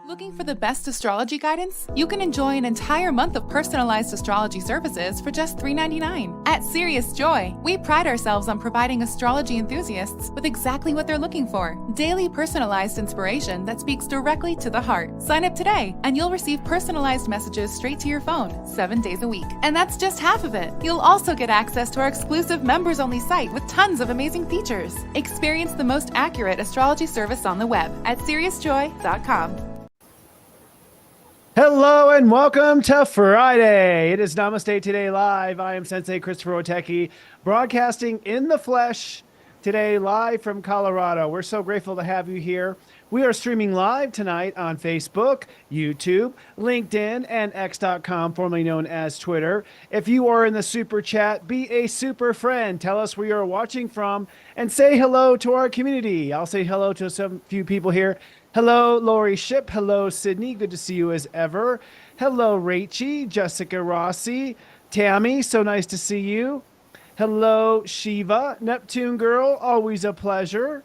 Looking for the best astrology guidance? You can enjoy an entire month of personalized astrology services for just $3.99. At Serious Joy, we pride ourselves on providing astrology enthusiasts with exactly what they're looking for. Daily personalized inspiration that speaks directly to the heart. Sign up today and you'll receive personalized messages straight to your phone 7 days a week. And that's just half of it. You'll also get access to our exclusive members-only site with tons of amazing features. Experience the most accurate astrology service on the web at seriousjoy.com. Hello and welcome to Friday. It is Namaste Today Live. I am Sensei Christopher Witecki, broadcasting in the flesh today live from Colorado. We're so grateful to have you here. We are streaming live tonight on Facebook, YouTube, LinkedIn, and X.com, formerly known as Twitter. If you are in the super chat, be a super friend. Tell us where you're watching from and say hello to our community. I'll say hello to some few people here. Hello, Lori Ship. Hello, Sydney. Good to see you as ever. Hello, Rachie, Jessica Rossi, Tammy. So nice to see you. Hello, Shiva, Neptune girl. Always a pleasure.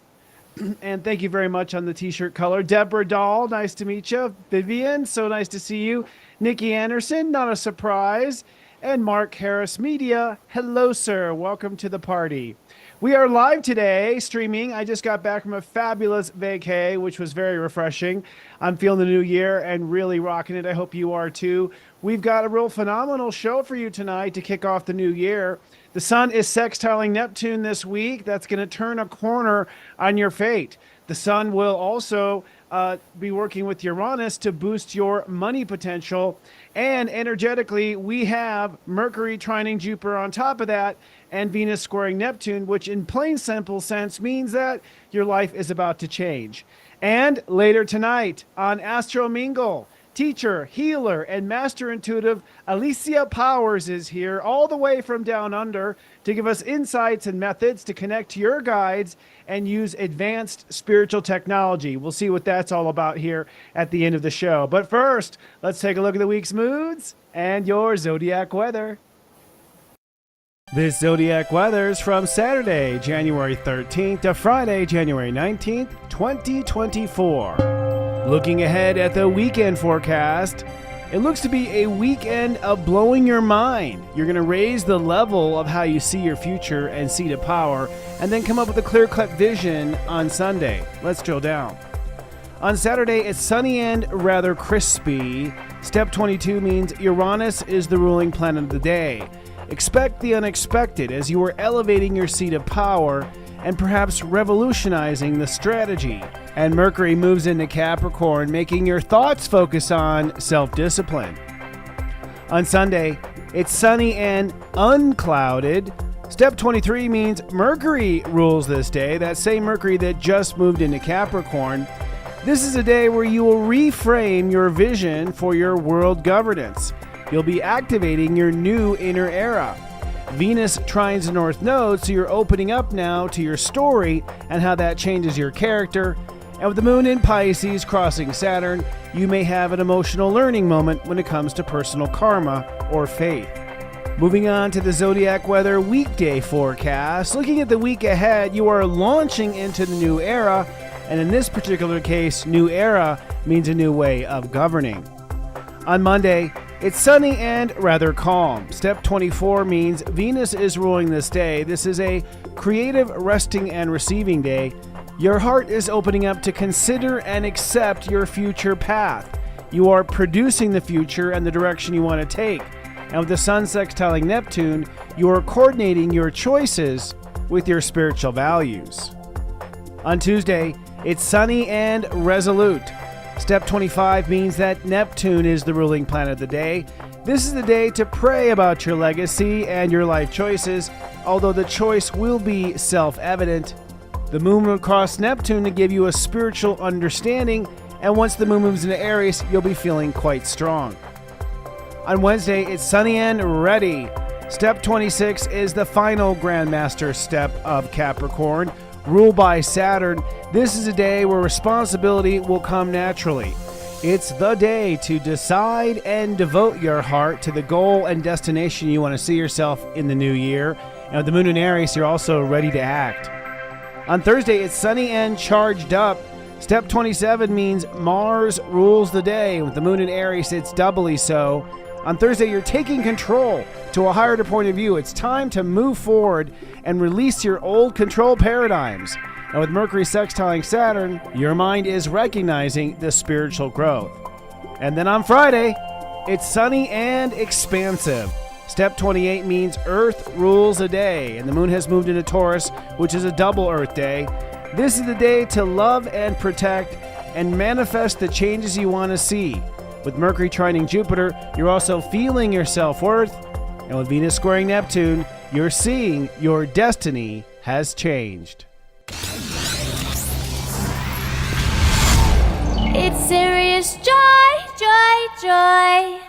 And thank you very much on the t-shirt color. Deborah Dahl, nice to meet you. Vivian, so nice to see you. Nikki Anderson, not a surprise. And Mark Harris Media. Hello, sir. Welcome to the party. We are live today, streaming. I just got back from a fabulous vacay, which was very refreshing. I'm feeling the new year and really rocking it. I hope you are too. We've got a real phenomenal show for you tonight to kick off the new year. The sun is sextiling Neptune this week. That's going to turn a corner on your fate. The sun will also be working with Uranus to boost your money potential. And energetically, we have Mercury trining Jupiter on top of that, and Venus squaring Neptune, which in plain simple sense means that your life is about to change. And later tonight on ASTRO MINGLE, teacher, healer, and master intuitive Alicia Powers is here all the way from down under to give us insights and methods to connect to your guides and use advanced spiritual technology. We'll see what that's all about here at the end of the show. But first, let's take a look at the week's moods and your zodiac weather. This zodiac weather is from Saturday, January 13th to Friday, January 19th, 2024. Looking ahead at the weekend forecast, it looks to be a weekend of blowing your mind. You're going to raise the level of how you see your future and seat of power, and then come up with a clear-cut vision on Sunday. Let's drill down. On Saturday, it's sunny and rather crispy. Step 22 means Uranus is the ruling planet of the day. Expect the unexpected as you are elevating your seat of power and perhaps revolutionizing the strategy. And Mercury moves into Capricorn, making your thoughts focus on self-discipline. On Sunday, it's sunny and unclouded. Step 23 means Mercury rules this day, that same Mercury that just moved into Capricorn. This is a day where you will reframe your vision for your world governance. You'll be activating your new inner era. Venus trines the North Node, so you're opening up now to your story and how that changes your character. And with the moon in Pisces crossing Saturn, you may have an emotional learning moment when it comes to personal karma or faith. Moving on to the zodiac weather weekday forecast. Looking at the week ahead, you are launching into the new era, and in this particular case, new era means a new way of governing. On Monday, it's sunny and rather calm. Step 24 means Venus is ruling this day. This is a creative resting and receiving day. Your heart is opening up to consider and accept your future path. You are producing the future and the direction you want to take. And with the sun sextiling Neptune, you are coordinating your choices with your spiritual values. On Tuesday, it's sunny and resolute. Step 25 means that Neptune is the ruling planet of the day. This is the day to pray about your legacy and your life choices, although the choice will be self-evident. The moon will cross Neptune to give you a spiritual understanding, and once the moon moves into Aries, you'll be feeling quite strong. On Wednesday, it's sunny and ready. Step 26 is the final Grandmaster step of Capricorn, ruled by Saturn. This is a day where responsibility will come naturally. It's the day to decide and devote your heart to the goal and destination you want to see yourself in the new year. And with the moon in Aries, you're also ready to act. On Thursday, it's sunny and charged up. Step 27 means Mars rules the day. With the moon in Aries, it's doubly so. On Thursday, you're taking control to a higher point of view. It's time to move forward and release your old control paradigms. And with Mercury sextiling Saturn, your mind is recognizing the spiritual growth. And then on Friday, it's sunny and expansive. Step 28 means Earth rules the day, and the moon has moved into Taurus, which is a double Earth day. This is the day to love and protect and manifest the changes you want to see. With Mercury trining Jupiter, you're also feeling your self-worth. And with Venus squaring Neptune, you're seeing your destiny has changed. It's serious joy, joy, joy.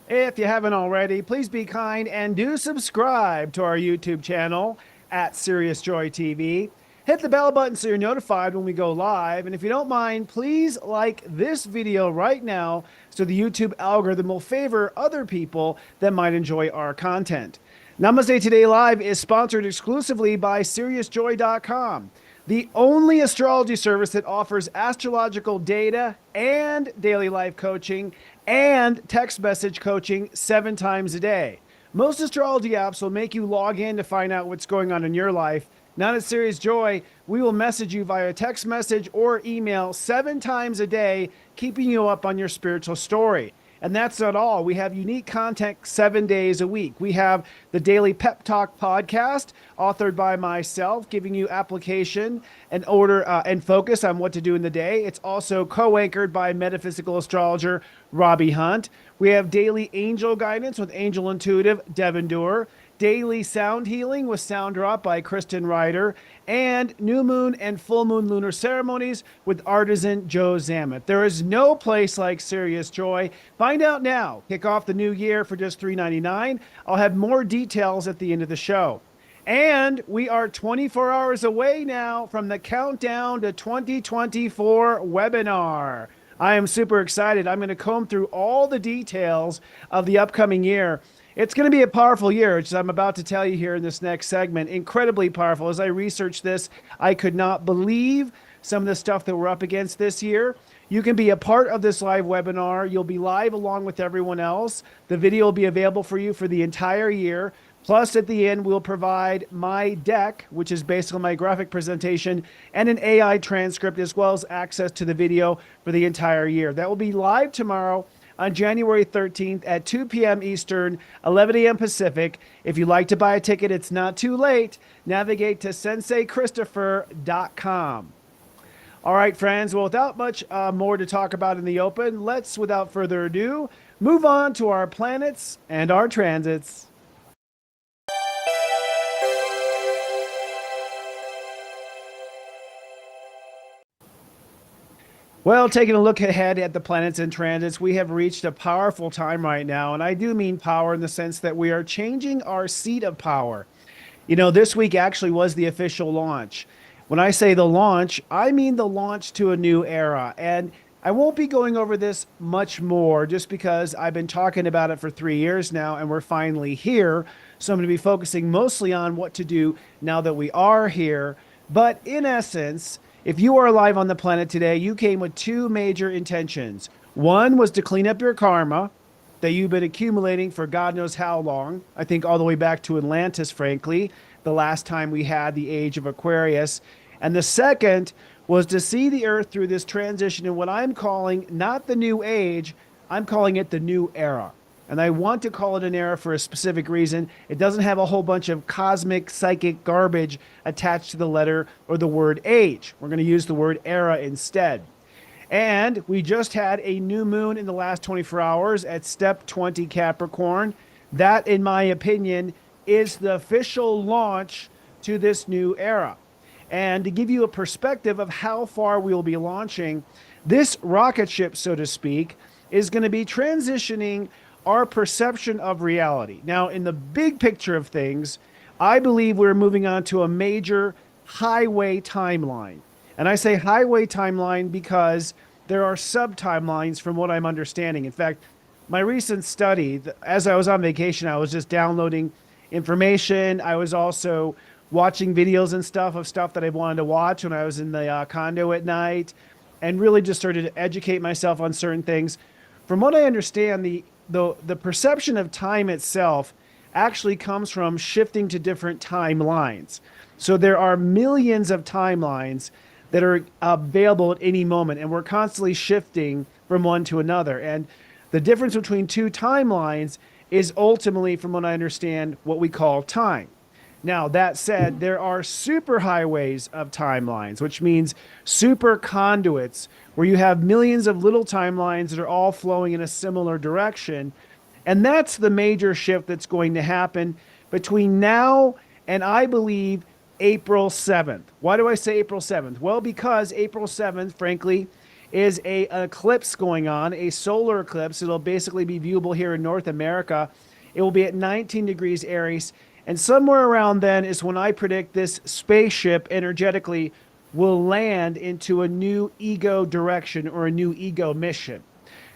If you haven't already, please be kind and do subscribe to our YouTube channel at Serious Joy TV. Hit the bell button so you're notified when we go live. And if you don't mind, please like this video right now so the YouTube algorithm will favor other people that might enjoy our content. Namaste Today Live is sponsored exclusively by SeriousJoy.com, the only astrology service that offers astrological data and daily life coaching and text message coaching 7 times a day. Most astrology apps will make you log in to find out what's going on in your life. Not at Serious Joy, we will message you via text message or email 7 times a day, keeping you up on your spiritual story. And that's not all. We have unique content 7 days a week. We have the Daily Pep Talk podcast, authored by myself, giving you application and order and focus on what to do in the day. It's also co-anchored by metaphysical astrologer Robbie Hunt. We have daily angel guidance with angel intuitive Devin Doer, daily sound healing with Sound Drop by Kristen Ryder, and new moon and full moon lunar ceremonies with artisan Joe Zammit. There is no place like Serious Joy. Find out now. Kick off the new year for just $3.99. I'll have more details at the end of the show. And we are 24 hours away now from the Countdown to 2024 webinar. I am super excited. I'm going to comb through all the details of the upcoming year. It's going to be a powerful year, which I'm about to tell you here in this next segment. Incredibly powerful. As I researched this, I could not believe some of the stuff that we're up against this year. You can be a part of this live webinar. You'll be live along with everyone else. The video will be available for you for the entire year. Plus, at the end, we'll provide my deck, which is basically my graphic presentation, and an AI transcript, as well as access to the video for the entire year. That will be live tomorrow on January 13th at 2 p.m. Eastern, 11 a.m. Pacific. If you'd like to buy a ticket, it's not too late. Navigate to senseiChristopher.com. All right, friends. Well, without much more to talk about in the open, let's, without further ado, move on to our planets and our transits. Well, taking a look ahead at the planets and transits, we have reached a powerful time right now. And I do mean power in the sense that we are changing our seat of power. You know, this week actually was the official launch. When I say the launch, I mean the launch to a new era. And I won't be going over this much more just because I've been talking about it for 3 years now and we're finally here. So I'm going to be focusing mostly on what to do now that we are here. But in essence, if you are alive on the planet today, you came with 2 major intentions. One was to clean up your karma that you've been accumulating for God knows how long. I think all the way back to Atlantis, frankly, the last time we had the age of Aquarius. And the second was to see the Earth through this transition in what I'm calling not the new age, I'm calling it the new era. And I want to call it an era for a specific reason. It doesn't have a whole bunch of cosmic, psychic garbage attached to the letter or the word age. We're going to use the word era instead. And we just had a new moon in the last 24 hours at step 20 Capricorn. That, in my opinion, is the official launch to this new era. And to give you a perspective of how far we will be launching, this rocket ship, so to speak, is going to be transitioning our perception of reality. Now, in the big picture of things, I believe we're moving on to a major highway timeline. And I say highway timeline because there are sub-timelines from what I'm understanding. In fact, my recent study, as I was on vacation, I was just downloading information. I was also watching videos and stuff that I wanted to watch when I was in the condo at night, and really just started to educate myself on certain things. From what I understand, the perception of time itself actually comes from shifting to different timelines. So there are millions of timelines that are available at any moment, and we're constantly shifting from one to another. And the difference between two timelines is ultimately, from what I understand, what we call time. Now, that said, there are super highways of timelines, which means super conduits, where you have millions of little timelines that are all flowing in a similar direction. And that's the major shift that's going to happen between now and, I believe, April 7th. Why do I say April 7th? Well, because April 7th, frankly, is an eclipse going on, a solar eclipse. It'll basically be viewable here in North America. It will be at 19 degrees Aries. And somewhere around then is when I predict this spaceship energetically will land into a new ego direction or a new ego mission.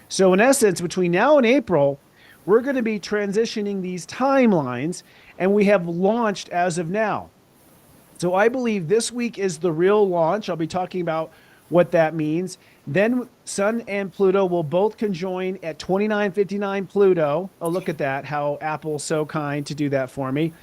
So in essence, between now and April, we're going to be transitioning these timelines, and we have launched as of now. So I believe this week is the real launch. I'll be talking about what that means. Then Sun and Pluto will both conjoin at 2959 Pluto. Oh, look at that, how Apple's so kind to do that for me.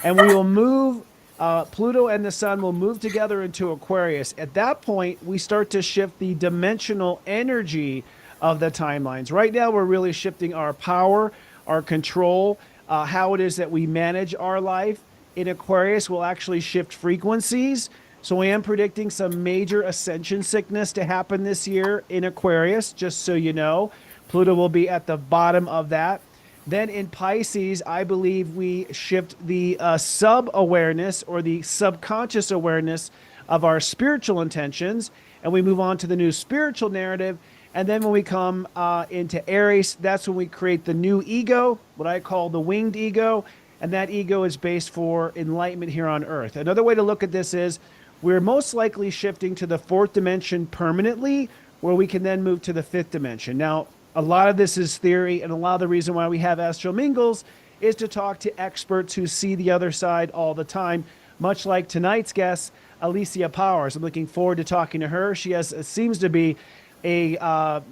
And we will move, Pluto and the Sun will move together into Aquarius. At that point, we start to shift the dimensional energy of the timelines. Right now, we're really shifting our power, our control, how it is that we manage our life. In Aquarius, we'll actually shift frequencies. So I am predicting some major ascension sickness to happen this year in Aquarius, just so you know. Pluto will be at the bottom of that. Then in Pisces, I believe we shift the sub-awareness or the subconscious awareness of our spiritual intentions, and we move on to the new spiritual narrative. And then when we come into Aries, that's when we create the new ego, what I call the winged ego, and that ego is based for enlightenment here on Earth. Another way to look at this is we're most likely shifting to the fourth dimension permanently, where we can then move to the fifth dimension. Now, a lot of this is theory, and a lot of the reason why we have Astro Mingles is to talk to experts who see the other side all the time, much like tonight's guest, Alicia Powers. I'm looking forward to talking to her. She seems to be a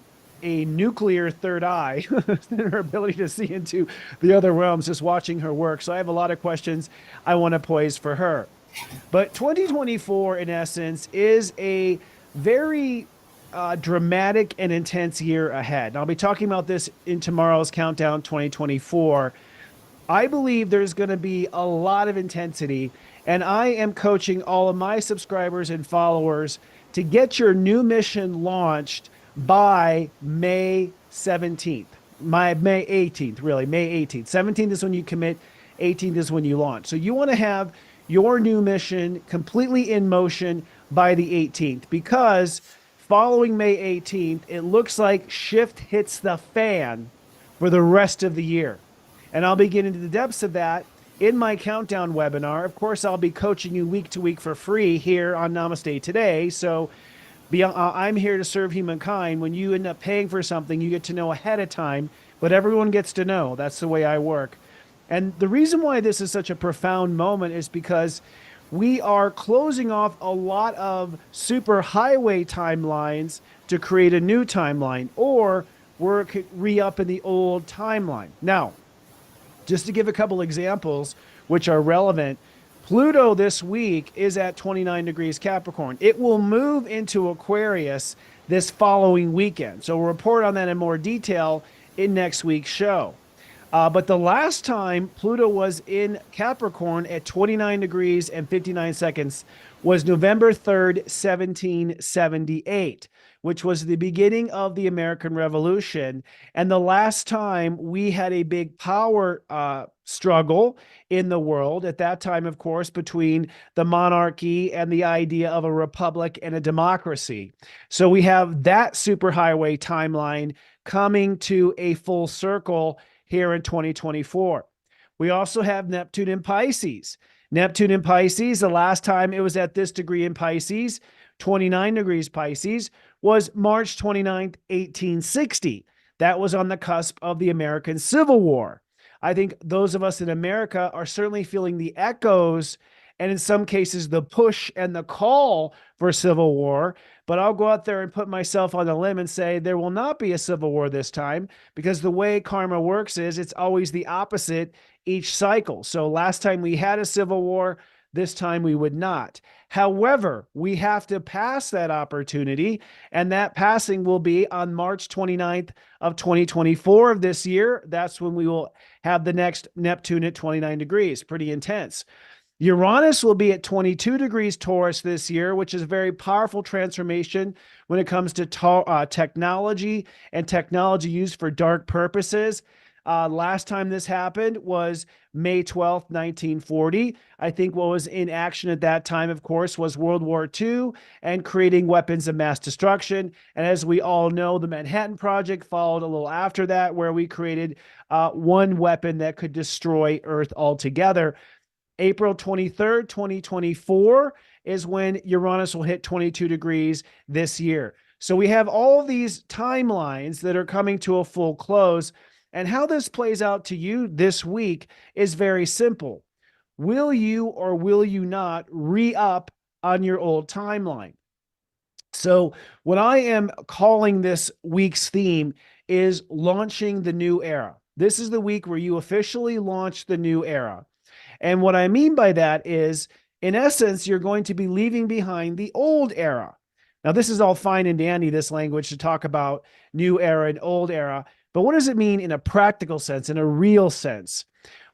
nuclear third eye in her ability to see into the other realms, just watching her work. So I have a lot of questions I want to pose for her. But 2024, in essence, is a very dramatic and intense year ahead. And I'll be talking about this in tomorrow's Countdown 2024. I believe there's going to be a lot of intensity, and I am coaching all of my subscribers and followers to get your new mission launched by May 17th. May 18th, really, May 18th. 17th is when you commit, 18th is when you launch. So you want to have your new mission completely in motion by the 18th, because following May 18th, it looks like shift hits the fan for the rest of the year. And I'll be getting into the depths of that in my countdown webinar. Of course, I'll be coaching you week to week for free here on Namaste Today. So I'm here to serve humankind. When you end up paying for something, you get to know ahead of time, but everyone gets to know. That's the way I work. And the reason why this is such a profound moment is because we are closing off a lot of super highway timelines to create a new timeline, or we're re-upping the old timeline. Now, just to give a couple examples which are relevant, Pluto this week is at 29 degrees Capricorn. It will move into Aquarius this following weekend. So we'll report on that in more detail in next week's show. But the last time Pluto was in Capricorn at 29 degrees and 59 seconds was November 3rd, 1778, which was the beginning of the American Revolution. And the last time we had a big power struggle in the world, at that time, of course, between the monarchy and the idea of a republic and a democracy. So we have that superhighway timeline coming to a full circle here in 2024. We also have Neptune in Pisces. Neptune in Pisces, the last time it was at this degree in Pisces, 29 degrees Pisces, was March 29th, 1860. That was on the cusp of the American Civil War. I think those of us in America are certainly feeling the echoes and in some cases the push and the call for civil war. But I'll go out there and put myself on a limb and say there will not be a civil war this time, because the way karma works is it's always the opposite each cycle. So last time we had a civil war, this time we would not. However, we have to pass that opportunity, and that passing will be on March 29th of 2024 of this year. That's when we will have the next Neptune at 29 degrees. Pretty intense. Uranus will be at 22 degrees Taurus this year, which is a very powerful transformation when it comes to technology and technology used for dark purposes. Last time this happened was May 12th, 1940. I think what was in action at that time, of course, was World War II and creating weapons of mass destruction. And as we all know, the Manhattan Project followed a little after that, where we created one weapon that could destroy Earth altogether. April 23rd, 2024 is when Uranus will hit 22 degrees this year. So we have all of these timelines that are coming to a full close. And how this plays out to you this week is very simple. Will you or will you not re-up on your old timeline? So what I am calling this week's theme is launching the new era. This is the week where you officially launch the new era. And what I mean by that is, in essence, you're going to be leaving behind the old era. Now, this is all fine and dandy, this language, to talk about new era and old era. But what does it mean in a practical sense, in a real sense?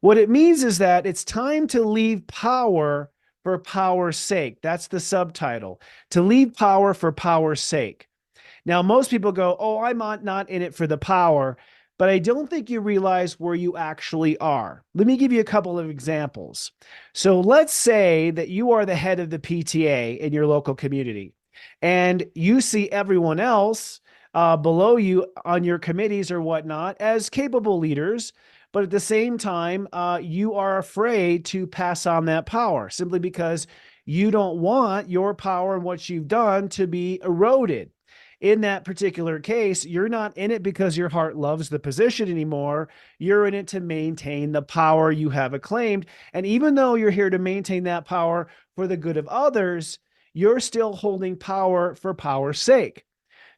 What it means is that it's time to leave power for power's sake. That's the subtitle. To leave power for power's sake. Now, most people go, oh, I'm not in it for the power, but I don't think you realize where you actually are. Let me give you a couple of examples. So let's say that you are the head of the PTA in your local community, and you see everyone else below you on your committees or whatnot as capable leaders, but at the same time, you are afraid to pass on that power simply because you don't want your power and what you've done to be eroded. In that particular case, you're not in it because your heart loves the position anymore. You're in it to maintain the power you have acclaimed. And even though you're here to maintain that power for the good of others, you're still holding power for power's sake.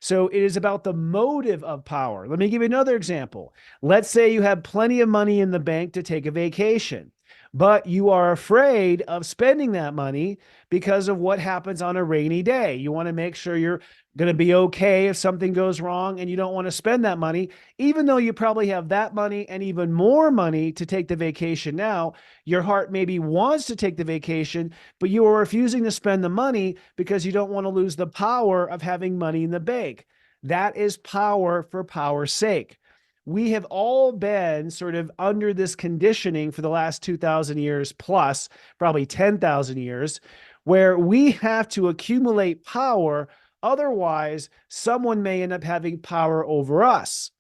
So it is about the motive of power. Let me give you another example. Let's say you have plenty of money in the bank to take a vacation, but you are afraid of spending that money because of what happens on a rainy day. You want to make sure you're going to be okay if something goes wrong, and you don't want to spend that money, even though you probably have that money and even more money to take the vacation now. Your heart maybe wants to take the vacation, but you are refusing to spend the money because you don't want to lose the power of having money in the bank. That is power for power's sake. We have all been sort of under this conditioning for the last 2,000 years plus, probably 10,000 years, where we have to accumulate power. Otherwise, someone may end up having power over us.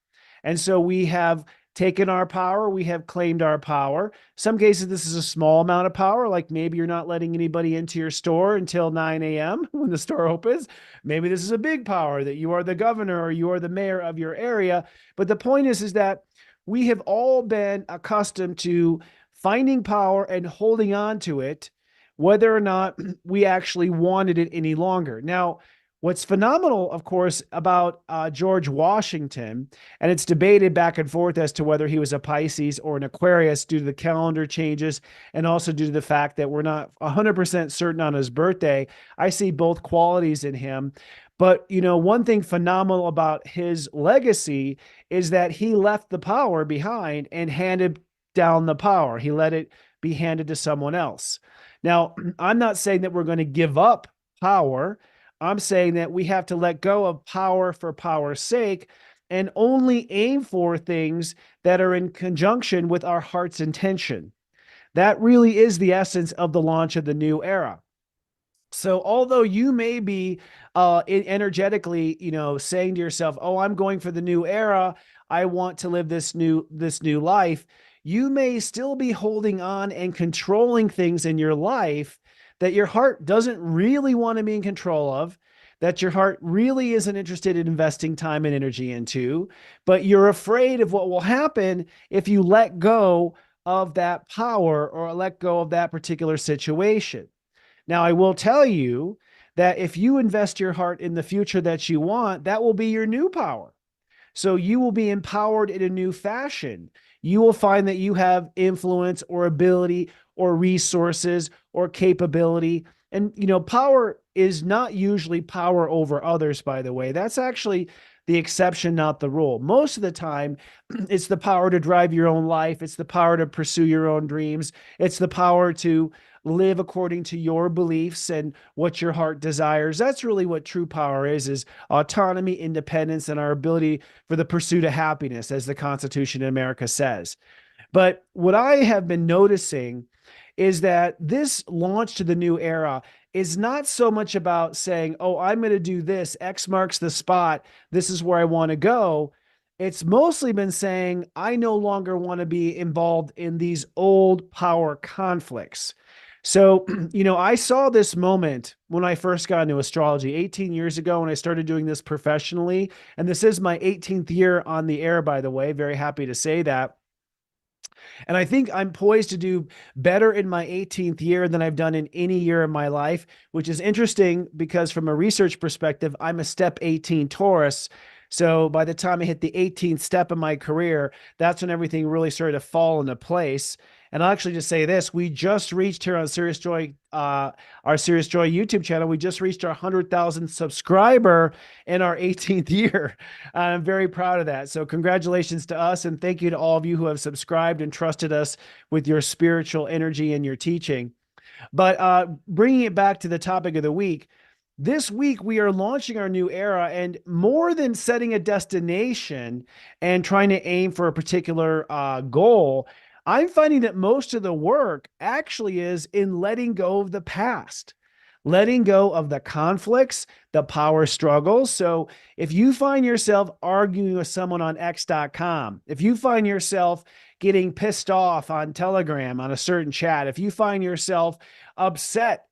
And so we have taken our power, we have claimed our power. Some cases, this is a small amount of power, like maybe you're not letting anybody into your store until 9 a.m. when the store opens. Maybe this is a big power that you are the governor or you are the mayor of your area. But the point is that we have all been accustomed to finding power and holding on to it, whether or not we actually wanted it any longer. Now, what's phenomenal, of course, about George Washington, and it's debated back and forth as to whether he was a Pisces or an Aquarius due to the calendar changes and also due to the fact that we're not 100% certain on his birthday. I see both qualities in him. But, you know, one thing phenomenal about his legacy is that he left the power behind and handed down the power. He let it be handed to someone else. Now, I'm not saying that we're going to give up power. I'm saying that we have to let go of power for power's sake and only aim for things that are in conjunction with our heart's intention. That really is the essence of the launch of the new era. So although you may be energetically, saying to yourself, oh, I'm going for the new era, I want to live this new life, you may still be holding on and controlling things in your life that your heart doesn't really want to be in control of, that your heart really isn't interested in investing time and energy into, but you're afraid of what will happen if you let go of that power or let go of that particular situation. Now, I will tell you that if you invest your heart in the future that you want, that will be your new power. So you will be empowered in a new fashion. You will find that you have influence or ability or resources or capability. And, power is not usually power over others, by the way. That's actually the exception, not the rule. Most of the time, it's the power to drive your own life. It's the power to pursue your own dreams. It's the power to live according to your beliefs and what your heart desires. That's really what true power is autonomy, independence, and our ability for the pursuit of happiness, as the Constitution in America says. But what I have been noticing is that this launch to the new era is not so much about saying, oh, I'm going to do this, X marks the spot, this is where I want to go. It's mostly been saying, I no longer want to be involved in these old power conflicts. So, I saw this moment when I first got into astrology 18 years ago when I started doing this professionally. And this is my 18th year on the air, by the way. Very happy to say that. And I think I'm poised to do better in my 18th year than I've done in any year of my life, which is interesting because from a research perspective, I'm a step 18 Taurus. So by the time I hit the 18th step of my career, that's when everything really started to fall into place. And I'll actually just say this, we just reached here on Serious Joy, our Serious Joy YouTube channel, we just reached our 100,000 subscriber in our 18th year. I'm very proud of that. So congratulations to us. And thank you to all of you who have subscribed and trusted us with your spiritual energy and your teaching. But bringing it back to the topic of the week, this week we are launching our new era, and more than setting a destination and trying to aim for a particular goal, I'm finding that most of the work actually is in letting go of the past, letting go of the conflicts, the power struggles. So if you find yourself arguing with someone on X.com, if you find yourself getting pissed off on Telegram on a certain chat, if you find yourself upset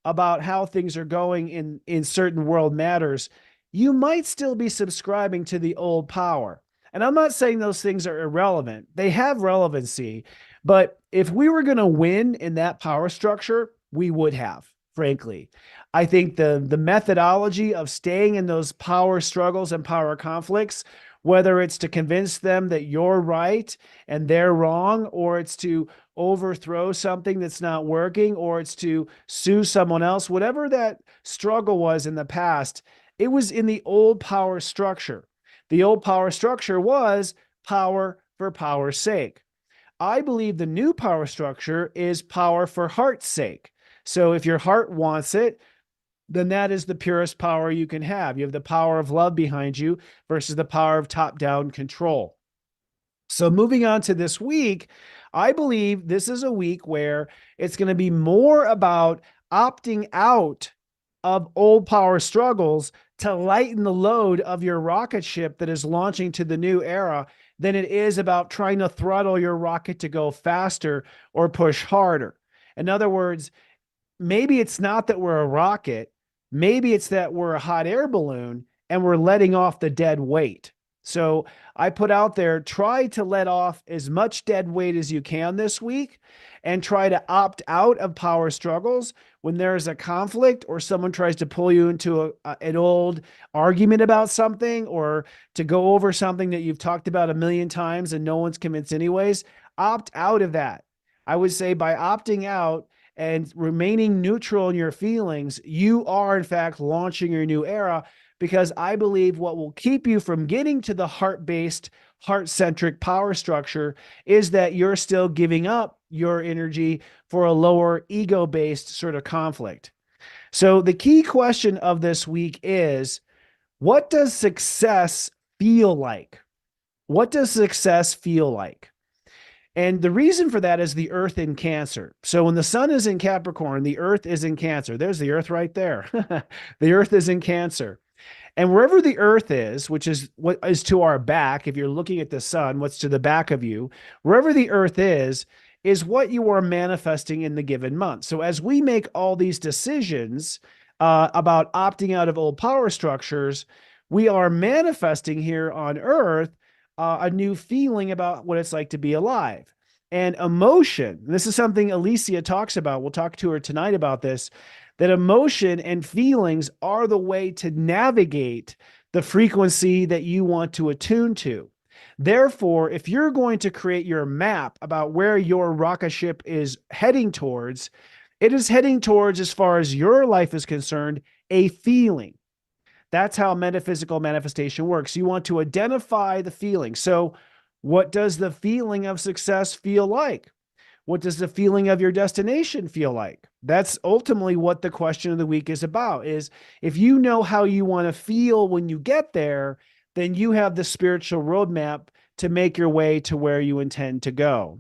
about how things are going in certain world matters, you might still be subscribing to the old power. And I'm not saying those things are irrelevant. They have relevancy. But if we were going to win in that power structure, we would have, frankly. I think the methodology of staying in those power struggles and power conflicts, whether it's to convince them that you're right and they're wrong, or it's to overthrow something that's not working, or it's to sue someone else, whatever that struggle was in the past, it was in the old power structure. The old power structure was power for power's sake. I believe the new power structure is power for heart's sake. So if your heart wants it, then that is the purest power you can have. You have the power of love behind you versus the power of top-down control. So moving on to this week, I believe this is a week where it's going to be more about opting out of old power struggles to lighten the load of your rocket ship that is launching to the new era than it is about trying to throttle your rocket to go faster or push harder. In other words, maybe it's not that we're a rocket, maybe it's that we're a hot air balloon and we're letting off the dead weight. So I put out there, try to let off as much dead weight as you can this week and try to opt out of power struggles when there's a conflict or someone tries to pull you into an old argument about something or to go over something that you've talked about a million times and no one's convinced anyways. Opt out of that. I would say by opting out and remaining neutral in your feelings, you are in fact launching your new era, because I believe what will keep you from getting to the heart-based, heart-centric power structure is that you're still giving up your energy for a lower ego-based sort of conflict. So the key question of this week is, what does success feel like? What does success feel like? And the reason for that is the Earth in Cancer. So when the sun is in Capricorn, the Earth is in Cancer. There's the Earth right there. The Earth is in Cancer. And wherever the Earth is, which is what is to our back, if you're looking at the sun, what's to the back of you, wherever the Earth is is what you are manifesting in the given month. So as we make all these decisions about opting out of old power structures, we are manifesting here on Earth a new feeling about what it's like to be alive. And emotion, this is something Alicia talks about. We'll talk to her tonight about this, that emotion and feelings are the way to navigate the frequency that you want to attune to. Therefore, if you're going to create your map about where your rocket ship is heading towards, it is heading towards, as far as your life is concerned, a feeling. That's how metaphysical manifestation works. You want to identify the feeling. So, what does the feeling of success feel like? What does the feeling of your destination feel like? That's ultimately what the question of the week is about, is if you know how you want to feel when you get there, then you have the spiritual roadmap to make your way to where you intend to go.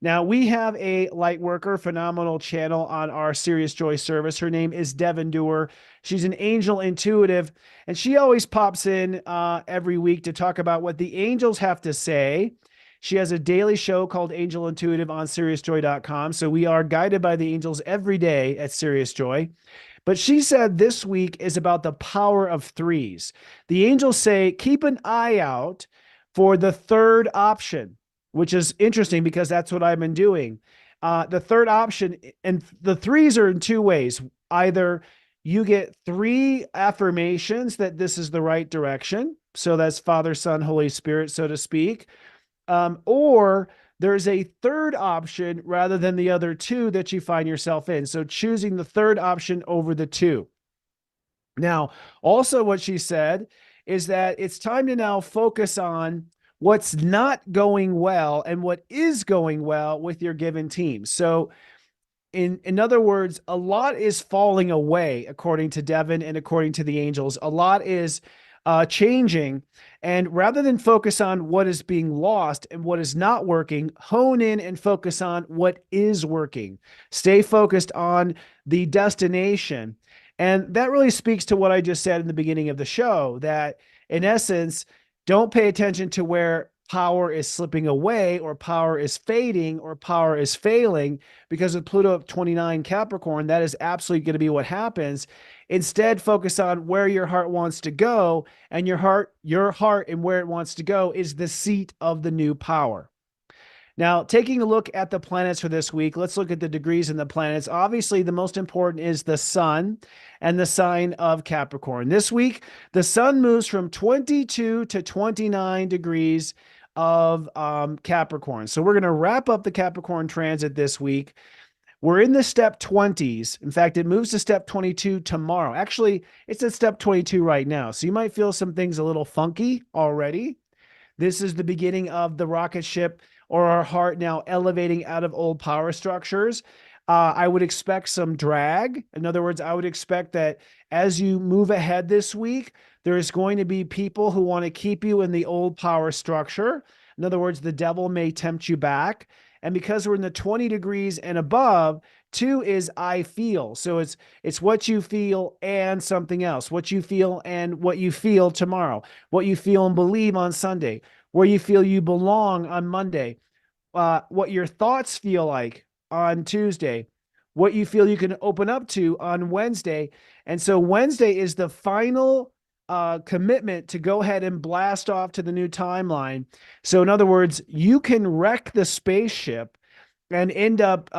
Now, we have a light worker, phenomenal channel on our Serious Joy service. Her name is Devin Dewar. She's an angel intuitive, and she always pops in every week to talk about what the angels have to say. She has a daily show called Angel Intuitive on SeriousJoy.com. So we are guided by the angels every day at Serious Joy. But she said this week is about the power of threes. The angels say, keep an eye out for the third option, which is interesting because that's what I've been doing. The third option, and the threes are in two ways. Either you get 3 affirmations that this is the right direction. So that's Father, Son, Holy Spirit, so to speak. Or there's a third option rather than the other 2 that you find yourself in. So choosing the third option over the 2. Now, also what she said is that it's time to now focus on what's not going well and what is going well with your given team. So in other words, a lot is falling away, according to Devin and according to the angels. A lot is changing. And rather than focus on what is being lost and what is not working, hone in and focus on what is working. Stay focused on the destination. And that really speaks to what I just said in the beginning of the show, that in essence, don't pay attention to where power is slipping away or power is fading or power is failing, because with Pluto at 29 Capricorn, that is absolutely going to be what happens. Instead, focus on where your heart wants to go, and your heart and where it wants to go is the seat of the new power. Now, taking a look at the planets for this week, let's look at the degrees in the planets. Obviously, the most important is the sun and the sign of Capricorn. This week, the sun moves from 22 to 29 degrees of Capricorn. So we're going to wrap up the Capricorn transit this week. We're in the step 20s. In fact, it moves to step 22 tomorrow. Actually, it's at step 22 right now. So you might feel some things a little funky already. This is the beginning of the rocket ship, or our heart, now elevating out of old power structures. I would expect some drag. In other words, I would expect that as you move ahead this week, there's going to be people who want to keep you in the old power structure. In other words, the devil may tempt you back. And because we're in the 20 degrees and above, 2 is I feel. So it's what you feel and something else. What you feel and what you feel tomorrow. What you feel and believe on Sunday. Where you feel you belong on Monday. What your thoughts feel like on Tuesday. What you feel you can open up to on Wednesday. And so Wednesday is the final commitment to go ahead and blast off to the new timeline. So in other words, you can wreck the spaceship and end up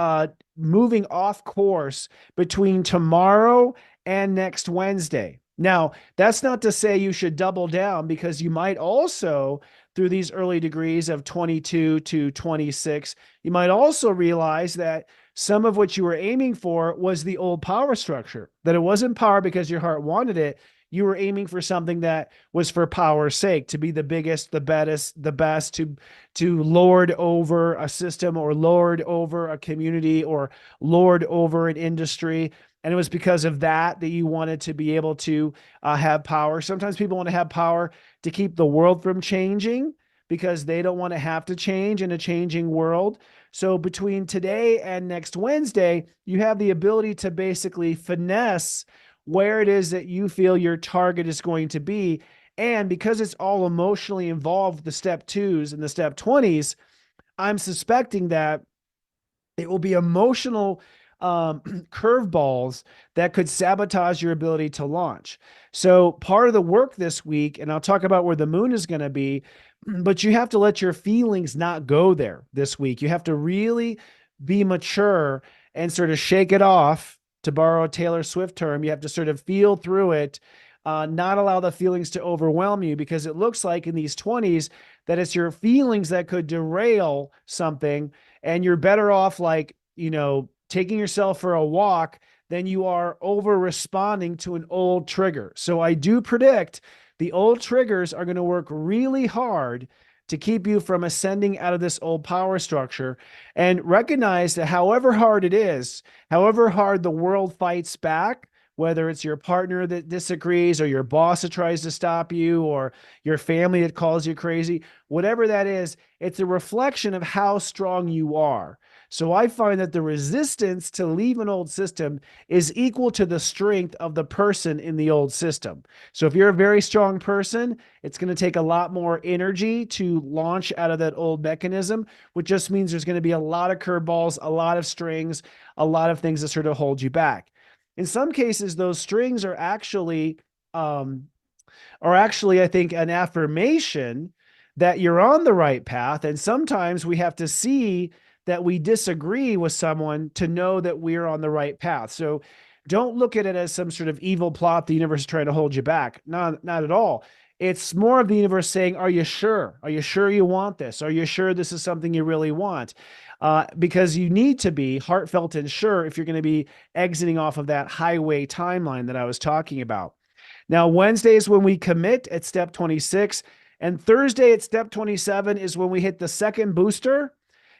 moving off course between tomorrow and next Wednesday. Now, that's not to say you should double down, because you might also, through these early degrees of 22 to 26, you might also realize that some of what you were aiming for was the old power structure, that it wasn't power because your heart wanted it. You were aiming for something that was for power's sake, to be the biggest, the best, to lord over a system, or lord over a community, or lord over an industry. And it was because of that you wanted to be able to have power. Sometimes people want to have power to keep the world from changing, because they don't want to have to change in a changing world. So between today and next Wednesday, you have the ability to basically finesse where it is that you feel your target is going to be. And because it's all emotionally involved, the step 2s and the step 20s, I'm suspecting that It will be emotional curveballs that could sabotage your ability to launch. So part of the work this week, and I'll talk about where the moon is going to be, but you have to let your feelings not go there this week. You have to really be mature and sort of shake it off, to borrow a Taylor Swift term. You have to sort of feel through it, not allow the feelings to overwhelm you, because it looks like in these 20s that it's your feelings that could derail something, and you're better off, like, taking yourself for a walk than you are over responding to an old trigger. So I do predict the old triggers are going to work really hard to keep you from ascending out of this old power structure. And recognize that however hard it is, however hard the world fights back, whether it's your partner that disagrees, or your boss that tries to stop you, or your family that calls you crazy, whatever that is, it's a reflection of how strong you are. So I find that the resistance to leave an old system is equal to the strength of the person in the old system. So if you're a very strong person, it's going to take a lot more energy to launch out of that old mechanism, which just means there's going to be a lot of curveballs, a lot of strings, a lot of things that sort of hold you back. In some cases, those strings are actually, I think, an affirmation that you're on the right path. And sometimes we have to see that we disagree with someone to know that we're on the right path. So don't look at it as some sort of evil plot the universe is trying to hold you back. Not at all. It's more of the universe saying, are you sure? Are you sure you want this? Are you sure this is something you really want? Because you need to be heartfelt and sure if you're going to be exiting off of that highway timeline that I was talking about. Now, Wednesday is when we commit at step 26, and Thursday at step 27 is when we hit the second booster.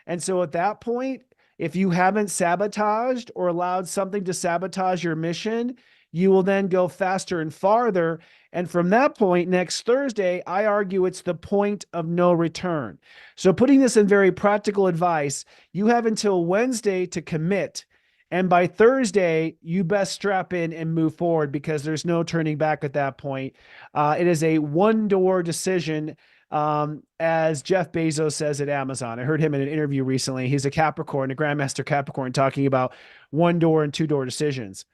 And so at that point, if you haven't sabotaged or allowed something to sabotage your mission, you will then go faster and farther. And from that point, next Thursday, I argue it's the point of no return. So putting this in very practical advice, you have until Wednesday to commit. And by Thursday, you best strap in and move forward, because there's no turning back at that point. It is a one-door decision, as Jeff Bezos says at Amazon. I heard him in an interview recently. He's a Capricorn, a Grandmaster Capricorn, talking about one-door and two-door decisions.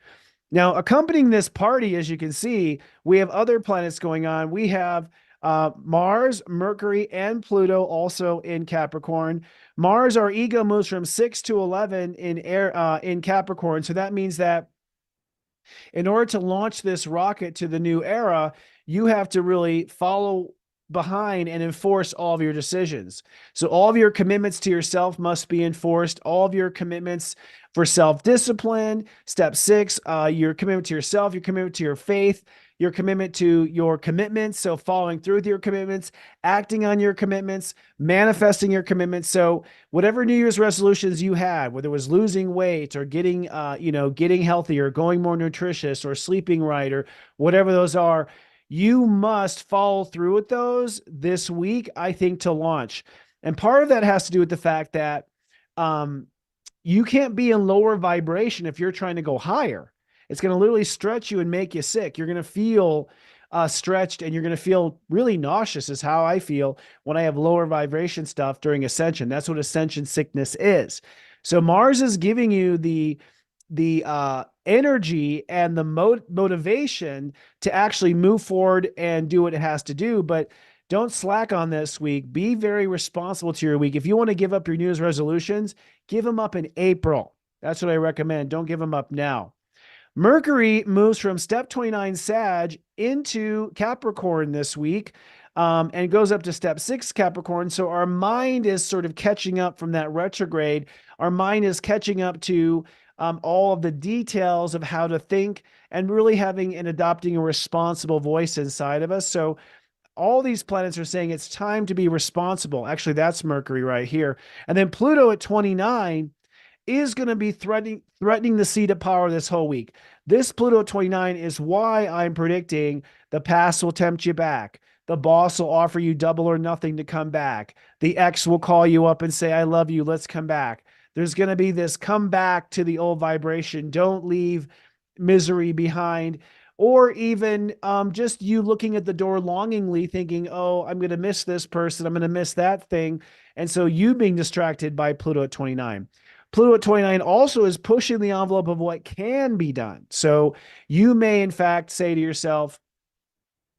Now, accompanying this party, as you can see, we have other planets going on. We have Mars, Mercury, and Pluto also in Capricorn. Mars, our ego, moves from 6 to 11 in Capricorn. So that means that in order to launch this rocket to the new era, you have to really follow behind and enforce all of your decisions. So all of your commitments to yourself must be enforced. All of your commitments for self-discipline, step 6, your commitment to yourself, your commitment to your faith, your commitment to your commitments. So following through with your commitments, acting on your commitments, manifesting your commitments. So whatever New Year's resolutions you had, whether it was losing weight or getting healthier, going more nutritious, or sleeping right, or whatever those are, you must follow through with those this week, I think, to launch. And part of that has to do with the fact that you can't be in lower vibration if you're trying to go higher. It's going to literally stretch you and make you sick. You're going to feel stretched, and you're going to feel really nauseous, is how I feel when I have lower vibration stuff during ascension. That's what ascension sickness is. So Mars is giving you the energy and the motivation to actually move forward and do what it has to do. But don't slack on this week. Be very responsible to your week. If you want to give up your New Year's resolutions, give them up in April. That's what I recommend. Don't give them up now. Mercury moves from step 29 Sag into Capricorn this week, and goes up to step 6 Capricorn. So our mind is sort of catching up from that retrograde. Our mind is catching up to all of the details of how to think, and really having and adopting a responsible voice inside of us. So all these planets are saying it's time to be responsible. Actually, that's Mercury right here. And then Pluto at 29 is going to be threatening the seat of power this whole week. This Pluto at 29 is why I'm predicting the past will tempt you back. The boss will offer you double or nothing to come back. The ex will call you up and say, I love you, let's come back. There's going to be this come back to the old vibration. Don't leave misery behind. Or even just you looking at the door longingly thinking, oh, I'm going to miss this person. I'm going to miss that thing. And so you being distracted by Pluto at 29. Pluto at 29 also is pushing the envelope of what can be done. So you may, in fact, say to yourself,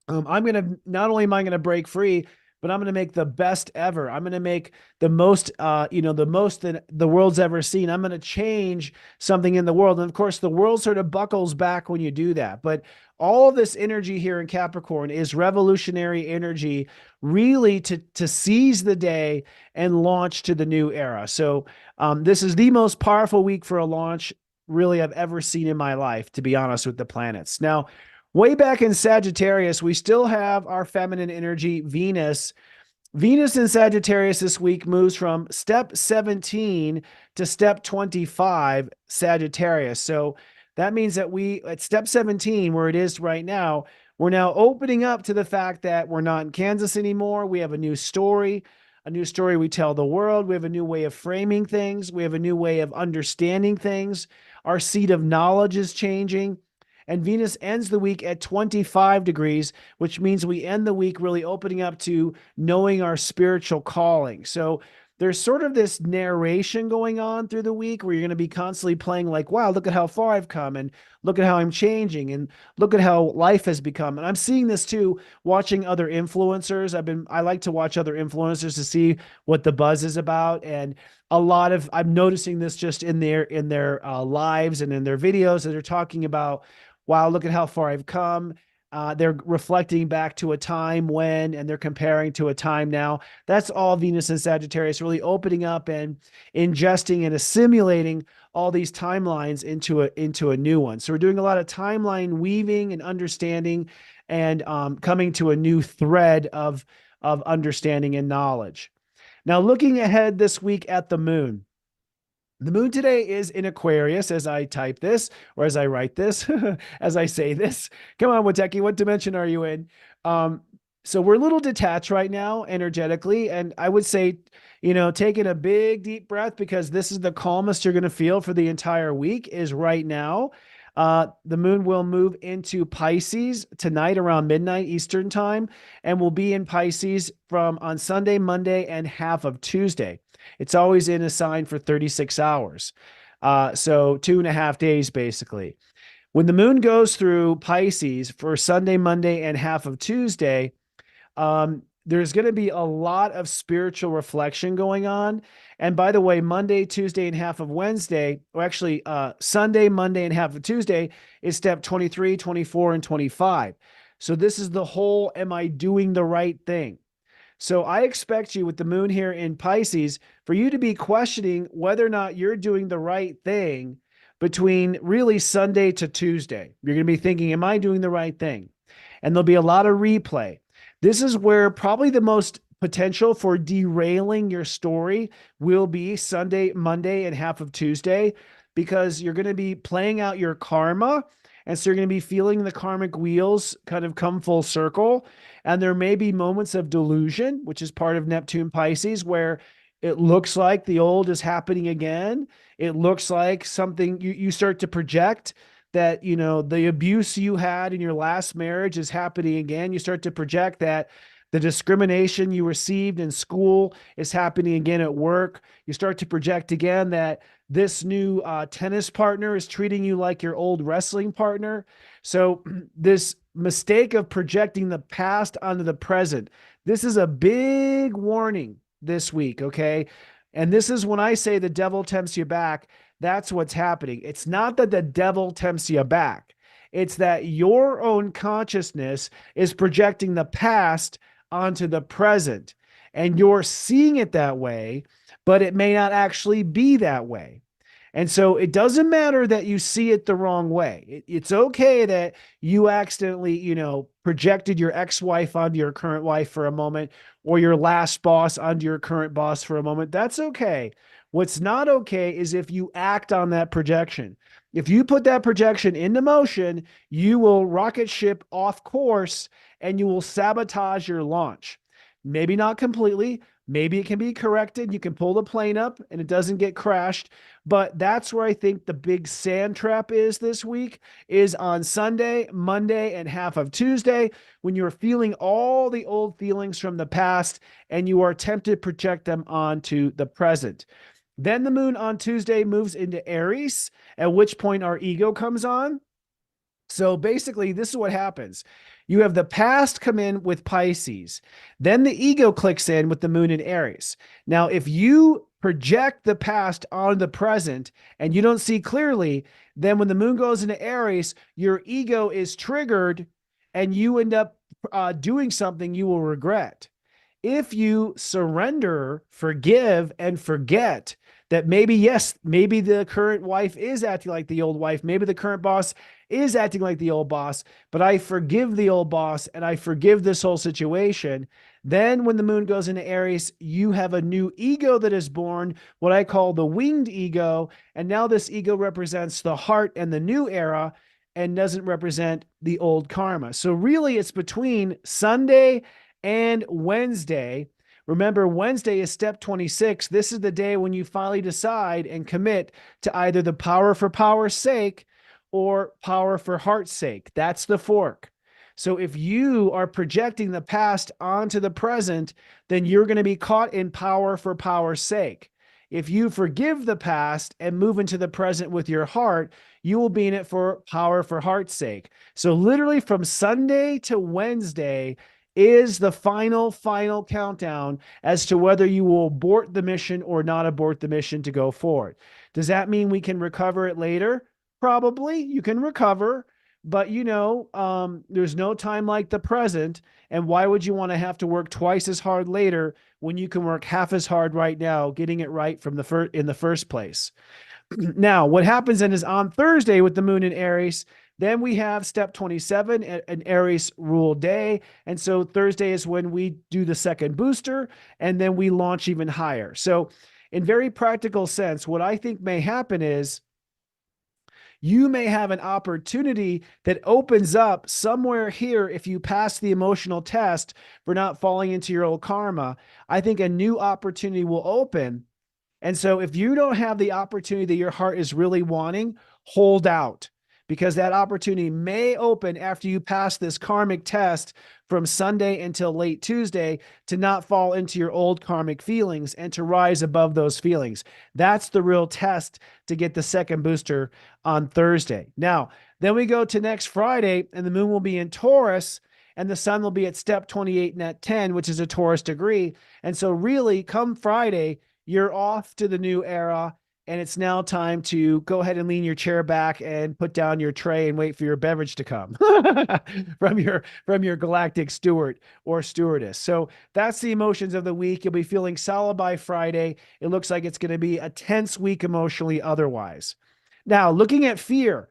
I'm going to, not only am I going to break free, but I'm going to make the best ever. I'm going to make the most, the most that the world's ever seen. I'm going to change something in the world. And of course, the world sort of buckles back when you do that. But all of this energy here in Capricorn is revolutionary energy, really to seize the day and launch to the new era. So this is the most powerful week for a launch really I've ever seen in my life, to be honest with the planets. Now, way back in Sagittarius, we still have our feminine energy, Venus. Venus in Sagittarius this week moves from step 17 to step 25, Sagittarius. So that means that at step 17, where it is right now, we're now opening up to the fact that we're not in Kansas anymore. We have a new story we tell the world. We have a new way of framing things. We have a new way of understanding things. Our seat of knowledge is changing. And Venus ends the week at 25 degrees, which means we end the week really opening up to knowing our spiritual calling. So there's sort of this narration going on through the week where you're going to be constantly playing like, wow, look at how far I've come, and look at how I'm changing, and look at how life has become. And I'm seeing this too, watching other influencers. I like to watch other influencers to see what the buzz is about. And I'm noticing this just in their lives and in their videos that they're talking about, wow, look at how far I've come. They're reflecting back to a time when, and they're comparing to a time now. That's all Venus and Sagittarius really opening up and ingesting and assimilating all these timelines into a new one. So we're doing a lot of timeline weaving and understanding, and coming to a new thread of understanding and knowledge. Now, looking ahead this week at the moon. The moon today is in Aquarius as I type this, or as I write this, as I say this. Come on, Witecki, what dimension are you in? So we're a little detached right now energetically. And I would say, taking a big deep breath, because this is the calmest you're going to feel for the entire week is right now. The moon will move into Pisces tonight around midnight Eastern time, and will be in Pisces on Sunday, Monday, and half of Tuesday. It's always in a sign for 36 hours. So 2.5 days, basically. When the moon goes through Pisces for Sunday, Monday, and half of Tuesday, there's going to be a lot of spiritual reflection going on. And by the way, Monday, Tuesday, and half of Wednesday, or actually Sunday, Monday, and half of Tuesday is step 23, 24, and 25. So this is the whole, am I doing the right thing? So I expect you with the moon here in Pisces for you to be questioning whether or not you're doing the right thing between really Sunday to Tuesday. You're going to be thinking, am I doing the right thing? And there'll be a lot of replay. This is where probably the most potential for derailing your story will be Sunday, Monday, and half of Tuesday, because you're going to be playing out your karma. And so you're going to be feeling the karmic wheels kind of come full circle. And there may be moments of delusion, which is part of Neptune Pisces, where it looks like the old is happening again. It looks like something you start to project that, the abuse you had in your last marriage is happening again. You start to project that the discrimination you received in school is happening again at work. You start to project again that this new tennis partner is treating you like your old wrestling partner. So this mistake of projecting the past onto the present, this is a big warning this week, okay? And this is when I say the devil tempts you back, that's what's happening. It's not that the devil tempts you back. It's that your own consciousness is projecting the past onto the present, and you're seeing it that way, but it may not actually be that way. And so it doesn't matter that you see it the wrong way. It's okay that you accidentally, projected your ex-wife onto your current wife for a moment, or your last boss onto your current boss for a moment. That's okay. What's not okay is if you act on that projection. If you put that projection into motion, you will rocket ship off course and you will sabotage your launch. Maybe not completely. Maybe it can be corrected. You can pull the plane up and it doesn't get crashed. But that's where I think the big sand trap is this week, is on Sunday, Monday, and half of Tuesday, when you're feeling all the old feelings from the past and you are tempted to project them onto the present. Then the moon on Tuesday moves into Aries, at which point our ego comes on. So basically, this is what happens. You have the past come in with Pisces. Then the ego clicks in with the moon in Aries. Now, if you project the past on the present and you don't see clearly, then when the moon goes into Aries, your ego is triggered and you end up doing something you will regret. If you surrender, forgive, and forget that maybe, yes, maybe the current wife is acting like the old wife, maybe the current boss is acting like the old boss, but I forgive the old boss and I forgive this whole situation. Then when the moon goes into Aries, you have a new ego that is born, what I call the winged ego. And now this ego represents the heart and the new era and doesn't represent the old karma. So really it's between Sunday and Wednesday. Remember, Wednesday is step 26. This is the day when you finally decide and commit to either the power for power's sake or power for heart's sake. That's the fork. So if you are projecting the past onto the present, then you're going to be caught in power for power's sake. If you forgive the past and move into the present with your heart, you will be in it for power for heart's sake. So literally from Sunday to Wednesday is the final countdown as to whether you will abort the mission or not abort the mission to go forward. Does that mean we can recover it later? Probably. You can recover, but there's no time like the present. And why would you want to have to work twice as hard later when you can work half as hard right now, getting it right from in the first place? Now, what happens then is on Thursday with the moon in Aries, then we have step 27, an Aries rule day. And so Thursday is when we do the second booster, and then we launch even higher. So in very practical sense, what I think may happen is you may have an opportunity that opens up somewhere here if you pass the emotional test for not falling into your old karma. I think a new opportunity will open. And so if you don't have the opportunity that your heart is really wanting, hold out, because that opportunity may open after you pass this karmic test from Sunday until late Tuesday to not fall into your old karmic feelings and to rise above those feelings. That's the real test to get the second booster on Thursday. Now, then we go to next Friday and the moon will be in Taurus and the sun will be at step 28 net 10, which is a Taurus degree. And so really come Friday, you're off to the new era, and it's now time to go ahead and lean your chair back and put down your tray and wait for your beverage to come from your galactic steward or stewardess. So that's the emotions of the week. You'll be feeling solid by Friday. It looks like it's going to be a tense week emotionally otherwise. Now, looking at fear,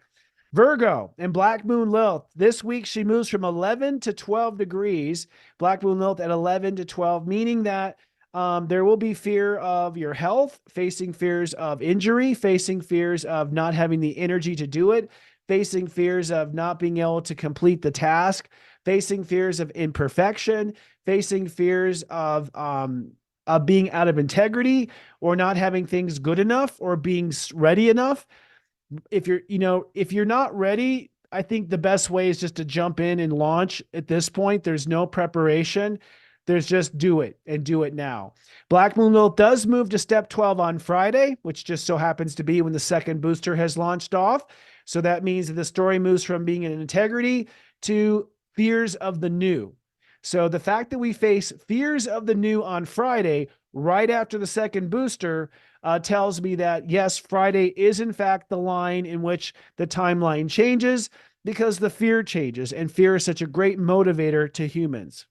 Virgo and Black Moon Lilith. This week, she moves from 11 to 12 degrees. Black Moon Lilith at 11 to 12, meaning that there will be fear of your health, facing fears of injury, facing fears of not having the energy to do it, facing fears of not being able to complete the task, facing fears of imperfection, facing fears of being out of integrity or not having things good enough or being ready enough. If you're not ready, I think the best way is just to jump in and launch at this point. There's no preparation. There's just do it and do it now. Black Moon Lilith does move to step 12 on Friday, which just so happens to be when the second booster has launched off. So that means that the story moves from being in integrity to fears of the new. So the fact that we face fears of the new on Friday, right after the second booster, tells me that yes, Friday is in fact the line in which the timeline changes because the fear changes, and fear is such a great motivator to humans.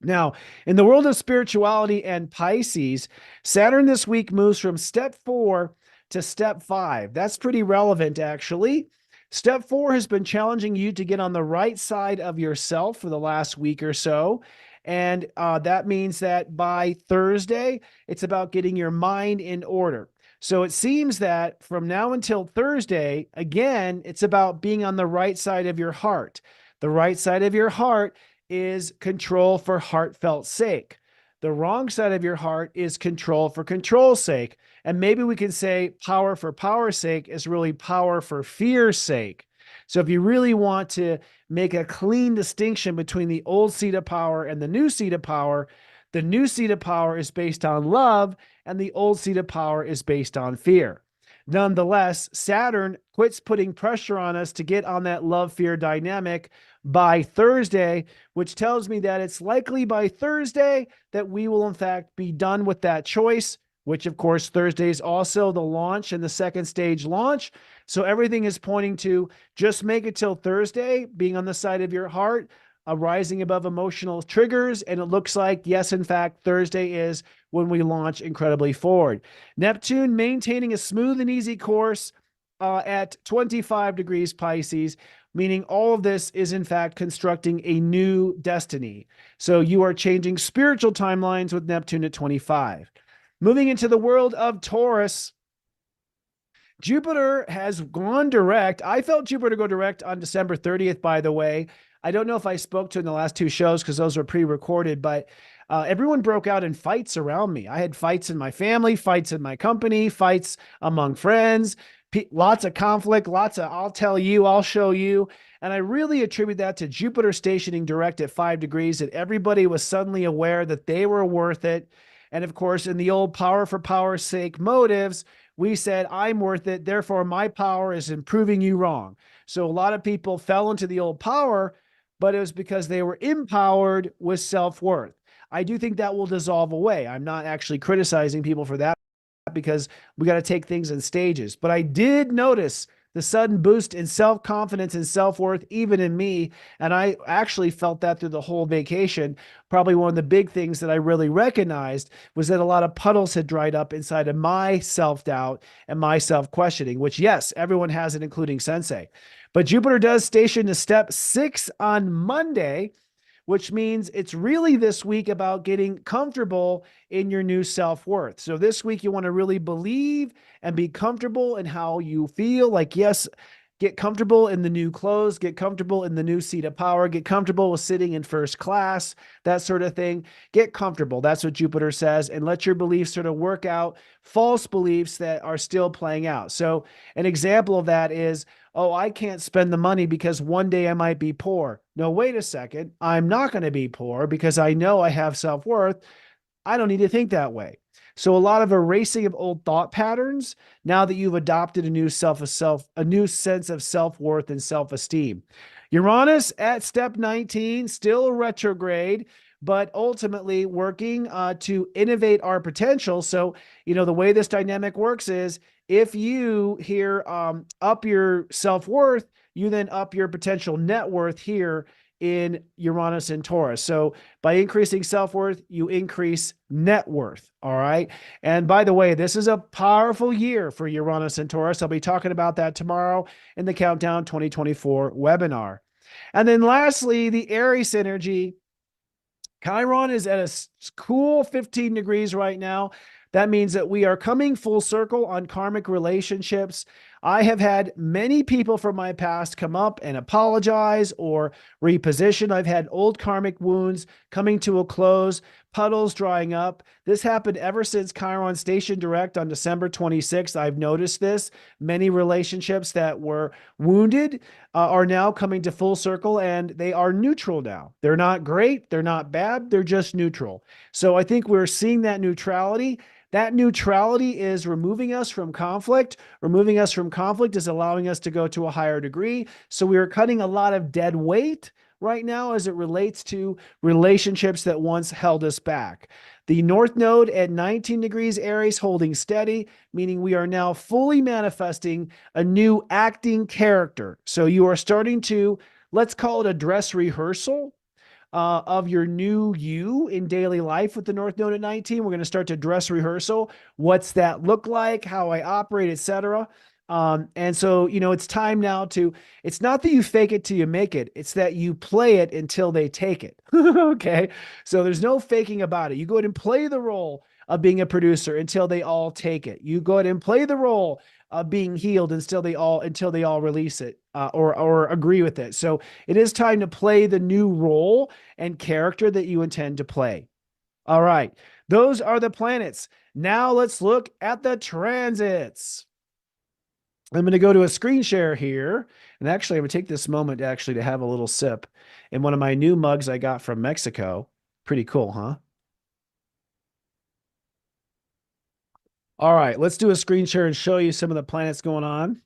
Now, in the world of spirituality and Pisces, Saturn this week moves from step 4 to step 5. That's pretty relevant, actually. Step 4 has been challenging you to get on the right side of yourself for the last week or so. And that means that by Thursday, it's about getting your mind in order. So it seems that from now until Thursday, again, it's about being on the right side of your heart. The right side of your heart is control for heartfelt sake. The wrong side of your heart is control for control's sake. And maybe we can say power for power's sake is really power for fear's sake. So if you really want to make a clean distinction between the old seat of power and the new seat of power, The new seat of power is based on love, and the old seat of power is based on fear. Nonetheless, Saturn quits putting pressure on us to get on that love-fear dynamic by Thursday, which tells me that it's likely by Thursday that we will, in fact, be done with that choice, which, of course, Thursday is also the launch and the second stage launch. So everything is pointing to just make it till Thursday, being on the side of your heart, rising above emotional triggers. And it looks like, yes, in fact, Thursday is when we launch incredibly forward. Neptune maintaining a smooth and easy course at 25 degrees Pisces, meaning all of this is in fact constructing a new destiny. So you are changing spiritual timelines with Neptune at 25. Moving into the world of Taurus, Jupiter has gone direct. I felt Jupiter go direct on December 30th, by the way. I don't know if I spoke to in the last two shows because those were pre-recorded, but everyone broke out in fights around me. I had fights in my family, fights in my company, fights among friends, lots of conflict, lots of I'll tell you, I'll show you. And I really attribute that to Jupiter stationing direct at 5 degrees, that everybody was suddenly aware that they were worth it. And of course, in the old power for power's sake motives, we said, I'm worth it, therefore my power is in proving you wrong. So a lot of people fell into the old power, but it was because they were empowered with self-worth. I do think that will dissolve away. I'm not actually criticizing people for that because we got to take things in stages. But I did notice the sudden boost in self-confidence and self-worth, even in me. And I actually felt that through the whole vacation. Probably one of the big things that I really recognized was that a lot of puddles had dried up inside of my self-doubt and my self-questioning, which, yes, everyone has it, including Sensei. But Jupiter does station to step 6 on Monday, which means it's really this week about getting comfortable in your new self-worth. So this week you want to really believe and be comfortable in how you feel. Like, yes, get comfortable in the new clothes, get comfortable in the new seat of power, get comfortable with sitting in first class, that sort of thing. Get comfortable. That's what Jupiter says. And let your beliefs sort of work out false beliefs that are still playing out. So an example of that is, oh, I can't spend the money because one day I might be poor. No, wait a second. I'm not going to be poor because I know I have self-worth. I don't need to think that way. So a lot of erasing of old thought patterns now that you've adopted a new sense of self-worth and self-esteem. Uranus at step 19, still retrograde, but ultimately working to innovate our potential. So, the way this dynamic works is if you here up your self-worth, you then up your potential net worth here in Uranus and Taurus. So by increasing self-worth, you increase net worth. All right. And by the way, this is a powerful year for Uranus and Taurus. I'll be talking about that tomorrow in the Countdown 2024 webinar. And then lastly, the Aries energy. Chiron is at a cool 15 degrees right now. That means that we are coming full circle on karmic relationships. I have had many people from my past come up and apologize or reposition. I've had old karmic wounds coming to a close, puddles drying up. This happened ever since Chiron stationed direct on December 26th. I've noticed this. Many relationships that were wounded are now coming to full circle, and they are neutral now. They're not great. They're not bad. They're just neutral. So I think we're seeing that neutrality. That neutrality is removing us from conflict. Removing us from conflict is allowing us to go to a higher degree. So we are cutting a lot of dead weight right now as it relates to relationships that once held us back. The North Node at 19 degrees Aries holding steady, meaning we are now fully manifesting a new acting character. So you are starting to, let's call it a dress rehearsal of your new you in daily life with the North Node at 19. We're going to start to dress rehearsal. What's that look like? How I operate, etc. And so, it's time now it's not that you fake it till you make it. It's that you play it until they take it. Okay. So there's no faking about it. You go ahead and play the role of being a producer until they all take it. You go ahead and play the role of being healed until they all release it or agree with it. So it is time to play the new role and character that you intend to play. All right. Those are the planets. Now let's look at the transits. I'm going to go to a screen share here. And actually, I'm going to take this moment to have a little sip in one of my new mugs I got from Mexico. Pretty cool, huh? All right, let's do a screen share and show you some of the planets going on.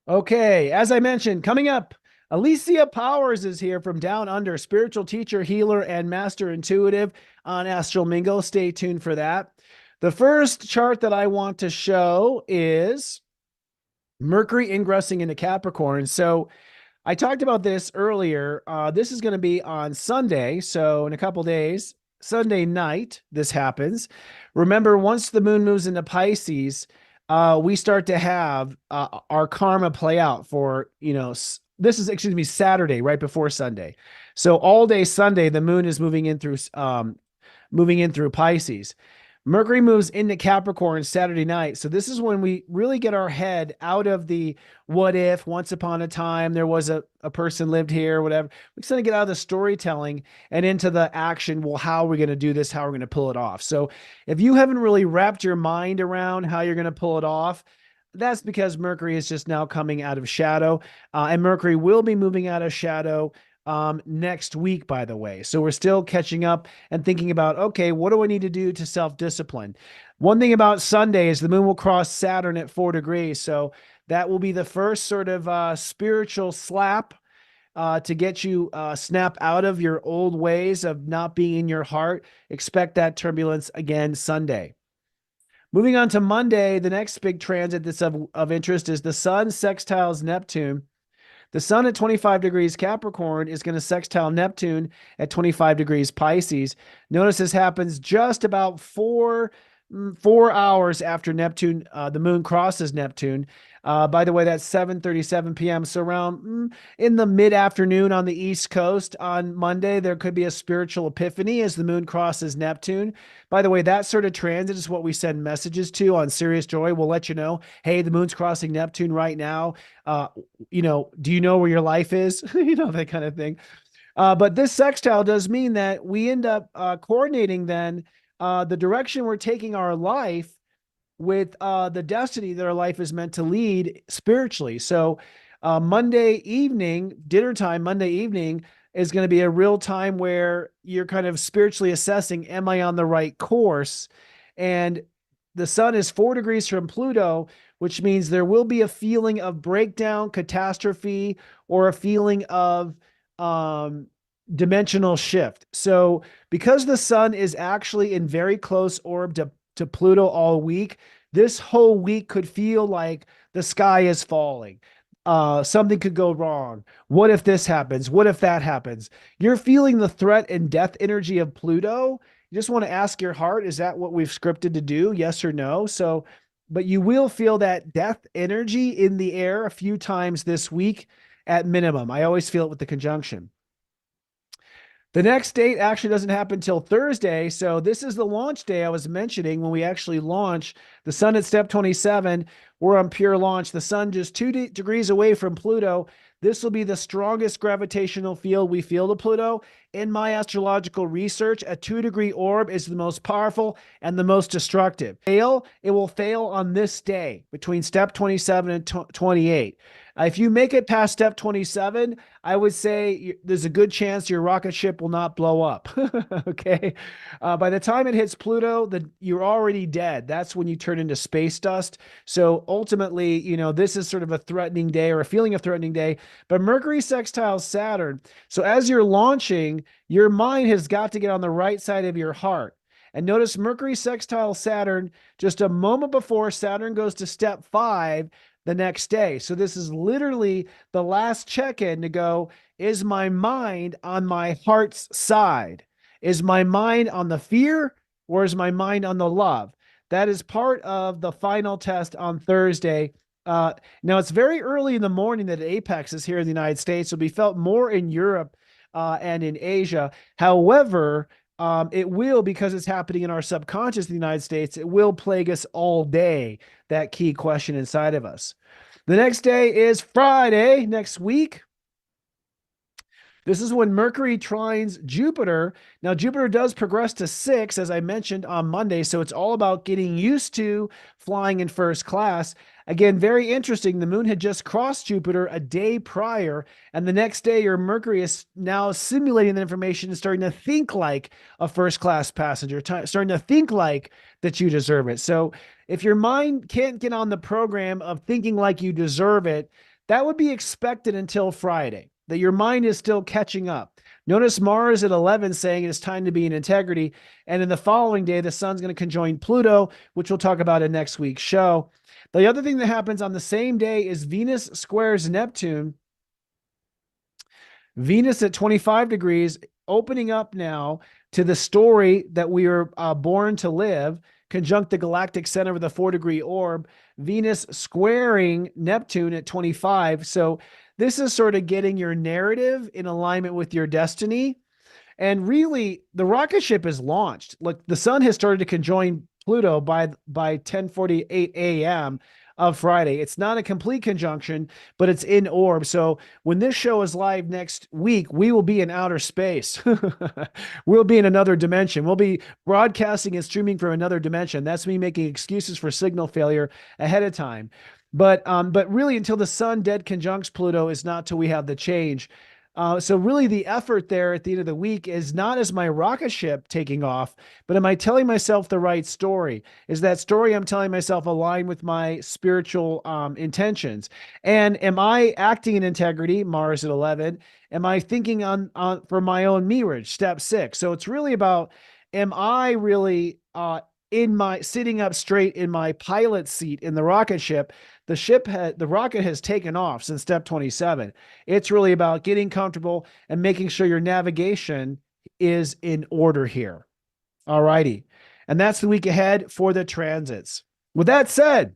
Okay, as I mentioned, coming up, Alicia Powers is here from Down Under, spiritual teacher, healer, and master intuitive on Astro Mingle. Stay tuned for that. The first chart that I want to show is Mercury ingressing into Capricorn. So I talked about this earlier. This is going to be on Sunday. So in a couple days, Sunday night, this happens. Remember, once the moon moves into Pisces, we start to have our karma play out for, this is, excuse me, Saturday, right before Sunday. So all day Sunday, the moon is moving in through Pisces. Mercury moves into Capricorn Saturday night. So this is when we really get our head out of the what if, once upon a time, there was a person lived here, whatever. We kind of get out of the storytelling and into the action. Well, how are we going to do this? How are we going to pull it off? So if you haven't really wrapped your mind around how you're going to pull it off, that's because Mercury is just now coming out of shadow. And Mercury will be moving out of shadow next week, by the way. So we're still catching up and thinking about, okay, what do I need to do to self-discipline? One thing about Sunday is the moon will cross Saturn at 4 degrees. So that will be the first sort of spiritual slap to get you snap out of your old ways of not being in your heart. Expect that turbulence again Sunday. Moving on to Monday, the next big transit that's of interest is the Sun sextiles Neptune. The Sun at 25 degrees Capricorn is going to sextile Neptune at 25 degrees Pisces. Notice this happens just about four hours after Neptune, the moon crosses Neptune. By the way, that's 7:37 p.m. So around in the mid-afternoon on the East Coast on Monday, there could be a spiritual epiphany as the moon crosses Neptune. By the way, that sort of transit is what we send messages to on Serious Joy. We'll let you know, hey, the moon's crossing Neptune right now. Do you know where your life is? That kind of thing. But this sextile does mean that we end up coordinating then the direction we're taking our life with the destiny that our life is meant to lead spiritually. So Monday evening, dinner time, Monday evening is going to be a real time where you're kind of spiritually assessing, am I on the right course? And the sun is 4 degrees from Pluto, which means there will be a feeling of breakdown, catastrophe, or a feeling of dimensional shift. So because the sun is actually in very close orb to Pluto all week, this whole week could feel like the sky is falling. Something could go wrong. What if this happens? What if that happens? You're feeling the threat and death energy of Pluto. You just want to ask your heart, is that what we've scripted to do? Yes or no? So, but you will feel that death energy in the air a few times this week at minimum. I always feel it with the conjunction. The next date actually doesn't happen until Thursday. So this is the launch day I was mentioning when we actually launch. The sun at step 27, we're on pure launch. The sun just 2 degrees away from Pluto. This will be the strongest gravitational field we feel to Pluto. In my astrological research, a 2-degree orb is the most powerful and the most destructive. It will fail on this day between step 27 and 28. If you make it past step 27, I would say there's a good chance your rocket ship will not blow up. Okay. By the time it hits Pluto, you're already dead. That's when you turn into space dust. So ultimately, this is sort of a threatening day or a feeling of threatening day. But Mercury sextiles Saturn. So as you're launching, your mind has got to get on the right side of your heart. And notice Mercury sextile Saturn just a moment before Saturn goes to step 5 the next day. So this is literally the last check-in to go, is my mind on my heart's side? Is my mind on the fear or is my mind on the love? That is part of the final test on Thursday. Now it's very early in the morning that apex is here in the United States. It'll be felt more in Europe and in Asia. However, it will, because it's happening in our subconscious in the United States, it will plague us all day, that key question inside of us. The next day is Friday next week. This is when Mercury trines Jupiter. Now, Jupiter does progress to 6, as I mentioned on Monday, so it's all about getting used to flying in first class. Again, very interesting. The moon had just crossed Jupiter a day prior, and the next day, your Mercury is now simulating the information and starting to think like a first class passenger, starting to think like that you deserve it. So, if your mind can't get on the program of thinking like you deserve it, that would be expected until Friday, that your mind is still catching up. Notice Mars at 11 saying it's time to be in integrity. And in the following day, the sun's going to conjoin Pluto, which we'll talk about in next week's show. The other thing that happens on the same day is Venus squares Neptune. Venus at 25 degrees, opening up now to the story that we are born to live, conjunct the galactic center with a 4-degree orb, Venus squaring Neptune at 25. So this is sort of getting your narrative in alignment with your destiny. And really, the rocket ship is launched. Look, the sun has started to conjoin Pluto by 10:48 a.m. of Friday. It's not a complete conjunction, but it's in orb. So when this show is live next week, we will be in outer space. We'll be in another dimension. We'll be broadcasting and streaming from another dimension. That's me making excuses for signal failure ahead of time. But really, until the sun dead conjuncts Pluto is not till we have the change. So really the effort there at the end of the week is not as my rocket ship taking off, but am I telling myself the right story? Is that story I'm telling myself aligned with my spiritual intentions? And am I acting in integrity, Mars at 11? Am I thinking on for my own mirage, step 6? So it's really about, am I really sitting up straight in my pilot seat in the rocket ship? The rocket has taken off since step 27. It's really about getting comfortable and making sure your navigation is in order here. All righty. And that's the week ahead for the transits. With that said,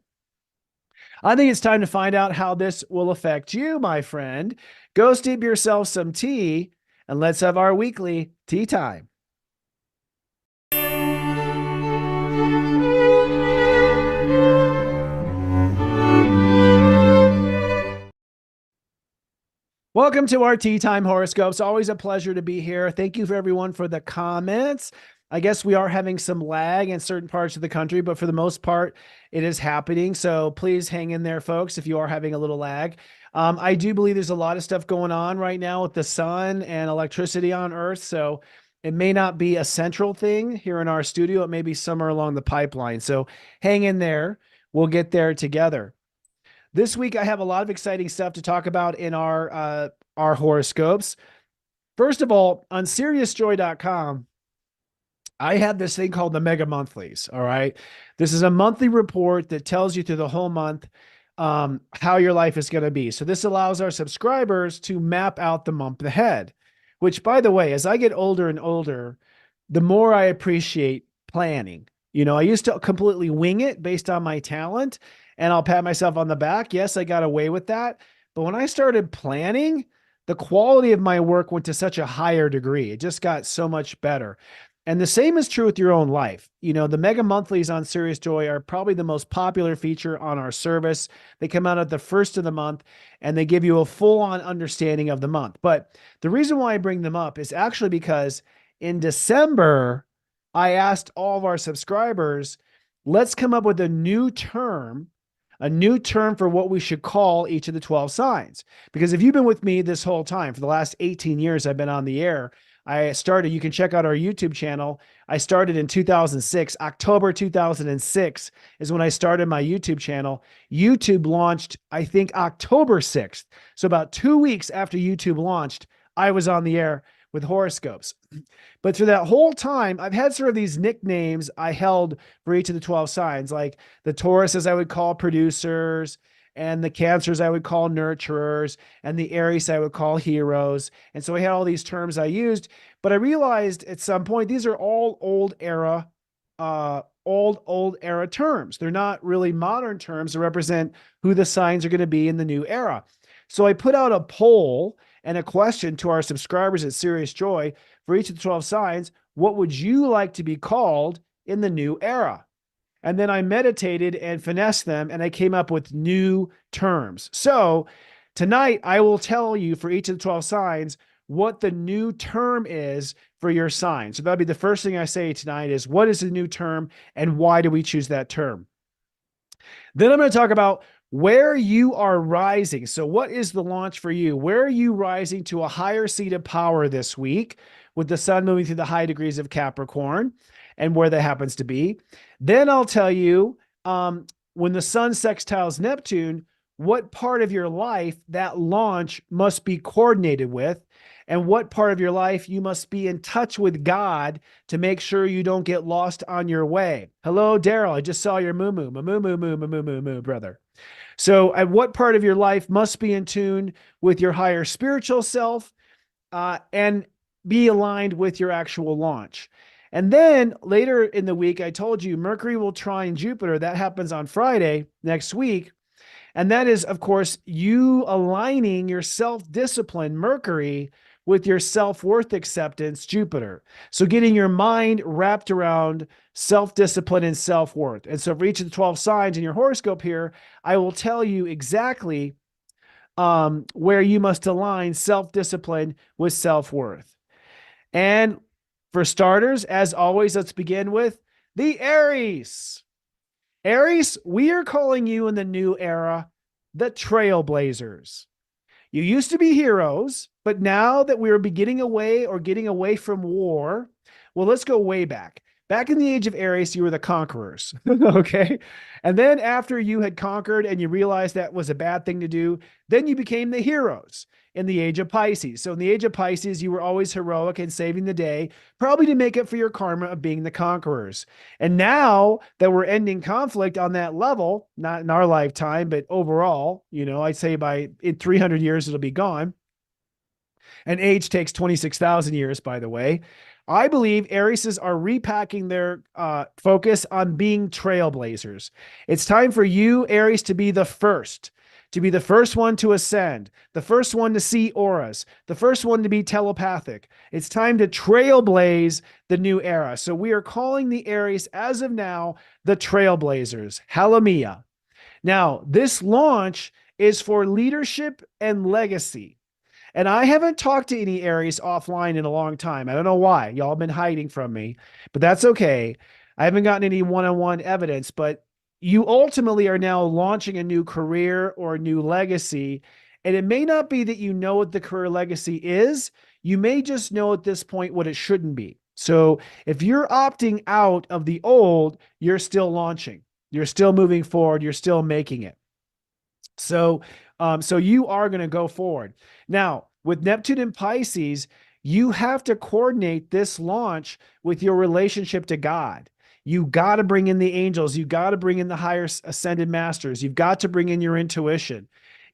I think it's time to find out how this will affect you, my friend. Go steep yourself some tea and let's have our weekly tea time. Welcome to our Tea Time horoscopes. Always a pleasure to be here. Thank you for everyone for the comments. I guess we are having some lag in certain parts of the country, but for the most part, it is happening. So please hang in there, folks, if you are having a little lag. I do believe there's a lot of stuff going on right now with the sun and electricity on Earth. So it may not be a central thing here in our studio. It may be somewhere along the pipeline. So hang in there. We'll get there together. This week, I have a lot of exciting stuff to talk about in our horoscopes. First of all, on SeriousJoy.com, I have this thing called the Mega Monthlies. All right. This is a monthly report that tells you through the whole month how your life is going to be. So this allows our subscribers to map out the month ahead, which, by the way, as I get older and older, the more I appreciate planning. You know, I used to completely wing it based on my talent, and I'll pat myself on the back. Yes, I got away with that. But when I started planning, the quality of my work went to such a higher degree. It just got so much better. And the same is true with your own life. You know, the Mega Monthlies on Serious Joy are probably the most popular feature on our service. They come out at the first of the month and they give you a full-on understanding of the month. But the reason why I bring them up is actually because in December, I asked all of our subscribers, let's come up with a new term for what we should call each of the 12 signs. Because if you've been with me this whole time, for the last 18 years I've been on the air, you can check out our YouTube channel. I started in 2006. October 2006 is when I started my YouTube channel. YouTube launched, I think, October 6th. So about 2 weeks after YouTube launched, I was on the air with horoscopes. But through that whole time, I've had sort of these nicknames I held for each of the 12 signs, like the Tauruses I would call producers, and the Cancers I would call nurturers, and the Aries I would call heroes. And so I had all these terms I used, but I realized at some point, these are all old era terms. They're not really modern terms to represent who the signs are going to be in the new era. So I put out a poll and a question to our subscribers at Serious Joy for each of the 12 signs. What would you like to be called in the new era? And then I meditated and finessed them, and I came up with new terms. So tonight, I will tell you for each of the 12 signs what the new term is for your sign. So that'll be the first thing I say tonight is what is the new term and why do we choose that term? Then I'm going to talk about where you are rising. So what is the launch for you? Where are you rising to a higher seat of power this week with the sun moving through the high degrees of Capricorn and where that happens to be? Then I'll tell you when the sun sextiles Neptune, what part of your life that launch must be coordinated with and what part of your life you must be in touch with God to make sure you don't get lost on your way. Hello, Daryl. I just saw your moo, brother. So at what part of your life must be in tune with your higher spiritual self and be aligned with your actual launch. And then later in the week, I told you Mercury will trine Jupiter. That happens on Friday next week. And that is, of course, you aligning your self-discipline, Mercury, with your self-worth acceptance, Jupiter. So getting your mind wrapped around self-discipline and self-worth. And so for each of the 12 signs in your horoscope here, I will tell you exactly where you must align self-discipline with self-worth. And for starters, as always, let's begin with the Aries. Aries, we are calling you in the new era the trailblazers. You used to be heroes, but now that we're getting away from war, well, let's go way back. Back in the age of Aries, you were the conquerors, okay? And then after you had conquered and you realized that was a bad thing to do, then you became the heroes in the age of Pisces. So in the age of Pisces, you were always heroic and saving the day, probably to make up for your karma of being the conquerors. And now that we're ending conflict on that level, not in our lifetime, but overall, I'd say in 300 years, it'll be gone. And age takes 26,000 years, by the way. I believe Aries are repacking their focus on being trailblazers. It's time for you, Aries, to be the first one to ascend, the first one to see auras, the first one to be telepathic. It's time to trailblaze the new era. So we are calling the Aries, as of now, the trailblazers, Halamia. Now, this launch is for leadership and legacy. And I haven't talked to any Aries offline in a long time. I don't know why. Y'all have been hiding from me, but that's okay. I haven't gotten any one-on-one evidence, but you ultimately are now launching a new career or a new legacy. And it may not be that you know what the career legacy is. You may just know at this point what it shouldn't be. So if you're opting out of the old, you're still launching. You're still moving forward. You're still making it. So you are going to go forward. Now, with Neptune and Pisces, you have to coordinate this launch with your relationship to God. You got to bring in the angels. You got to bring in the higher ascended masters. You've got to bring in your intuition.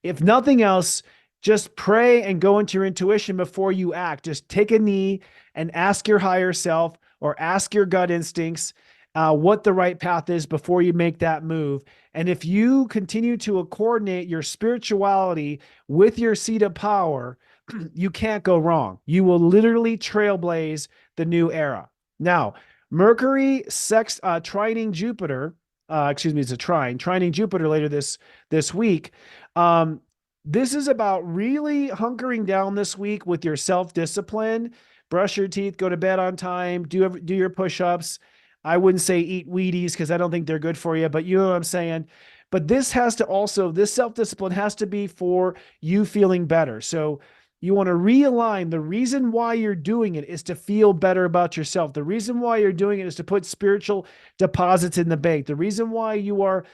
If nothing else, just pray and go into your intuition before you act. Just take a knee and ask your higher self or ask your gut instincts what the right path is before you make that move. And if you continue to coordinate your spirituality with your seat of power, you can't go wrong. You will literally trailblaze the new era. Now, Mercury trining Jupiter, it's a trining Jupiter later this week. This is about really hunkering down this week with your self-discipline, brush your teeth, go to bed on time, do your push-ups. I wouldn't say eat Wheaties because I don't think they're good for you, but you know what I'm saying? But this self-discipline has to be for you feeling better. So you want to realign. The reason why you're doing it is to feel better about yourself. The reason why you're doing it is to put spiritual deposits in the bank. The reason why you are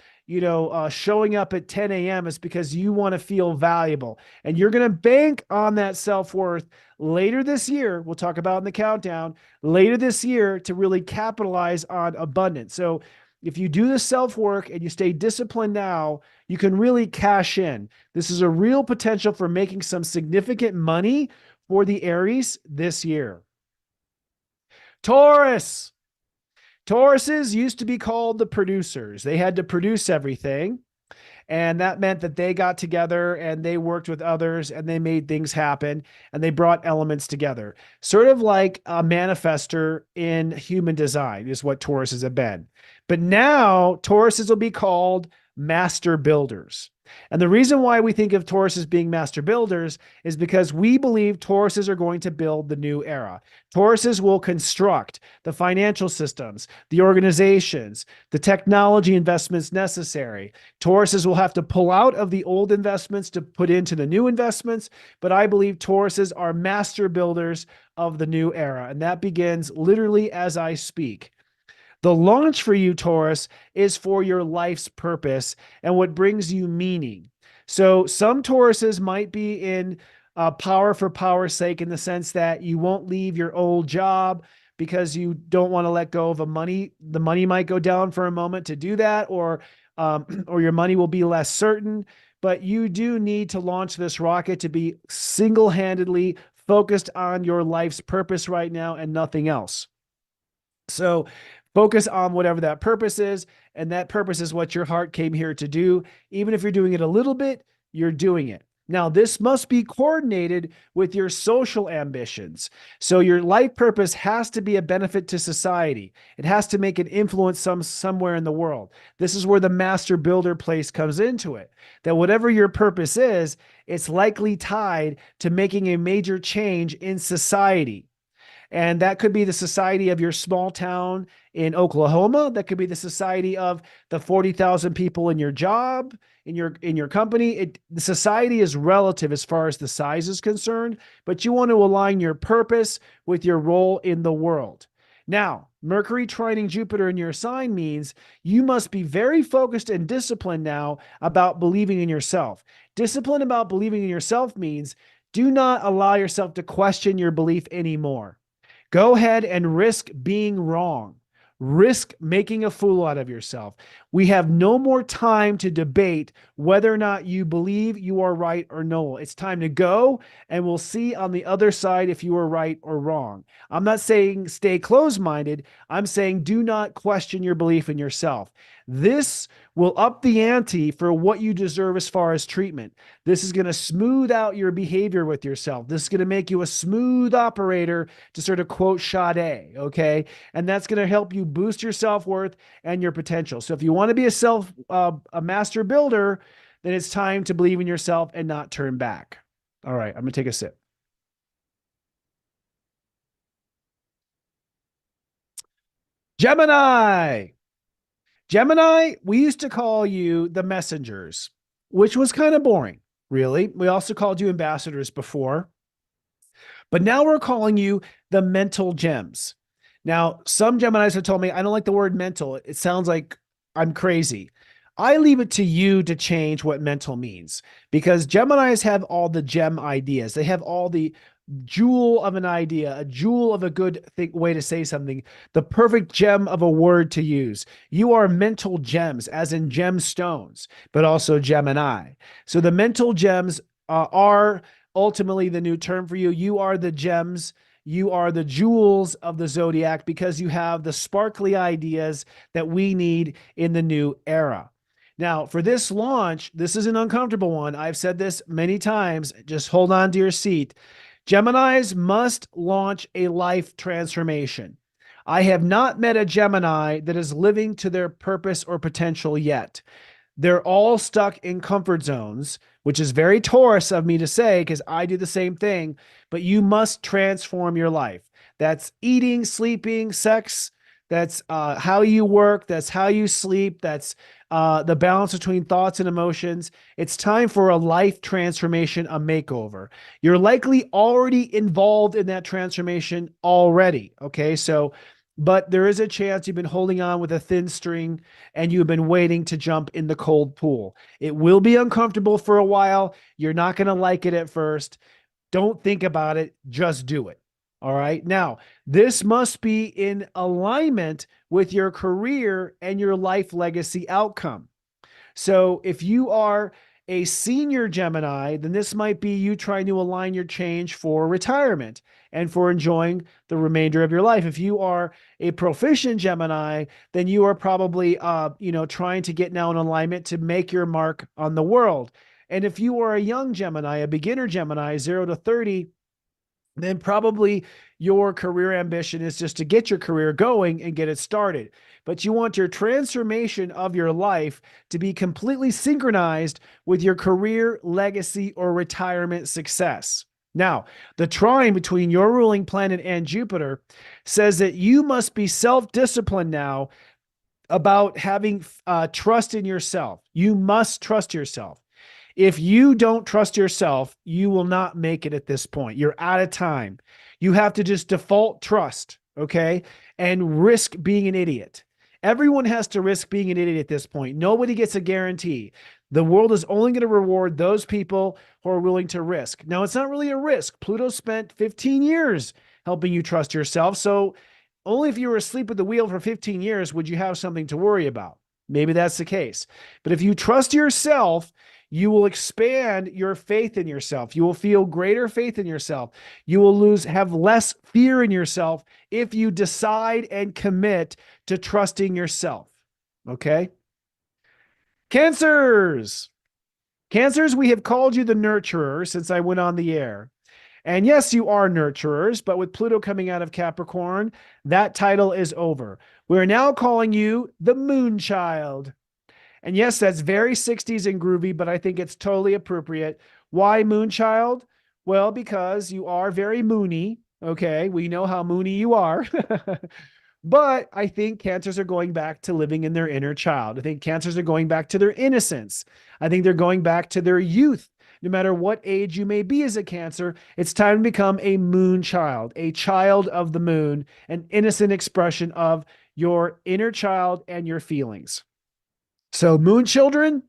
showing up at 10 a.m. is because you want to feel valuable. And you're going to bank on that self-worth later this year. We'll talk about in the countdown later this year to really capitalize on abundance. So if you do the self-work and you stay disciplined now, you can really cash in. This is a real potential for making some significant money for the Aries this year. Taurus. Tauruses used to be called the producers. They had to produce everything. And that meant that they got together and they worked with others and they made things happen and they brought elements together. Sort of like a manifester in human design is what Tauruses have been. But now Tauruses will be called master builders. And the reason why we think of Taurus as being master builders is because we believe Tauruses are going to build the new era. Tauruses will construct the financial systems, the organizations, the technology investments necessary. Tauruses will have to pull out of the old investments to put into the new investments. But I believe Tauruses are master builders of the new era. And that begins literally as I speak. The launch for you, Taurus, is for your life's purpose and what brings you meaning. So some Tauruses might be in power for power's sake, in the sense that you won't leave your old job because you don't want to let go of the money might go down for a moment to do that, or your money will be less certain. But you do need to launch this rocket to be single-handedly focused on your life's purpose right now and nothing else. So focus on whatever that purpose is, and that purpose is what your heart came here to do. Even if you're doing it a little bit, you're doing it. Now, this must be coordinated with your social ambitions. So your life purpose has to be a benefit to society. It has to make an influence somewhere in the world. This is where the master builder place comes into it. That whatever your purpose is, it's likely tied to making a major change in society. And that could be the society of your small town in Oklahoma. That could be the society of the 40,000 people in your job, in your company. The society is relative as far as the size is concerned, but you want to align your purpose with your role in the world. Now, Mercury trining Jupiter in your sign means you must be very focused and disciplined now about believing in yourself. Discipline about believing in yourself means do not allow yourself to question your belief anymore. Go ahead and risk being wrong. Risk making a fool out of yourself. We have no more time to debate whether or not you believe you are right or no. It's time to go, and we'll see on the other side if you are right or wrong. I'm not saying stay closed-minded. I'm saying do not question your belief in yourself. This will up the ante for what you deserve as far as treatment. This is going to smooth out your behavior with yourself. This is going to make you a smooth operator, to sort of quote Sade, okay? And that's going to help you boost your self-worth and your potential. So if you want to be a master builder, then it's time to believe in yourself and not turn back. All right, I'm going to take a sip. Gemini. Gemini, we used to call you the messengers, which was kind of boring, really. We also called you ambassadors before, but now we're calling you the mental gems. Now, some Geminis have told me, I don't like the word mental. It sounds like I'm crazy. I leave it to you to change what mental means, because Geminis have all the gem ideas. They have all the jewel of an idea, a jewel of a good way to say something, the perfect gem of a word to use. You are mental gems, as in gemstones, but also Gemini. So the mental gems are ultimately the new term for you. You are the gems. You are the jewels of the Zodiac, because you have the sparkly ideas that we need in the new era. Now, for this launch, this is an uncomfortable one. I've said this many times. Just hold on to your seat. Geminis must launch a life transformation. I have not met a Gemini that is living to their purpose or potential yet. They're all stuck in comfort zones, which is very Taurus of me to say, because I do the same thing, but you must transform your life. That's eating, sleeping, sex. That's how you work. That's how you sleep. That's the balance between thoughts and emotions. It's time for a life transformation, a makeover. You're likely already involved in that transformation already. Okay. So, but there is a chance you've been holding on with a thin string and you've been waiting to jump in the cold pool. It will be uncomfortable for a while. You're not going to like it at first. Don't think about it. Just do it. All right. Now, this must be in alignment with your career and your life legacy outcome. So if you are a senior Gemini, then this might be you trying to align your change for retirement and for enjoying the remainder of your life. If you are a proficient Gemini, then you are probably, trying to get now in alignment to make your mark on the world. And if you are a young Gemini, a beginner Gemini, 0 to 30, then probably your career ambition is just to get your career going and get it started. But you want your transformation of your life to be completely synchronized with your career, legacy, or retirement success. Now, the trine between your ruling planet and Jupiter says that you must be self-disciplined now about having trust in yourself. You must trust yourself. If you don't trust yourself, you will not make it at this point. You're out of time. You have to just default trust, okay? And risk being an idiot. Everyone has to risk being an idiot at this point. Nobody gets a guarantee. The world is only going to reward those people who are willing to risk. Now, it's not really a risk. Pluto spent 15 years helping you trust yourself. So only if you were asleep at the wheel for 15 years would you have something to worry about. Maybe that's the case. But if you trust yourself, you will expand your faith in yourself. You will feel greater faith in yourself. You will have less fear in yourself if you decide and commit to trusting yourself. Okay? Cancers. Cancers, we have called you the nurturer since I went on the air. And yes, you are nurturers, but with Pluto coming out of Capricorn, that title is over. We're now calling you the moon child. And yes, that's very 60s and groovy, but I think it's totally appropriate. Why Moonchild? Well, because you are very moony. Okay, we know how moony you are. But I think cancers are going back to living in their inner child. I think cancers are going back to their innocence. I think they're going back to their youth. No matter what age you may be as a Cancer, it's time to become a moon child, a child of the moon, an innocent expression of your inner child and your feelings. So, moon children,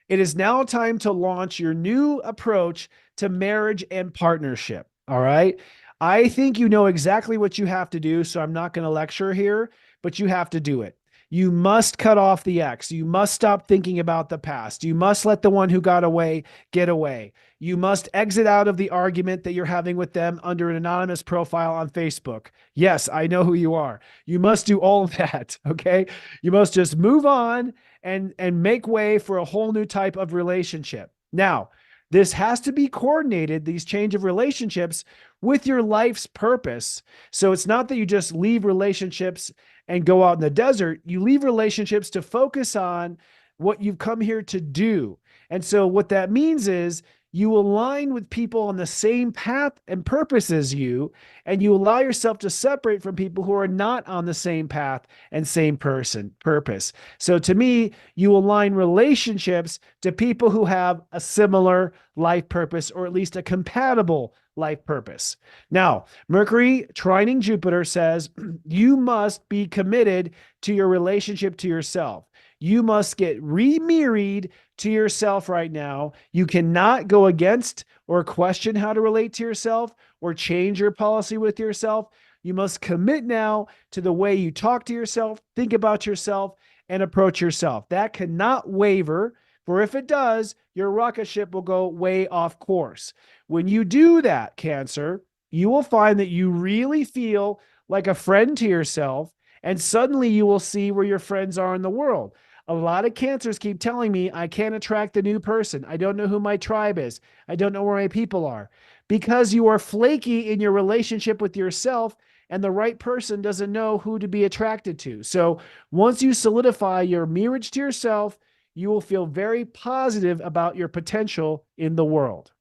it is now time to launch your new approach to marriage and partnership. All right. I think you know exactly what you have to do, so I'm not going to lecture here, but you have to do it. You must cut off the ex. You must stop thinking about the past. You must let the one who got away get away. You must exit out of the argument that you're having with them under an anonymous profile on Facebook. Yes, I know who you are. You must do all of that, okay? You must just move on and make way for a whole new type of relationship. Now, this has to be coordinated, these change of relationships, with your life's purpose. So it's not that you just leave relationships and go out in the desert. You leave relationships to focus on what you've come here to do. And so what that means is you align with people on the same path and purpose as you, and you allow yourself to separate from people who are not on the same path and same purpose. So to me, you align relationships to people who have a similar life purpose, or at least a compatible life purpose. Now, Mercury trining Jupiter says you must be committed to your relationship to yourself. You must get remarried to yourself right now. You cannot go against or question how to relate to yourself or change your policy with yourself. You must commit now to the way you talk to yourself, think about yourself, and approach yourself. That cannot waver, for if it does, your rocket ship will go way off course. When you do that, Cancer, you will find that you really feel like a friend to yourself, and suddenly you will see where your friends are in the world. A lot of Cancers keep telling me, I can't attract a new person. I don't know who my tribe is. I don't know where my people are. Because you are flaky in your relationship with yourself, and the right person doesn't know who to be attracted to. So once you solidify your marriage to yourself, you will feel very positive about your potential in the world.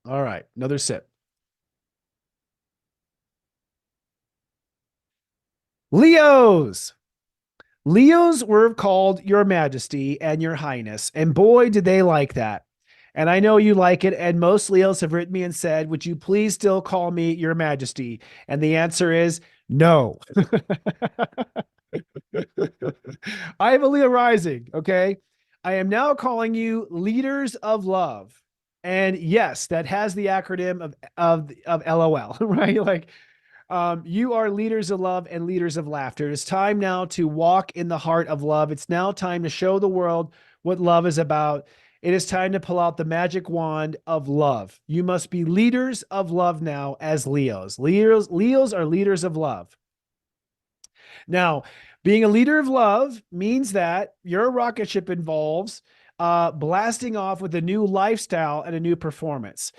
All right, another sip. Leos. Leos were called Your Majesty and Your Highness, and boy, did they like that. And I know you like it, and most Leos have written me and said, would you please still call me Your Majesty? And the answer is no. I have a Leo rising, okay? I am now calling you Leaders of Love. And yes, that has the acronym of LOL, right? Like, you are leaders of love and leaders of laughter. It's time now to walk in the heart of love. It's now time to show the world what love is about. It is time to pull out the magic wand of love. You must be leaders of love now as Leos. Leos are leaders of love. Now, being a leader of love means that your rocket ship involves blasting off with a new lifestyle and a new performance.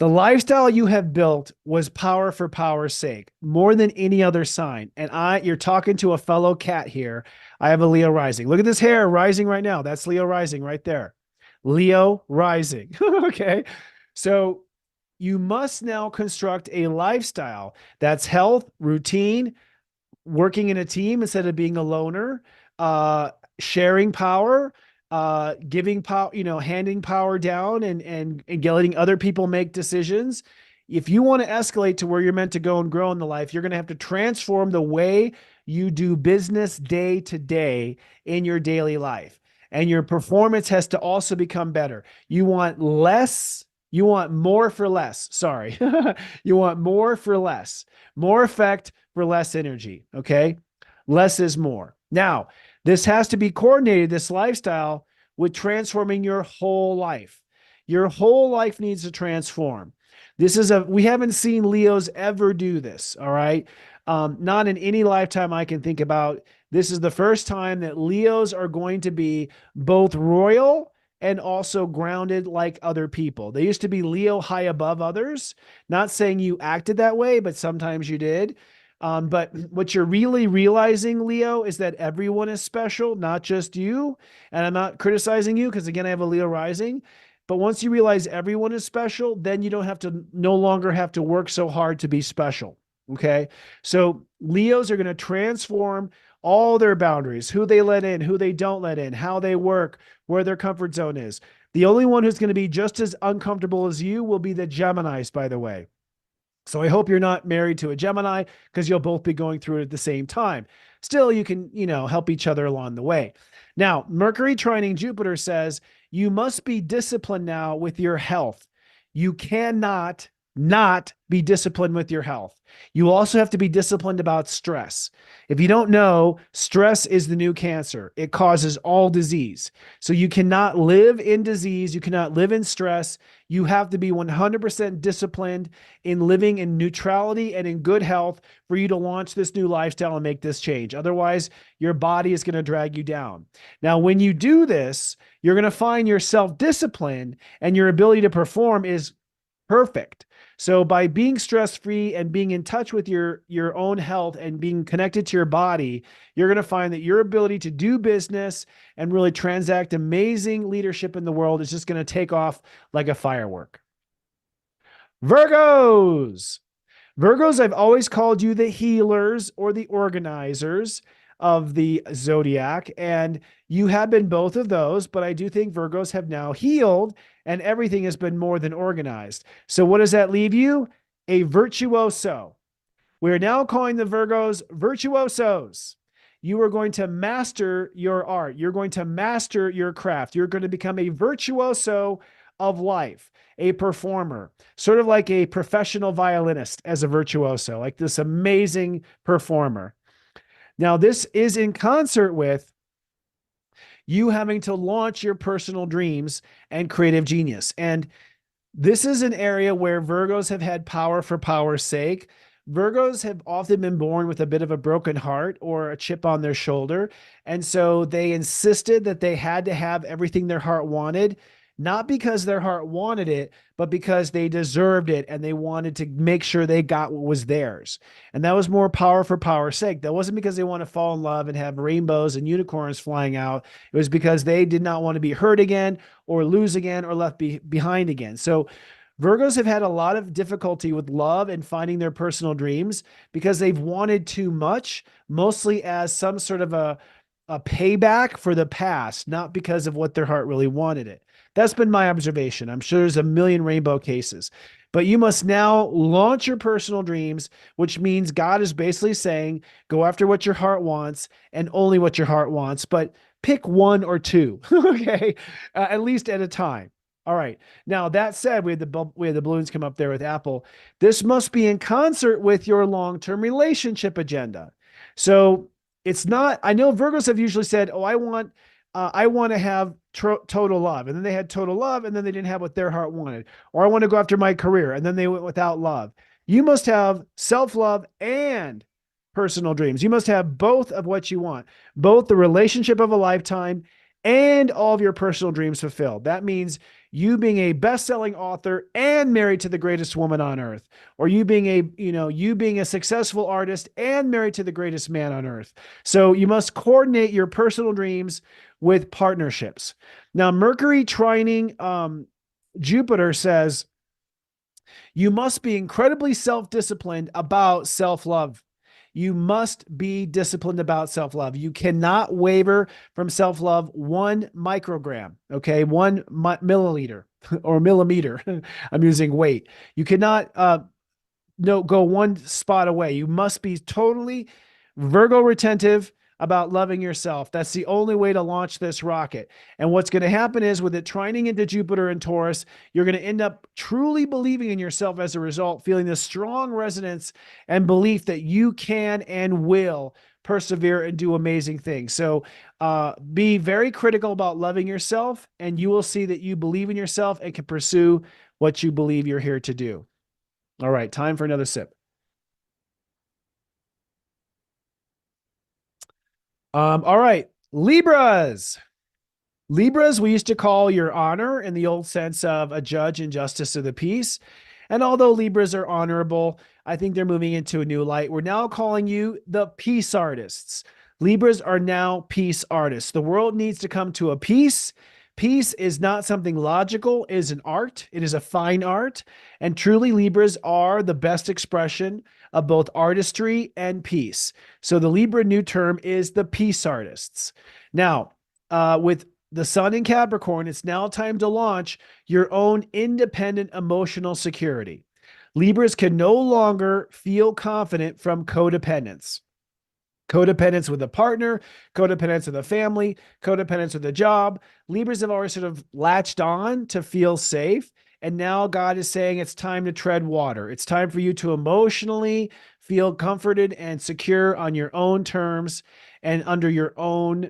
The lifestyle you have built was power for power's sake, more than any other sign. And you're talking to a fellow cat here. I have a Leo rising. Look at this hair rising right now. That's Leo rising right there. Leo rising. Okay. So you must now construct a lifestyle that's health, routine, working in a team instead of being a loner, sharing power, giving power, handing power down and letting other people make decisions. If you want to escalate to where you're meant to go and grow in the life, you're going to have to transform the way you do business day to day in your daily life. And your performance has to also become better. You want more for less. Sorry. You want more for less, more effect for less energy. Okay. Less is more. Now, this has to be coordinated, this lifestyle, with transforming your whole life. Your whole life needs to transform. We haven't seen Leos ever do this. All right. Not in any lifetime I can think about. This is the first time that Leos are going to be both royal and also grounded like other people. They used to be Leo high above others. Not saying you acted that way, but sometimes you did. But what you're really realizing, Leo, is that everyone is special, not just you. And I'm not criticizing you because, again, I have a Leo rising. But once you realize everyone is special, then you don't have to no longer have to work so hard to be special. Okay. So Leos are going to transform all their boundaries, who they let in, who they don't let in, how they work, where their comfort zone is. The only one who's going to be just as uncomfortable as you will be the Geminis, by the way. So I hope you're not married to a Gemini because you'll both be going through it at the same time. Still, you can, help each other along the way. Now, Mercury trining Jupiter says you must be disciplined now with your health. You cannot not be disciplined with your health. You also have to be disciplined about stress. If you don't know, stress is the new cancer. It causes all disease. So you cannot live in disease. You cannot live in stress. You have to be 100% disciplined in living in neutrality and in good health for you to launch this new lifestyle and make this change. Otherwise, your body is going to drag you down. Now, when you do this, you're going to find your self-discipline and your ability to perform is perfect. So by being stress-free and being in touch with your own health and being connected to your body, you're going to find that your ability to do business and really transact amazing leadership in the world is just going to take off like a firework. Virgos. Virgos, I've always called you the healers or the organizers of the Zodiac, and you have been both of those, but I do think Virgos have now healed and everything has been more than organized. So what does that leave you? A virtuoso. We're now calling the Virgos virtuosos. You are going to master your art. You're going to master your craft. You're going to become a virtuoso of life, a performer, sort of like a professional violinist as a virtuoso, like this amazing performer. Now, this is in concert with you having to launch your personal dreams and creative genius. And this is an area where Virgos have had power for power's sake. Virgos have often been born with a bit of a broken heart or a chip on their shoulder. And so they insisted that they had to have everything their heart wanted, not because their heart wanted it, but because they deserved it and they wanted to make sure they got what was theirs. And that was more power for power's sake. That wasn't because they want to fall in love and have rainbows and unicorns flying out. It was because they did not want to be hurt again or lose again or left behind again. So Virgos have had a lot of difficulty with love and finding their personal dreams because they've wanted too much, mostly as some sort of a payback for the past, not because of what their heart really wanted it. That's been my observation. I'm sure there's a million rainbow cases, but you must now launch your personal dreams, which means God is basically saying, go after what your heart wants and only what your heart wants, but pick one or two, okay? At least at a time. All right. Now that said, we had the balloons come up there with Apple. This must be in concert with your long-term relationship agenda. So it's not, I know Virgos have usually said, oh, I want to have total love. And then they had total love and then they didn't have what their heart wanted. Or I want to go after my career. And then they went without love. You must have self-love and personal dreams. You must have both of what you want, both the relationship of a lifetime and all of your personal dreams fulfilled. That means you being a best-selling author and married to the greatest woman on earth, or you being a successful artist and married to the greatest man on earth. So you must coordinate your personal dreams with partnerships. Now, Mercury trining Jupiter says you must be incredibly self-disciplined about self-love. You must be disciplined about self-love. You cannot waver from self-love 1 microgram, okay? 1 milliliter or millimeter. I'm using weight. You cannot go one spot away. You must be totally Virgo retentive about loving yourself. That's the only way to launch this rocket. And what's going to happen is with it trining into Jupiter and Taurus, you're going to end up truly believing in yourself as a result, feeling this strong resonance and belief that you can and will persevere and do amazing things. So be very critical about loving yourself, and you will see that you believe in yourself and can pursue what you believe you're here to do. All right, time for another sip. All right, Libras. Libras, we used to call your honor in the old sense of a judge and justice of the peace. And although Libras are honorable, I think they're moving into a new light. We're now calling you the peace artists. Libras are now peace artists. The world needs to come to a peace. Peace is not something logical, it is an art. It is a fine art. And truly, Libras are the best expression of both artistry and peace. So the Libra new term is the peace artists. Now, with the sun in Capricorn, it's now time to launch your own independent emotional security. Libras can no longer feel confident from codependence. Codependence with a partner, codependence with a family, codependence with a job. Libras have always sort of latched on to feel safe. And now God is saying it's time to tread water. It's time for you to emotionally feel comforted and secure on your own terms and under your own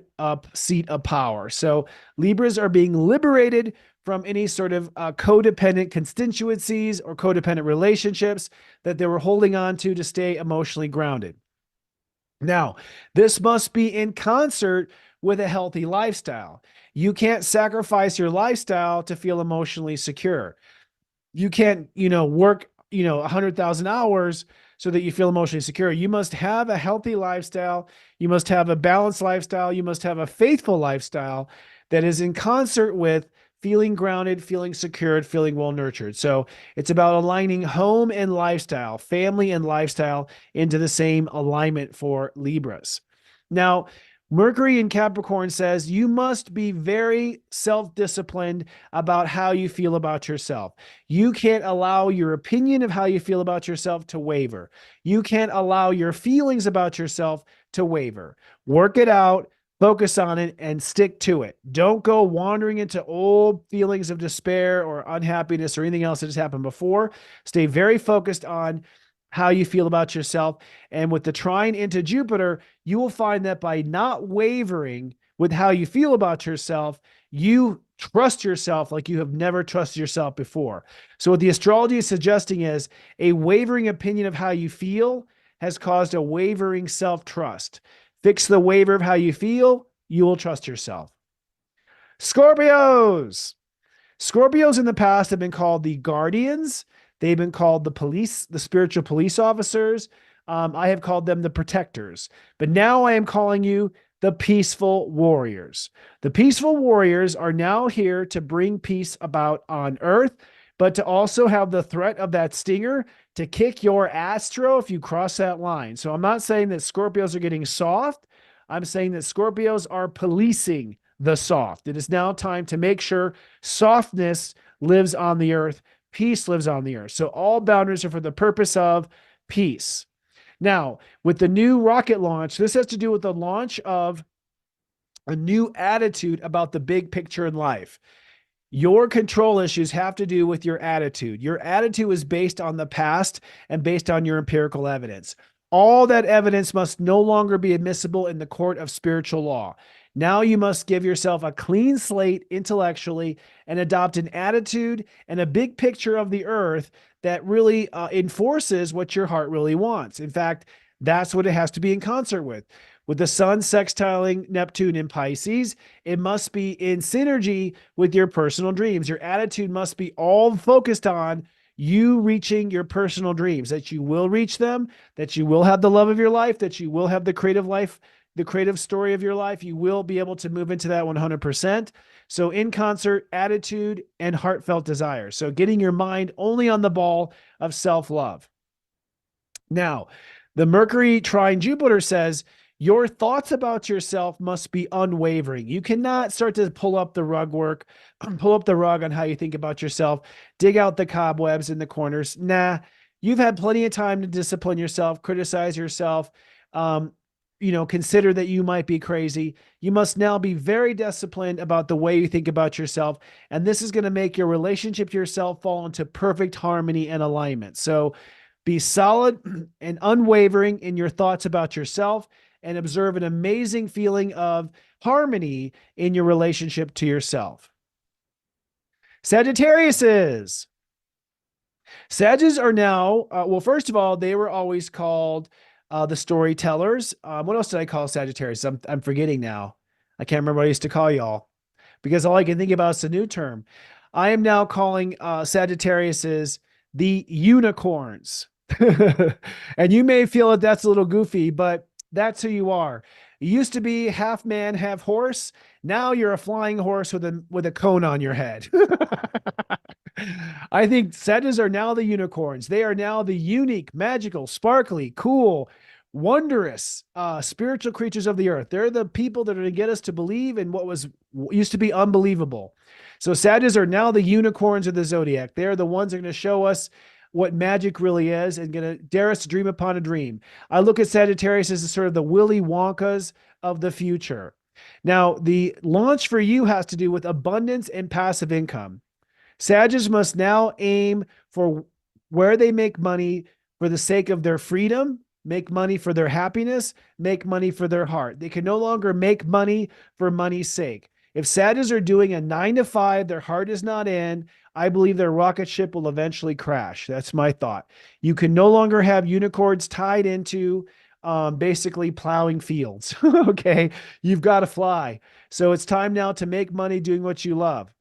seat of power. So Libras are being liberated from any sort of codependent constituencies or codependent relationships that they were holding on to stay emotionally grounded. Now, this must be in concert with a healthy lifestyle. You can't sacrifice your lifestyle to feel emotionally secure. You can't, work, 100,000 hours so that you feel emotionally secure. You must have a healthy lifestyle. You must have a balanced lifestyle. You must have a faithful lifestyle that is in concert with feeling grounded, feeling secured, feeling well nurtured. So it's about aligning home and lifestyle, family and lifestyle into the same alignment for Libras. Now, Mercury in Capricorn says you must be very self-disciplined about how you feel about yourself. You can't allow your opinion of how you feel about yourself to waver. You can't allow your feelings about yourself to waver. Work it out, focus on it, and stick to it. Don't go wandering into old feelings of despair or unhappiness or anything else that has happened before. Stay very focused on how you feel about yourself. And with the trine into Jupiter, you will find that by not wavering with how you feel about yourself, you trust yourself like you have never trusted yourself before. So what the astrology is suggesting is a wavering opinion of how you feel has caused a wavering self-trust. Fix the waver of how you feel, you will trust yourself. Scorpios. Scorpios in the past have been called the guardians. They've been called the police, the spiritual police officers. I have called them the protectors. But now I am calling you the peaceful warriors. The peaceful warriors are now here to bring peace about on earth, but to also have the threat of that stinger to kick your ASTRO if you cross that line. So I'm not saying that Scorpios are getting soft. I'm saying that Scorpios are policing the soft. It is now time to make sure softness lives on the earth. Peace lives on the earth. So all boundaries are for the purpose of peace. Now, with the new rocket launch, this has to do with the launch of a new attitude about the big picture in life. Your control issues have to do with your attitude. Your attitude is based on the past and based on your empirical evidence. All that evidence must no longer be admissible in the court of spiritual law. Now you must give yourself a clean slate intellectually and adopt an attitude and a big picture of the earth that really enforces what your heart really wants. In fact, That's what it has to be in concert with. With the sun sextiling Neptune in Pisces, it must be in synergy with your personal dreams. Your attitude must be all focused on you reaching your personal dreams, that you will reach them, that you will have the love of your life, that you will have the creative life, the creative story of your life. You will be able to move into that 100%. So in concert, attitude and heartfelt desire. So getting your mind only on the ball of self-love. Now, the Mercury trine Jupiter says, your thoughts about yourself must be unwavering. You cannot start to pull up the rug on how you think about yourself, dig out the cobwebs in the corners. Nah, you've had plenty of time to discipline yourself, criticize yourself, consider that you might be crazy. You must now be very disciplined about the way you think about yourself. And this is going to make your relationship to yourself fall into perfect harmony and alignment. So be solid and unwavering in your thoughts about yourself, and observe an amazing feeling of harmony in your relationship to yourself. Sagittariuses. Sagittarius are now, first of all, they were always called the storytellers. What else did I call Sagittarius? I'm forgetting now. I can't remember what I used to call y'all, because all I can think about is a new term. I am now calling Sagittariuses the unicorns. And you may feel that that's a little goofy, but that's who you are. You used to be half man, half horse. Now you're a flying horse with a cone on your head. I think Sagittarius are now the unicorns. They are now the unique, magical, sparkly, cool, wondrous, spiritual creatures of the earth. They're the people that are going to get us to believe in what used to be unbelievable. So Sagittarius are now the unicorns of the Zodiac. They're the ones that are going to show us what magic really is and going to dare us to dream upon a dream. I look at Sagittarius as sort of the Willy Wonkas of the future. Now, the launch for you has to do with abundance and passive income. Sagittarius must now aim for where they make money for the sake of their freedom, make money for their happiness, make money for their heart. They can no longer make money for money's sake. If Sagittarius are doing a 9 to 5, their heart is not in, I believe their rocket ship will eventually crash. That's my thought. You can no longer have unicorns tied into basically plowing fields. Okay. You've got to fly. So it's time now to make money doing what you love.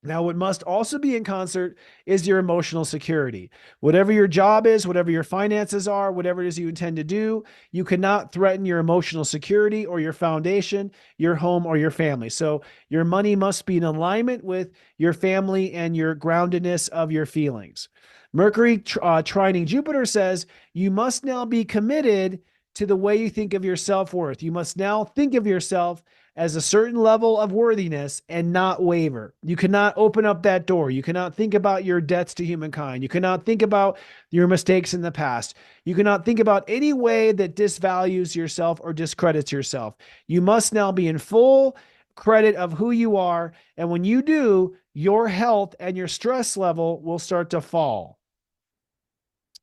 Now, what must also be in concert is your emotional security. Whatever your job is, whatever your finances are, whatever it is you intend to do, you cannot threaten your emotional security or your foundation, your home, or your family. So your money must be in alignment with your family and your groundedness of your feelings. Mercury trining Jupiter says you must now be committed to the way you think of your self-worth. You must now think of yourself as a certain level of worthiness and not waver. You cannot open up that door. You cannot think about your debts to humankind. You cannot think about your mistakes in the past. You cannot think about any way that disvalues yourself or discredits yourself. You must now be in full credit of who you are. And when you do, your health and your stress level will start to fall.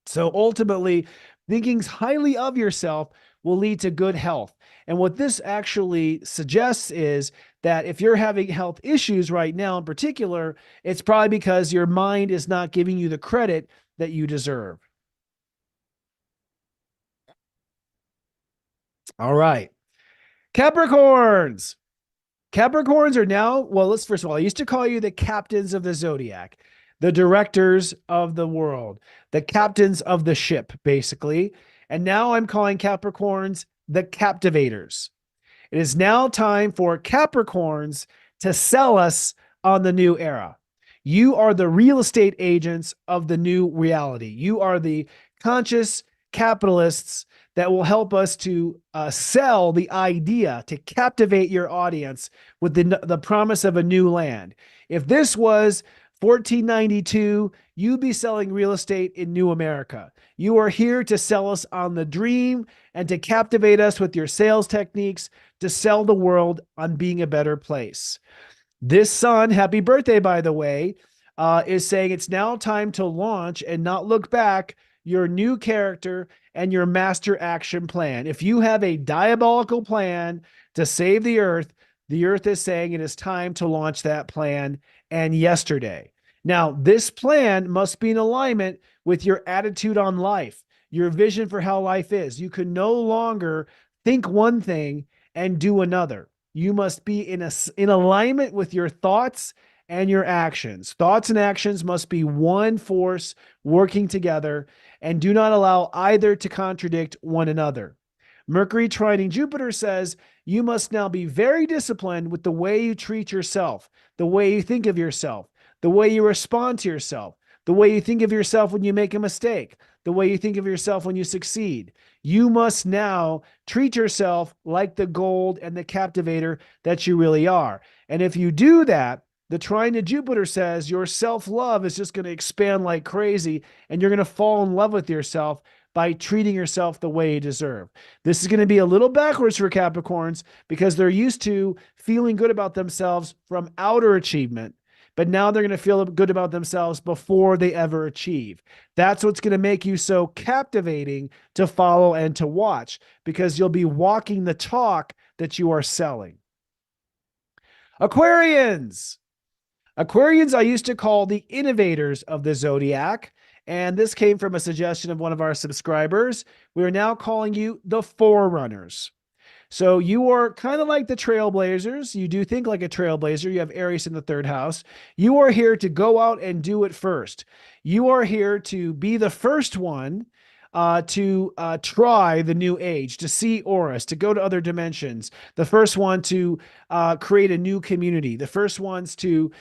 So ultimately, thinking highly of yourself will lead to good health. And what this actually suggests is that if you're having health issues right now in particular, it's probably because your mind is not giving you the credit that you deserve. All right. Capricorns. Capricorns are now, let's first of all, I used to call you the captains of the Zodiac, the directors of the world, the captains of the ship, basically. And now I'm calling Capricorns the captivators. It is now time for Capricorns to sell us on the new era. You are the real estate agents of the new reality. You are the conscious capitalists that will help us to sell the idea, to captivate your audience with the promise of a new land. If this was 1492, you'd be selling real estate in New America. You are here to sell us on the dream and to captivate us with your sales techniques to sell the world on being a better place. This sun, happy birthday, by the way, is saying it's now time to launch and not look back your new character and your master action plan. If you have a diabolical plan to save the earth is saying it is time to launch that plan, and yesterday. Now, this plan must be in alignment with your attitude on life, your vision for how life is. You can no longer think one thing and do another. You must be in alignment with your thoughts and your actions. Thoughts and actions must be one force working together, and do not allow either to contradict one another. Mercury trining Jupiter says you must now be very disciplined with the way you treat yourself, the way you think of yourself, the way you respond to yourself, the way you think of yourself when you make a mistake, the way you think of yourself when you succeed. You must now treat yourself like the gold and the captivator that you really are. And if you do that, the trine to Jupiter says your self-love is just going to expand like crazy, and you're going to fall in love with yourself by treating yourself the way you deserve. This is going to be a little backwards for Capricorns because they're used to feeling good about themselves from outer achievement, but now they're going to feel good about themselves before they ever achieve. That's what's going to make you so captivating to follow and to watch, because you'll be walking the talk that you are selling. Aquarians. Aquarians I used to call the innovators of the zodiac, and this came from a suggestion of one of our subscribers. We are now calling you the forerunners. So you are kind of like the trailblazers. You do think like a trailblazer. You have Aries in the third house. You are here to go out and do it first. You are here to be the first one to try the new age, to see auras, to go to other dimensions. The first one to create a new community. The first ones to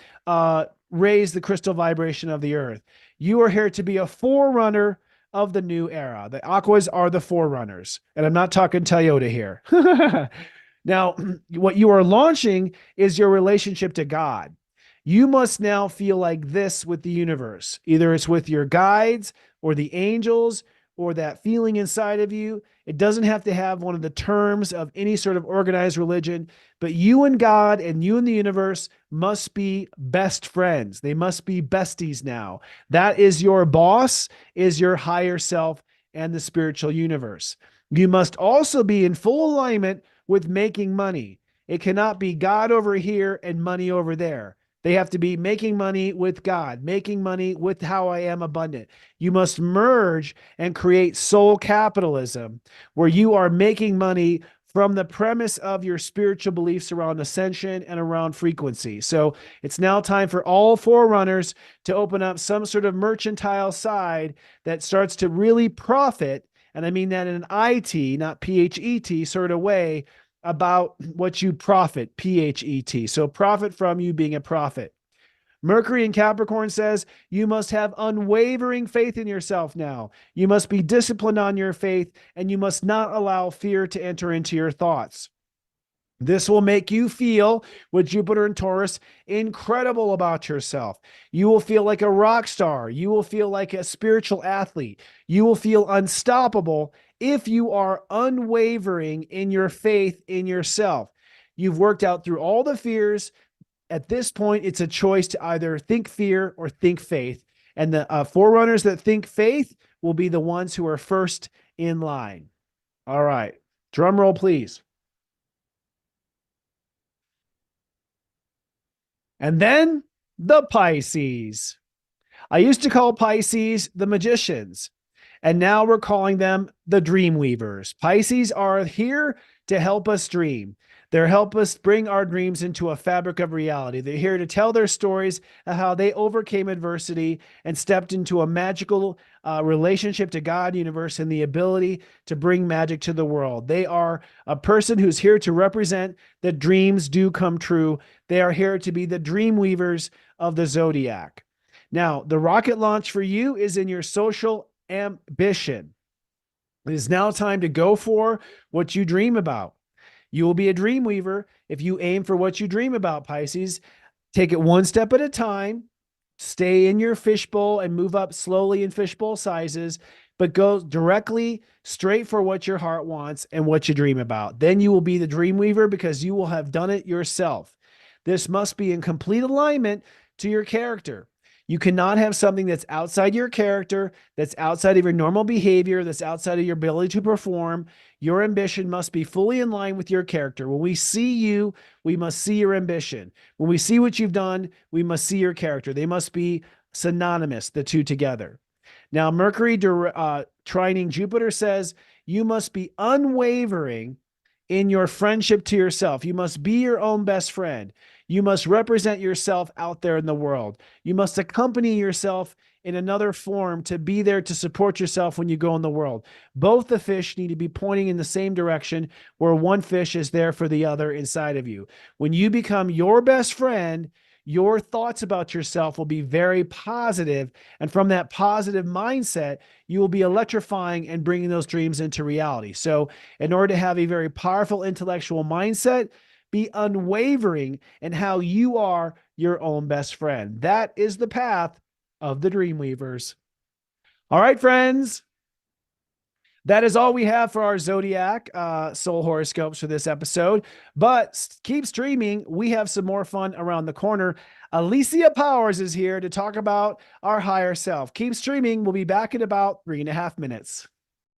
raise the crystal vibration of the earth. You are here to be a forerunner of the new era. The Aquas are the forerunners. And I'm not talking Toyota here. Now, what you are launching is your relationship to God. You must now feel like this with the universe. Either it's with your guides or the angels or that feeling inside of you. It doesn't have to have one of the terms of any sort of organized religion, but you and God and you and the universe must be best friends. They must be besties now. That is your boss, is your higher self and the spiritual universe. You must also be in full alignment with making money. It cannot be God over here and money over there. They have to be making money with God, making money with how I am abundant. You must merge and create soul capitalism, where you are making money from the premise of your spiritual beliefs around ascension and around frequency. So it's now time for all forerunners to open up some sort of mercantile side that starts to really profit. And I mean that in an IT, not PHET sort of way, about what you profit, PHET. So profit from you being a prophet. Mercury in Capricorn says you must have unwavering faith in yourself now. You must be disciplined on your faith, and you must not allow fear to enter into your thoughts. This will make you feel, with Jupiter and Taurus, incredible about yourself. You will feel like a rock star. You will feel like a spiritual athlete. You will feel unstoppable if you are unwavering in your faith in yourself. You've worked out through all the fears. At this point, it's a choice to either think fear or think faith. And the forerunners that think faith will be the ones who are first in line. All right. Drum roll, please. And then the Pisces. I used to call Pisces the magicians, and now we're calling them the dream weavers. Pisces are here to help us dream. They're help us bring our dreams into a fabric of reality. They're here to tell their stories of how they overcame adversity and stepped into a magical relationship to God, universe, and the ability to bring magic to the world. They are a person who's here to represent that dreams do come true. They are here to be the dream weavers of the Zodiac. Now, the rocket launch for you is in your social ambition. It is now time to go for what you dream about. You will be a dream weaver if you aim for what you dream about, Pisces. Take it one step at a time. Stay in your fishbowl and move up slowly in fishbowl sizes, but go directly straight for what your heart wants and what you dream about. Then you will be the dream weaver because you will have done it yourself. This must be in complete alignment to your character. You cannot have something that's outside your character, that's outside of your normal behavior, that's outside of your ability to perform. Your ambition must be fully in line with your character. When we see you, we must see your ambition. When we see what you've done, we must see your character. They must be synonymous, the two together. Now, Mercury trining Jupiter says you must be unwavering in your friendship to yourself. You must be your own best friend. You must represent yourself out there in the world. You must accompany yourself in another form to be there to support yourself when you go in the world. Both the fish need to be pointing in the same direction, where one fish is there for the other inside of you. When you become your best friend, your thoughts about yourself will be very positive. And from that positive mindset, you will be electrifying and bringing those dreams into reality. So in order to have a very powerful intellectual mindset, be unwavering in how you are your own best friend. That is the path of the dream weavers. All right, friends. That is all we have for our Zodiac soul horoscopes for this episode. But keep streaming. We have some more fun around the corner. Alicia Powers is here to talk about our higher self. Keep streaming. We'll be back in about 3.5 minutes.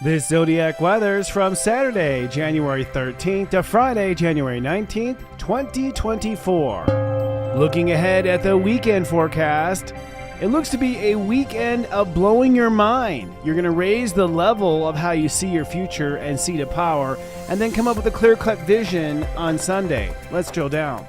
This Zodiac weather's from Saturday, January 13th to Friday, January 19th, 2024. Looking ahead at the weekend forecast, it looks to be a weekend of blowing your mind. You're going to raise the level of how you see your future and seat of power, and then come up with a clear-cut vision on Sunday. Let's drill down.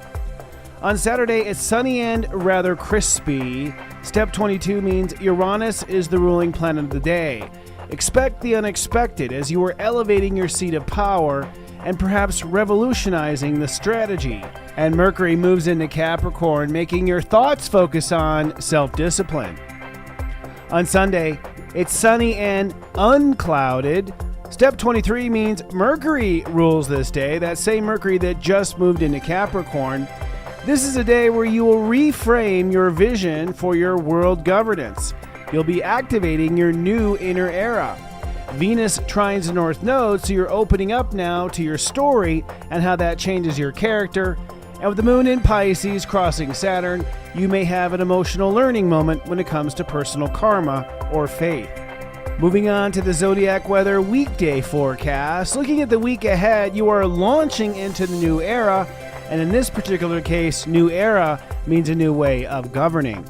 On Saturday, it's sunny and rather crispy. Step 22 means Uranus is the ruling planet of the day. Expect the unexpected as you are elevating your seat of power and perhaps revolutionizing the strategy. And Mercury moves into Capricorn, making your thoughts focus on self-discipline. On Sunday, it's sunny and unclouded. Step 23 means Mercury rules this day, that same Mercury that just moved into Capricorn. This is a day where you will reframe your vision for your world governance. You'll be activating your new inner era. Venus trines the North Node, so you're opening up now to your story and how that changes your character. And with the moon in Pisces crossing Saturn, you may have an emotional learning moment when it comes to personal karma or faith. Moving on to the Zodiac weather weekday forecast. Looking at the week ahead, you are launching into the new era. And in this particular case, new era means a new way of governing.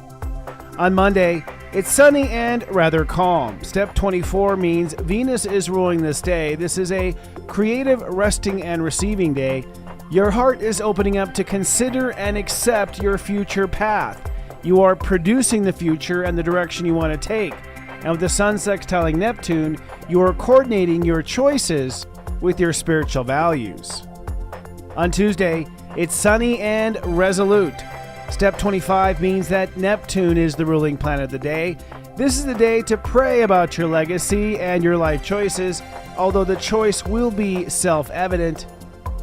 On Monday, it's sunny and rather calm. Step 24 means Venus is ruling this day. This is a creative resting and receiving day. Your heart is opening up to consider and accept your future path. You are producing the future and the direction you want to take. And with the sun sextiling Neptune, you are coordinating your choices with your spiritual values. On Tuesday, it's sunny and resolute. Step 25 means that Neptune is the ruling planet of the day. This is the day to pray about your legacy and your life choices, although the choice will be self-evident.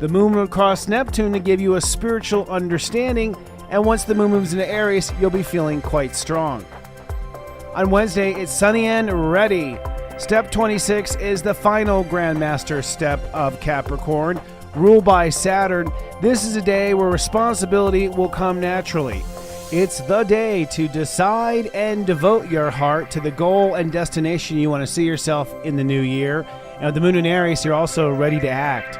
The moon will cross Neptune to give you a spiritual understanding, and once the moon moves into Aries, you'll be feeling quite strong. On Wednesday, it's sunny and ready. Step 26 is the final Grandmaster step of Capricorn, ruled by Saturn. This is a day where responsibility will come naturally. It's the day to decide and devote your heart to the goal and destination you want to see yourself in the new year. And with the moon in Aries, you're also ready to act.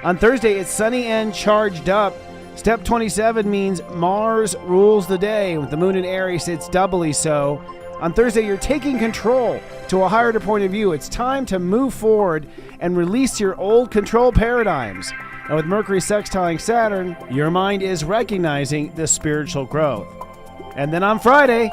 On Thursday, it's sunny and charged up. Step 27 means Mars rules the day. With the moon in Aries, it's doubly so. On Thursday, you're taking control to a higher point of view. It's time to move forward and release your old control paradigms. And with Mercury sextiling Saturn, your mind is recognizing the spiritual growth. And then on Friday,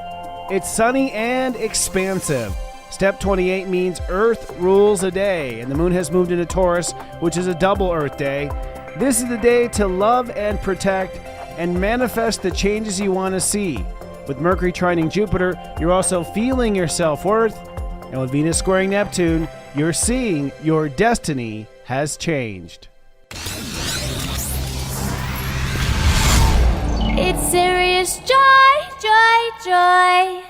it's sunny and expansive. Step 28 means Earth rules a day, and the moon has moved into Taurus, which is a double Earth day. This is the day to love and protect and manifest the changes you want to see. With Mercury trining Jupiter, you're also feeling your self-worth. And with Venus squaring Neptune, you're seeing your destiny has changed. It's serious joy, joy, joy.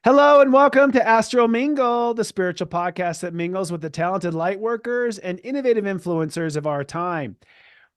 Hello and welcome to Astro Mingle, the spiritual podcast that mingles with the talented light workers and innovative influencers of our time.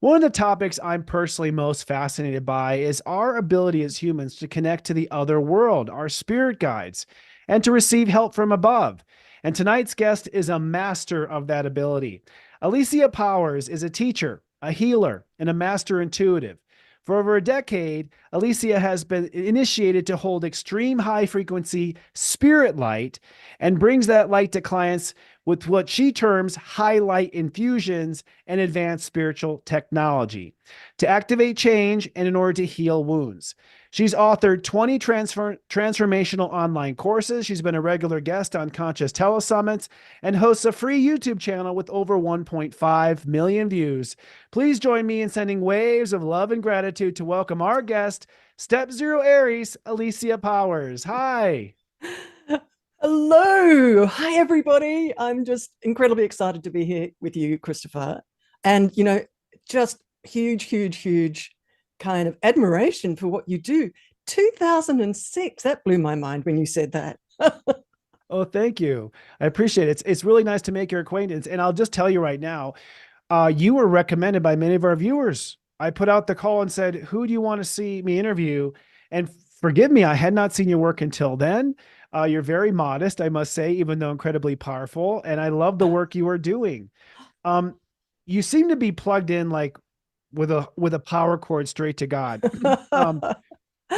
One of the topics I'm personally most fascinated by is our ability as humans to connect to the other world, our spirit guides, and to receive help from above. And tonight's guest is a master of that ability. Alicia Powers is a teacher, a healer, and a master intuitive. For over a decade, Alicia has been initiated to hold extreme high frequency spirit light and brings that light to clients with what she terms highlight infusions and advanced spiritual technology to activate change and in order to heal wounds. She's authored 20 transformational online courses. She's been a regular guest on Conscious Tele-Summits and hosts a free YouTube channel with over 1.5 million views. Please join me in sending waves of love and gratitude to welcome our guest, Step Zero Aries, Alicia Powers. Hi. Hello. Hi, everybody. I'm just incredibly excited to be here with you, Christopher. And, just huge kind of admiration for what you do. 2006, that blew my mind when you said that. Oh, thank you. I appreciate it. It's really nice to make your acquaintance. And I'll just tell you right now, you were recommended by many of our viewers. I put out the call and said, who do you want to see me interview? And forgive me, I had not seen your work until then. You're very modest, I must say, even though incredibly powerful. And I love the work you are doing. You seem to be plugged in like with a power cord straight to God.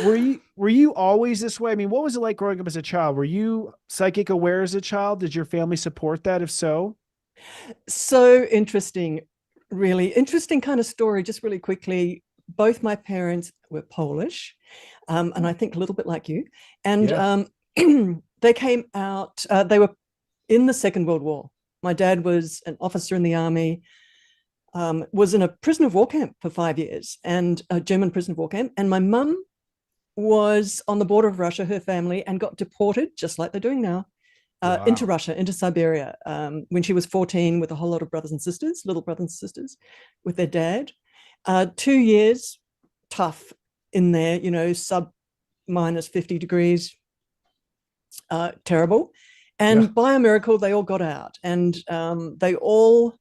Were you always this way? I mean, what was it like growing up as a child? Were you psychic aware as a child? Did your family support that? If so? So interesting, really interesting kind of story. Just really quickly, both my parents were Polish, and I think a little bit like you. And Yeah. they came out, they were in the Second World War. My dad was an officer in the army, was in a prisoner of war camp for 5 years, and a German prisoner of war camp. And my mum was on the border of Russia, her family, and got deported, just like they're doing now, Wow. into Russia, into Siberia, when she was 14 with a whole lot of brothers and sisters, little brothers and sisters, with their dad. 2 years, tough in there, sub minus 50 degrees, terrible. And by a miracle, they all got out, and they all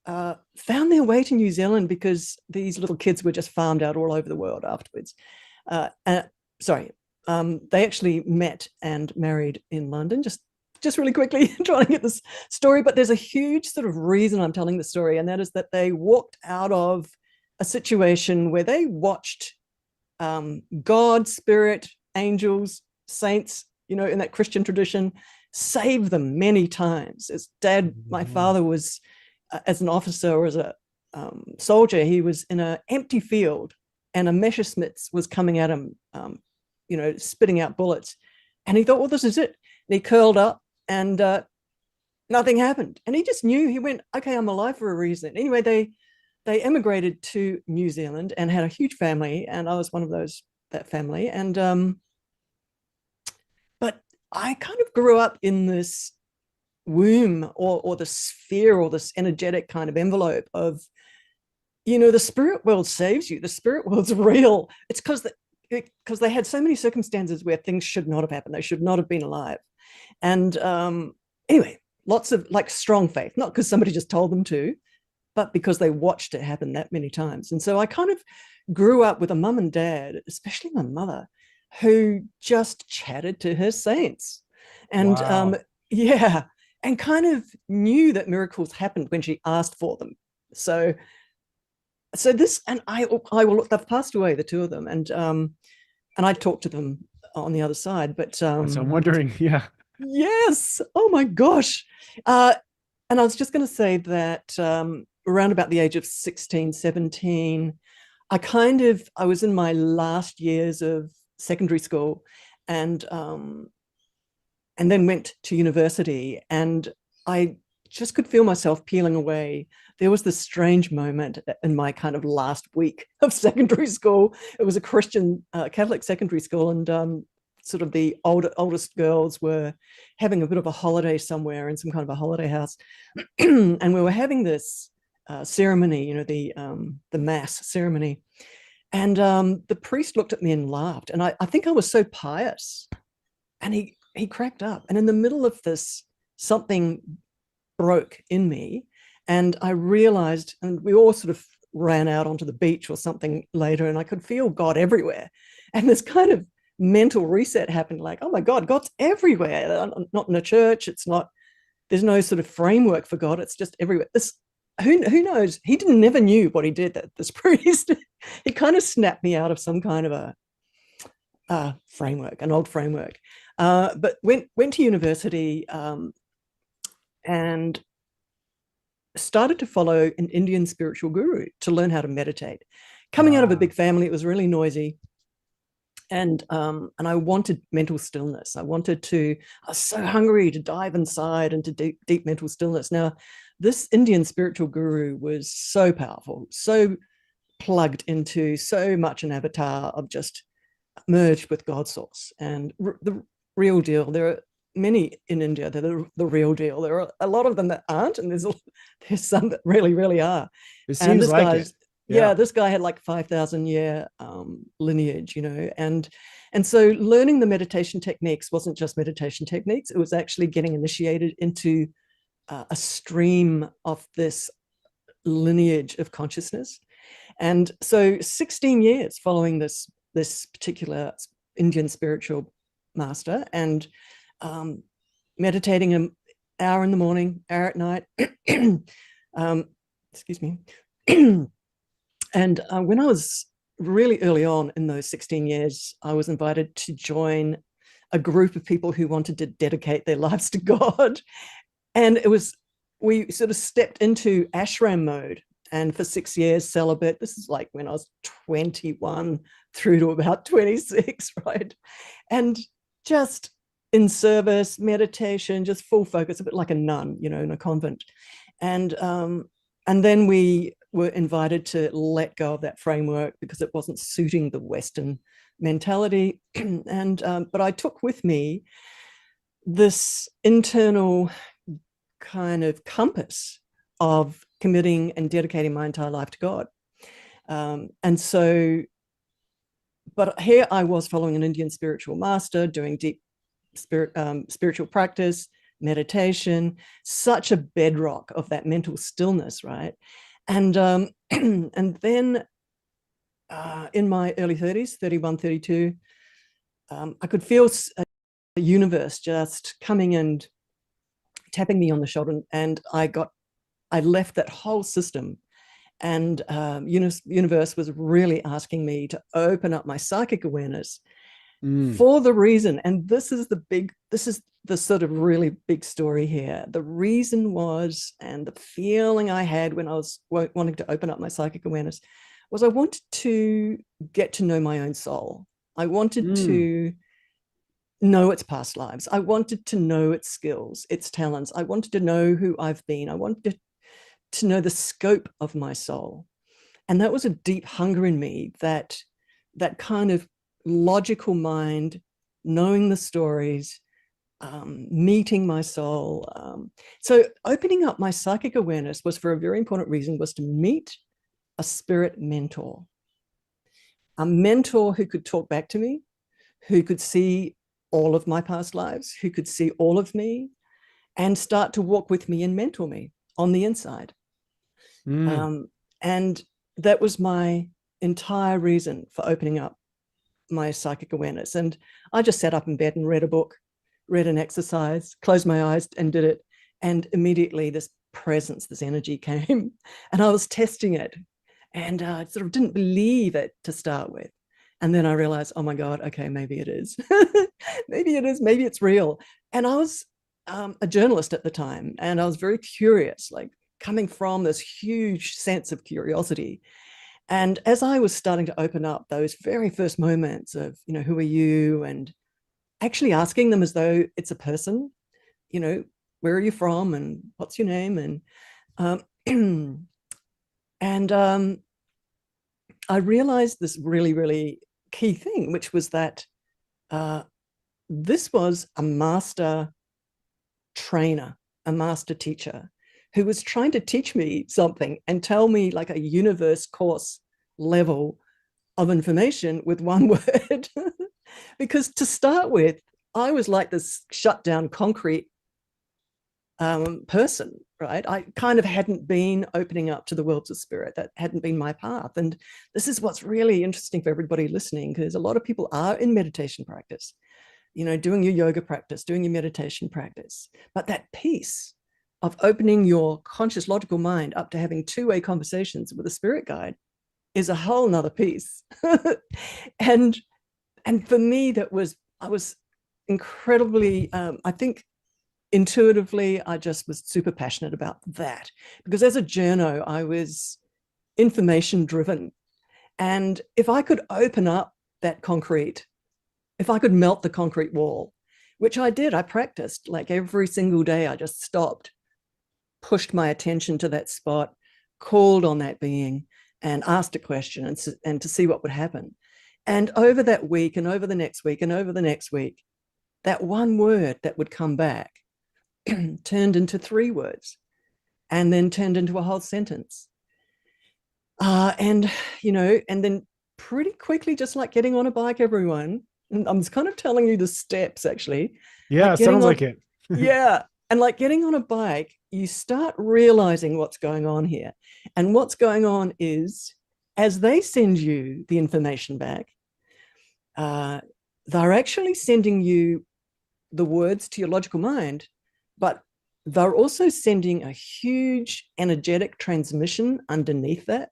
found their way to New Zealand because these little kids were just farmed out all over the world afterwards. They actually met and married in London, just really quickly trying to get this story. But there's a huge sort of reason I'm telling the story, and that is that they walked out of a situation where they watched God, spirit, angels, saints, in that Christian tradition, save them many times. As dad, my father was, as an officer or as a soldier, he was in an empty field, and a Messerschmitt was coming at him, spitting out bullets. And he thought, well, this is it. And he curled up, and nothing happened. And he just knew, he went, okay, I'm alive for a reason. Anyway, they emigrated to New Zealand and had a huge family. And I was one of that family. And, but I kind of grew up in this womb or the sphere or this energetic kind of envelope of, the spirit world saves you. The spirit world's real. It's because they had so many circumstances where things should not have happened. They should not have been alive. And anyway, lots of like strong faith, not because somebody just told them to, but because they watched it happen that many times. And so I kind of grew up with a mum and dad, especially my mother, who just chatted to her saints. And Wow. and kind of knew that miracles happened when she asked for them. So this, and I will look, they've passed away, the two of them, and I talked to them on the other side. But So I'm wondering, yeah. Yes. Oh my gosh. And I was just going to say that around about the age of 16, 17, I was in my last years of secondary school, and then went to university, and I just could feel myself peeling away. There was this strange moment in my kind of last week of secondary school. It was a Christian Catholic secondary school, and sort of the oldest girls were having a bit of a holiday somewhere in some kind of a holiday house. And we were having this ceremony, the mass ceremony. And the priest looked at me and laughed. And I think I was so pious. And he cracked up. And in the middle of this, something broke in me. And I realized, and we all sort of ran out onto the beach or something later, and I could feel God everywhere. And this kind of mental reset happened, like, oh my God, God's everywhere. Not in a church. There's no sort of framework for God. It's just everywhere. This who knows? He never knew what he did, that this priest. He kind of snapped me out of some kind of a framework, an old framework. But went to university and started to follow an Indian spiritual guru to learn how to meditate. Coming out of a big family, it was really noisy. And I wanted mental stillness. I was so hungry to dive inside into deep mental stillness. Now, this Indian spiritual guru was so powerful, so plugged into so much an avatar of just merged with God source and the real deal. There are many in India that are the real deal. There are a lot of them that aren't, and there's some that really, really are. It seems like it. Yeah, this guy had like 5,000 year lineage, and so learning the meditation techniques wasn't just meditation techniques. It was actually getting initiated into a stream of this lineage of consciousness. And so 16 years following this particular Indian spiritual master, and meditating an hour in the morning, hour at night. Excuse me. And when I was really early on in those 16 years, I was invited to join a group of people who wanted to dedicate their lives to God. And we sort of stepped into ashram mode. And for 6 years, celibate. This is like when I was 21 through to about 26, right? And just in service, meditation, just full focus, a bit like a nun, in a convent. And then we were invited to let go of that framework because it wasn't suiting the Western mentality. But I took with me this internal kind of compass of committing and dedicating my entire life to God. And so, but here I was following an Indian spiritual master, doing deep spiritual practice, meditation, such a bedrock of that mental stillness, right? And then in my early 30s, 31, 32, I could feel the universe just coming and tapping me on the shoulder, and I left that whole system, and universe was really asking me to open up my psychic awareness for the reason, and this is the sort of really big story here. The reason was, and the feeling I had when I was wanting to open up my psychic awareness, was I wanted to get to know my own soul. I wanted to know its past lives. I wanted to know its skills, its talents. I wanted to know who I've been. I wanted to know the scope of my soul. And that was a deep hunger in me, that kind of logical mind, knowing the stories, meeting my soul. So opening up my psychic awareness was for a very important reason, was to meet a spirit mentor, a mentor who could talk back to me, who could see all of my past lives, who could see all of me and start to walk with me and mentor me on the inside. And that was my entire reason for opening up my psychic awareness. And I just sat up in bed and read a book, read an exercise, closed my eyes and did it. And immediately this presence, this energy came, and I was testing it, and I sort of didn't believe it to start with. And then I realized, oh my God, okay, maybe it is. Maybe it is, maybe it's real. And I was a journalist at the time, and I was very curious, like coming from this huge sense of curiosity. And as I was starting to open up those very first moments of, who are you? And actually asking them as though it's a person, where are you from? And what's your name? And, I realized this really, really key thing, which was that this was a master trainer, a master teacher, who was trying to teach me something and tell me like a universe course level of information with one word. Because to start with, I was like this shut down concrete person, right? I kind of hadn't been opening up to the worlds of spirit. That hadn't been my path. And this is what's really interesting for everybody listening, because a lot of people are in meditation practice, doing your yoga practice, doing your meditation practice. But that piece of opening your conscious logical mind up to having two-way conversations with a spirit guide is a whole nother piece. and for me, I was incredibly, I think intuitively, I just was super passionate about that, because as a journo, I was information driven. And if I could open up that concrete, if I could melt the concrete wall, which I did, I practiced like every single day. I just stopped, pushed my attention to that spot, called on that being, and asked a question, and to see what would happen. And over that week, and over the next week, and over the next week, that one word that would come back turned into 3 words, and then turned into a whole sentence. And then pretty quickly, just like getting on a bike, everyone, and I'm kind of telling you the steps, actually. Yeah, sounds like it. Yeah. And like getting on a bike, you start realizing what's going on here. And what's going on is, as they send you the information back, they're actually sending you the words to your logical mind, but they're also sending a huge energetic transmission underneath that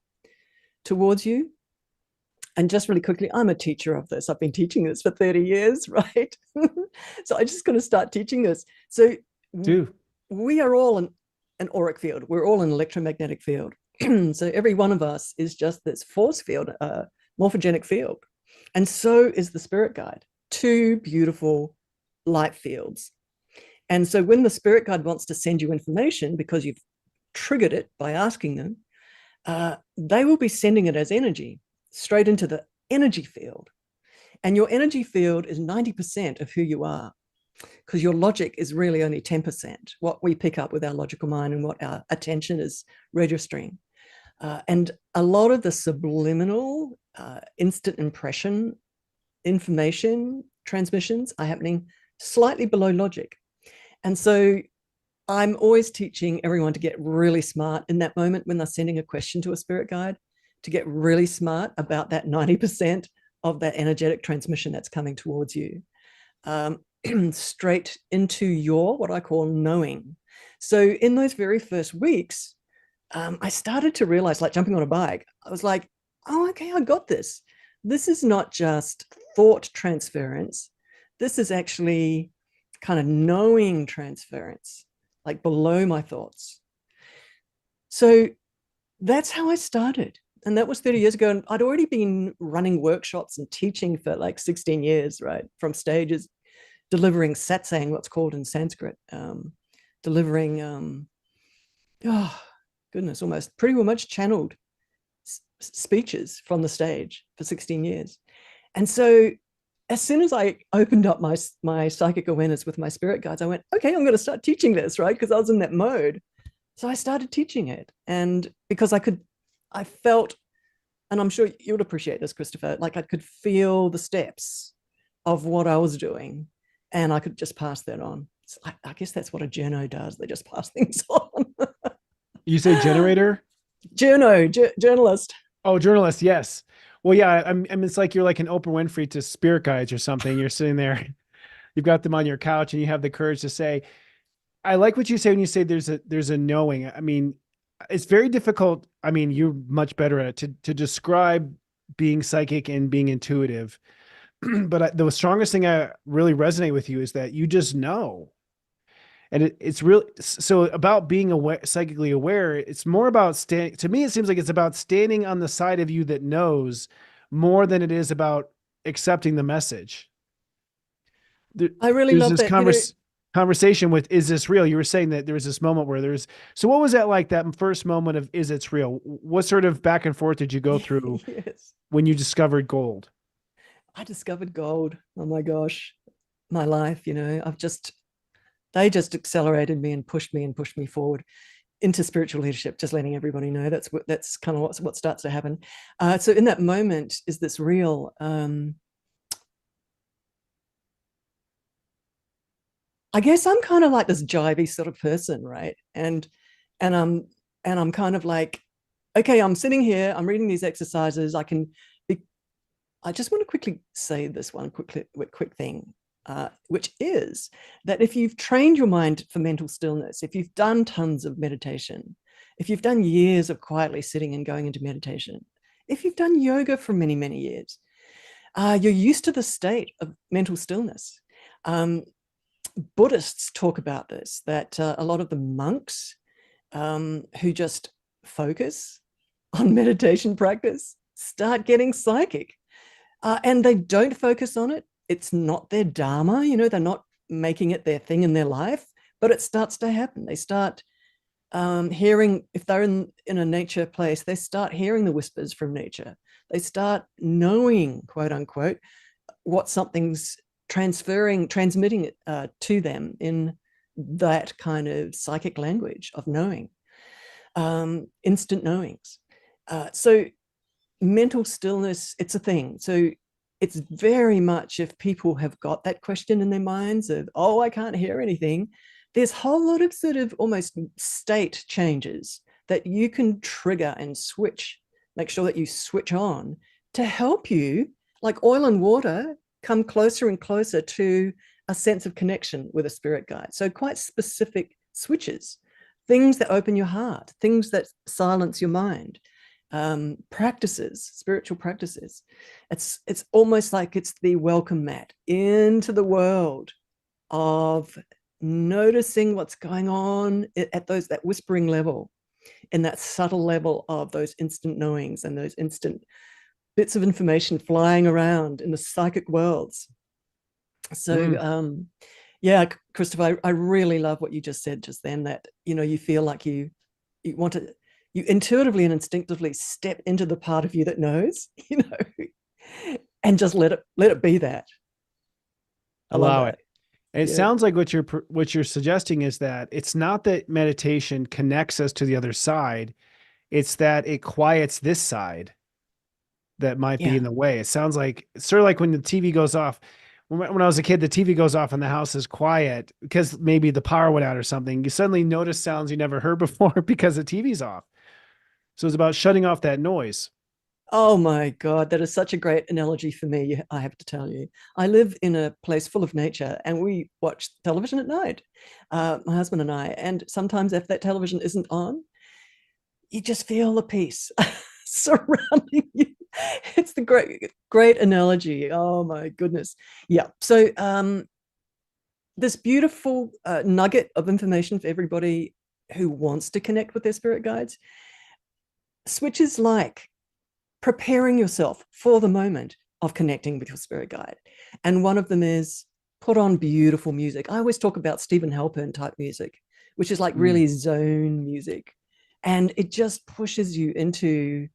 towards you. And just really quickly, I'm a teacher of this. I've been teaching this for 30 years, right? So I'm just going to start teaching this. So we are all an auric field. We're all an electromagnetic field. So every one of us is just this force field, a morphogenic field. And so is the spirit guide, 2 beautiful light fields. And so when the spirit guide wants to send you information, because you've triggered it by asking them, they will be sending it as energy straight into the energy field. And your energy field is 90% of who you are, because your logic is really only 10%, what we pick up with our logical mind and what our attention is registering. And a lot of the subliminal, instant impression information transmissions are happening slightly below logic. And so I'm always teaching everyone to get really smart in that moment when they're sending a question to a spirit guide, to get really smart about that 90% of that energetic transmission that's coming towards you, straight into your, what I call, knowing. So in those very first weeks, I started to realize, like jumping on a bike, I was like, oh, okay, I got this. This is not just thought transference. This is actually kind of knowing transference, like below my thoughts. So that's how I started. And that was 30 years ago. And I'd already been running workshops and teaching for like 16 years, right? From stages, delivering satsang, what's called in Sanskrit, delivering, oh, goodness, almost pretty much channeled speeches from the stage for 16 years. And so as soon as I opened up my psychic awareness with my spirit guides, I went, okay, I'm going to start teaching this, right? Because I was in that mode. So I started teaching it. And because I felt, and I'm sure you would appreciate this, Christopher, like I could feel the steps of what I was doing, and I could just pass that on. So I guess that's what a journo does. They just pass things on. You say generator? Journalist. Oh, journalist. Yes. Well, yeah. I mean, it's like you're like an Oprah Winfrey to spirit guides or something. You're sitting there, you've got them on your couch, and you have the courage to say, I like what you say when you say there's a knowing. I mean, it's very difficult. I mean, you're much better at it to describe being psychic and being intuitive. But the strongest thing I really resonate with you is that you just know. And it's really, so about being aware, psychically aware, it's more about to me, it seems like it's about standing on the side of you that knows more than it is about accepting the message. I really love that. Conversation with, is this real? You were saying that there was this moment where so what was that like, that first moment of, is it's real? What sort of back and forth did you go through when you discovered gold? I discovered gold. Oh my gosh, my life, they just accelerated me and pushed me forward into spiritual leadership, just letting everybody know that's kind of what starts to happen. So in that moment, is this real? I guess I'm kind of like this jivey sort of person, right? And I'm kind of like, okay, I'm sitting here, I'm reading these exercises. I just want to quickly say this one quick thing. which is that if you've trained your mind for mental stillness, if you've done tons of meditation, if you've done years of quietly sitting and going into meditation, if you've done yoga for many, many years, you're used to the state of mental stillness. Buddhists talk about this, that a lot of the monks who just focus on meditation practice start getting psychic, and they don't focus on it. It's not their dharma, they're not making it their thing in their life, but it starts to happen. They start hearing, if they're in a nature place, they start hearing the whispers from nature. They start knowing, quote unquote, what something's transmitting to them in that kind of psychic language of knowing, instant knowings. So mental stillness, it's a thing. So it's very much, if people have got that question in their minds of, oh, I can't hear anything, there's a whole lot of sort of almost state changes that you can trigger and switch, make sure that you switch on to help you, like oil and water, come closer and closer to a sense of connection with a spirit guide. So quite specific switches, things that open your heart, things that silence your mind, practices, spiritual practices. It's almost like it's the welcome mat into the world of noticing what's going on at that whispering level, in that subtle level of those instant knowings and those instant bits of information flying around in the psychic worlds. So yeah, Christopher, I really love what you just said just then, that you feel like you want to, you intuitively and instinctively step into the part of you that knows, and just let it be that. Allow it. And it sounds like what you're suggesting is that it's not that meditation connects us to the other side, it's that it quiets this side that might be in the way. It sounds like sort of like when the TV goes off. When I was a kid, the TV goes off and the house is quiet because maybe the power went out or something. You suddenly notice sounds you never heard before because the TV's off. So it's about shutting off that noise. Oh my God, that is such a great analogy for me, I have to tell you. I live in a place full of nature and we watch television at night, my husband and I, and sometimes if that television isn't on, you just feel the peace surrounding you. It's the great analogy. Oh my goodness. Yeah. So this beautiful nugget of information for everybody who wants to connect with their spirit guides. Switches like preparing yourself for the moment of connecting with your spirit guide. And one of them is put on beautiful music. I always talk about Stephen Halpern type music, which is like really zone music. And it just pushes you into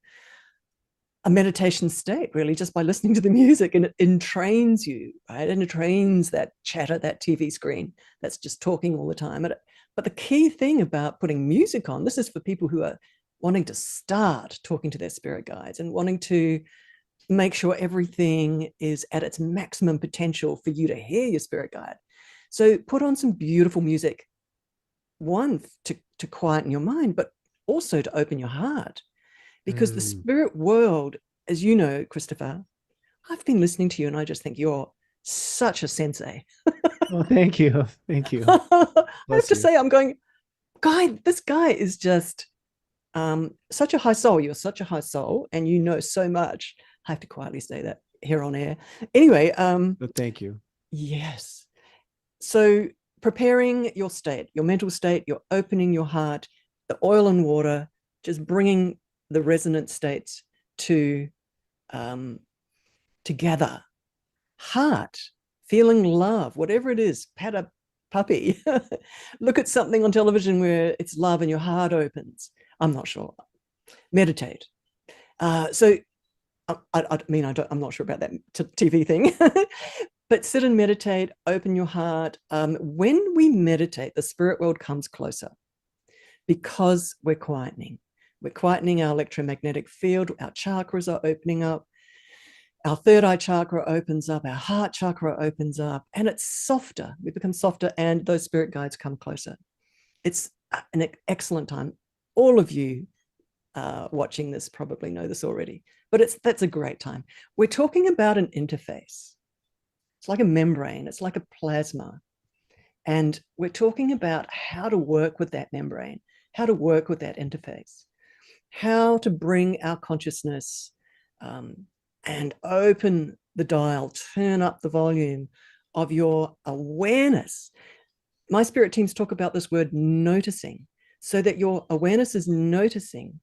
a meditation state, really, just by listening to the music, and it entrains you, right? And it trains that chatter, that TV screen that's just talking all the time. But the key thing about putting music on, this is for people who are wanting to start talking to their spirit guides and wanting to make sure everything is at its maximum potential for you to hear your spirit guide. So put on some beautiful music, one, to quieten your mind, but also to open your heart. Because the spirit world, as you know, Christopher, I've been listening to you and I just think you're such a sensei. Oh, thank you. Thank you. I have to say, I'm going, this guy is just such a high soul. You're such a high soul and you know so much. I have to quietly say that here on air. Anyway. Thank you. Yes. So preparing your state, your mental state, you're opening your heart, the oil and water, just bringing the resonant states to together. Heart, feeling love, whatever it is, pat a puppy, look at something on television where it's love and your heart opens. I'm not sure. Meditate. So I'm not sure about that TV thing, but sit and meditate, open your heart. When we meditate, the spirit world comes closer because we're quietening. We're quietening our electromagnetic field. Our chakras are opening up. Our third eye chakra opens up. Our heart chakra opens up. And it's softer. We become softer and those spirit guides come closer. It's an excellent time. All of you watching this probably know this already. But that's a great time. We're talking about an interface. It's like a membrane. It's like a plasma. And we're talking about how to work with that membrane, how to work with that interface, how to bring our consciousness and open the dial, turn up the volume of your awareness. My spirit teams talk about this word noticing, so that your awareness is noticing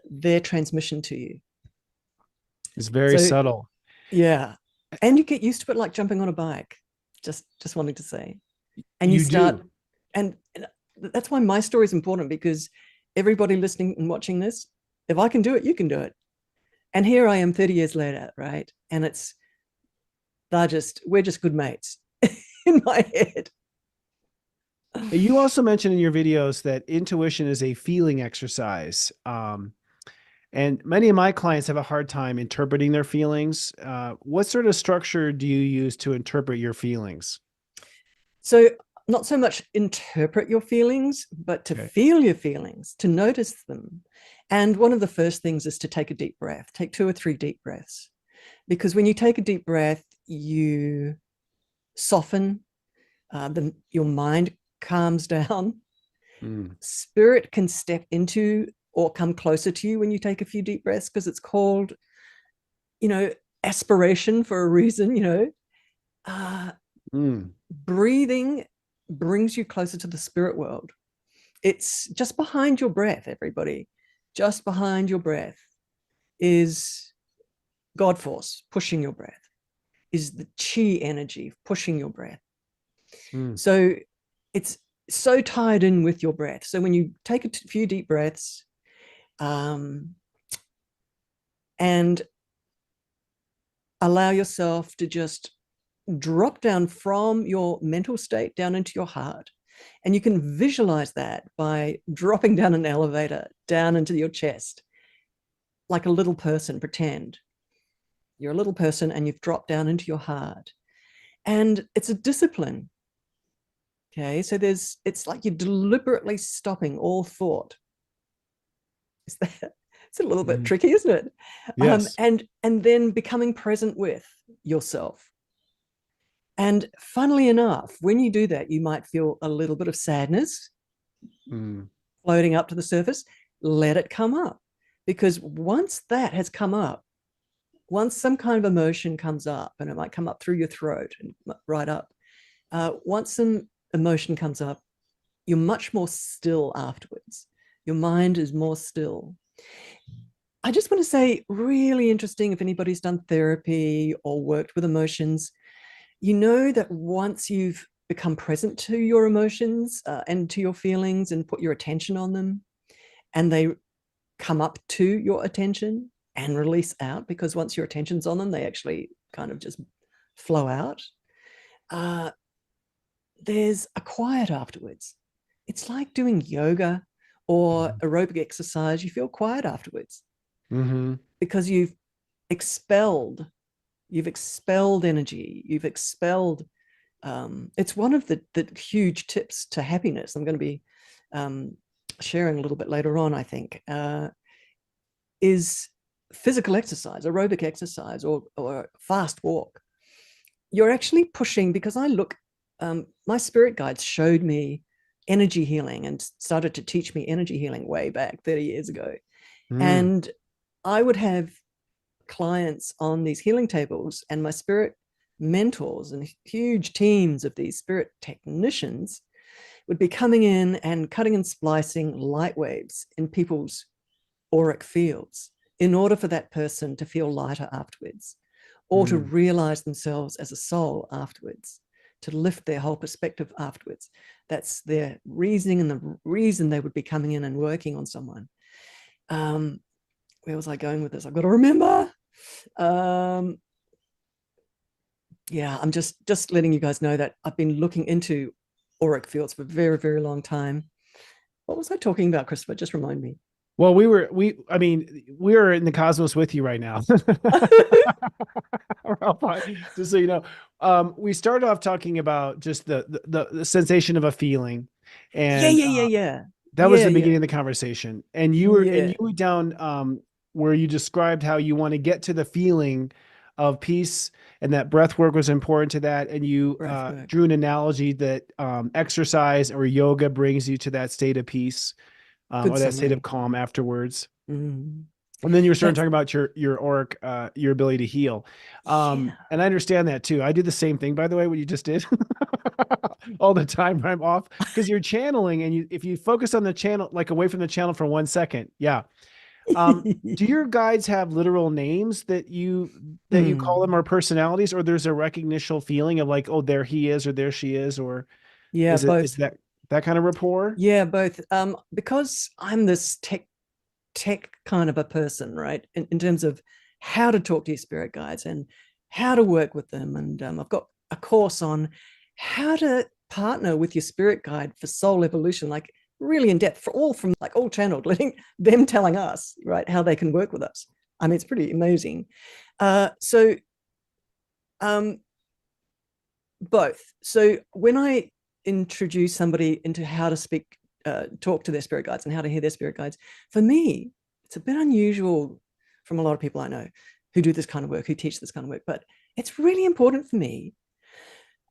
their transmission to you. It's very subtle. Yeah. And you get used to it like jumping on a bike, just wanting to say. And you start, and that's why my story is important, because everybody listening and watching this, if I can do it, you can do it. And here I am 30 years later, right? And we're just good mates in my head. You also mentioned in your videos that intuition is a feeling exercise. And many of my clients have a hard time interpreting their feelings. What sort of structure do you use to interpret your feelings? So not so much interpret your feelings, but to feel your feelings, to notice them. And one of the first things is to take a deep breath. Take 2 or 3 deep breaths. Because when you take a deep breath, you soften, your mind calms down. Spirit can step into or come closer to you when you take a few deep breaths, because it's called, aspiration for a reason, Breathing brings you closer to the spirit world. It's just behind your breath, everybody. Just behind your breath is God force pushing your breath, is the chi energy pushing your breath. So it's so tied in with your breath. So when you take a few deep breaths, and allow yourself to just drop down from your mental state down into your heart. And you can visualize that by dropping down an elevator down into your chest, like a little person. Pretend you're a little person and you've dropped down into your heart. And it's a discipline. Okay, so it's like you're deliberately stopping all thought. It's a little bit tricky, isn't it? Yes. And then becoming present with yourself. And funnily enough, when you do that, you might feel a little bit of sadness floating up to the surface. Let it come up, because once that has come up, once some kind of emotion comes up, and it might come up through your throat and right up, once some emotion comes up, you're much more still afterwards. Your mind is more still. I just want to say, really interesting, if anybody's done therapy or worked with emotions, you know that once you've become present to your emotions and to your feelings and put your attention on them, and they come up to your attention and release out, because once your attention's on them, they actually kind of just flow out. There's a quiet afterwards. It's like doing yoga or aerobic exercise. You feel quiet afterwards because you've expelled energy. You've expelled. It's one of the huge tips to happiness. I'm going to be sharing a little bit later on, I think, is physical exercise, aerobic exercise, or fast walk. You're actually pushing, because my spirit guides showed me energy healing and started to teach me energy healing way back 30 years ago. And I would have clients on these healing tables, and my spirit mentors and huge teams of these spirit technicians would be coming in and cutting and splicing light waves in people's auric fields in order for that person to feel lighter afterwards, or to realize themselves as a soul afterwards, to lift their whole perspective afterwards. That's their reasoning, and the reason they would be coming in and working on someone. Where was I going with this? I've got to remember. Yeah, I'm just letting you guys know that I've been looking into auric fields for a very, very long time. What was I talking about, Christopher? Just remind me. Well, we were in the cosmos with you right now. Just so you know, we started off talking about just the sensation of a feeling, and yeah. That was the beginning of the conversation. And you went down where you described how you want to get to the feeling of peace, and that breath work was important to that. And you Breath work. drew an analogy that exercise or yoga brings you to that state of peace, Good or that state summary. of calm afterwards. Mm. And then you were starting That's- talking about your auric, your ability to heal. yeah. And I understand that too. I do the same thing, by the way, what you just did all the time when I'm off, because you're channeling, and if you focus on the channel, like away from the channel for 1 second. Yeah. Do your guides have literal names that you call them, or personalities, or there's a recognitional feeling of like, oh, there he is, or there she is, or Yeah, is both. that kind of rapport? Yeah, both. Because I'm this tech kind of a person, right? In terms of how to talk to your spirit guides and how to work with them. And I've got a course on how to partner with your spirit guide for soul evolution, like really in depth, from all channeled, letting them telling us, right, how they can work with us. I mean, it's pretty amazing. So both. So when I introduce somebody into how to talk to their spirit guides and how to hear their spirit guides, for me, it's a bit unusual from a lot of people I know who do this kind of work, who teach this kind of work, but it's really important for me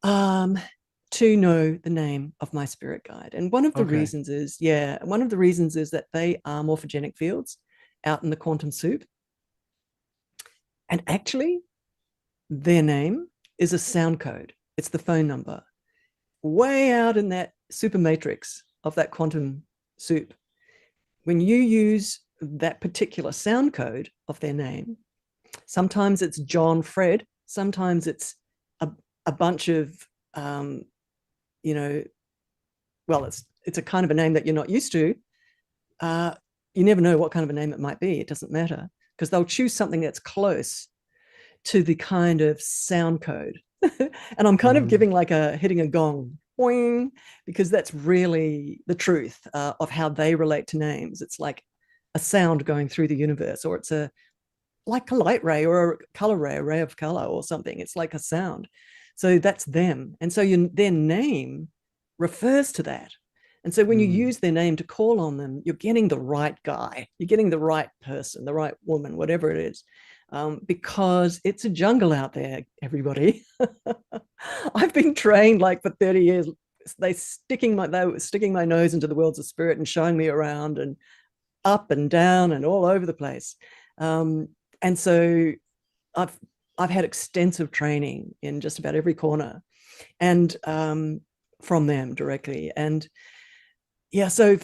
to know the name of my spirit guide. And one of the reasons is that they are morphogenic fields out in the quantum soup. And actually, their name is a sound code. It's the phone number. Way out in that super matrix of that quantum soup, when you use that particular sound code of their name, sometimes it's John Fred, sometimes it's a bunch of it's a kind of a name that you're not used to. You never know what kind of a name it might be. It doesn't matter, because they'll choose something that's close to the kind of sound code. And I'm kind of hitting a gong, boing, because that's really the truth of how they relate to names. It's like a sound going through the universe, or it's like a light ray or a color ray, a ray of color or something. It's like a sound. So that's them. And so their name refers to that. And so when you use their name to call on them, you're getting the right guy, you're getting the right person, the right woman, whatever it is. Because it's a jungle out there, everybody. I've been trained like for 30 years. They were sticking my nose into the worlds of spirit and showing me around and up and down and all over the place. And so I've had extensive training in just about every corner, and from them directly. And yeah, so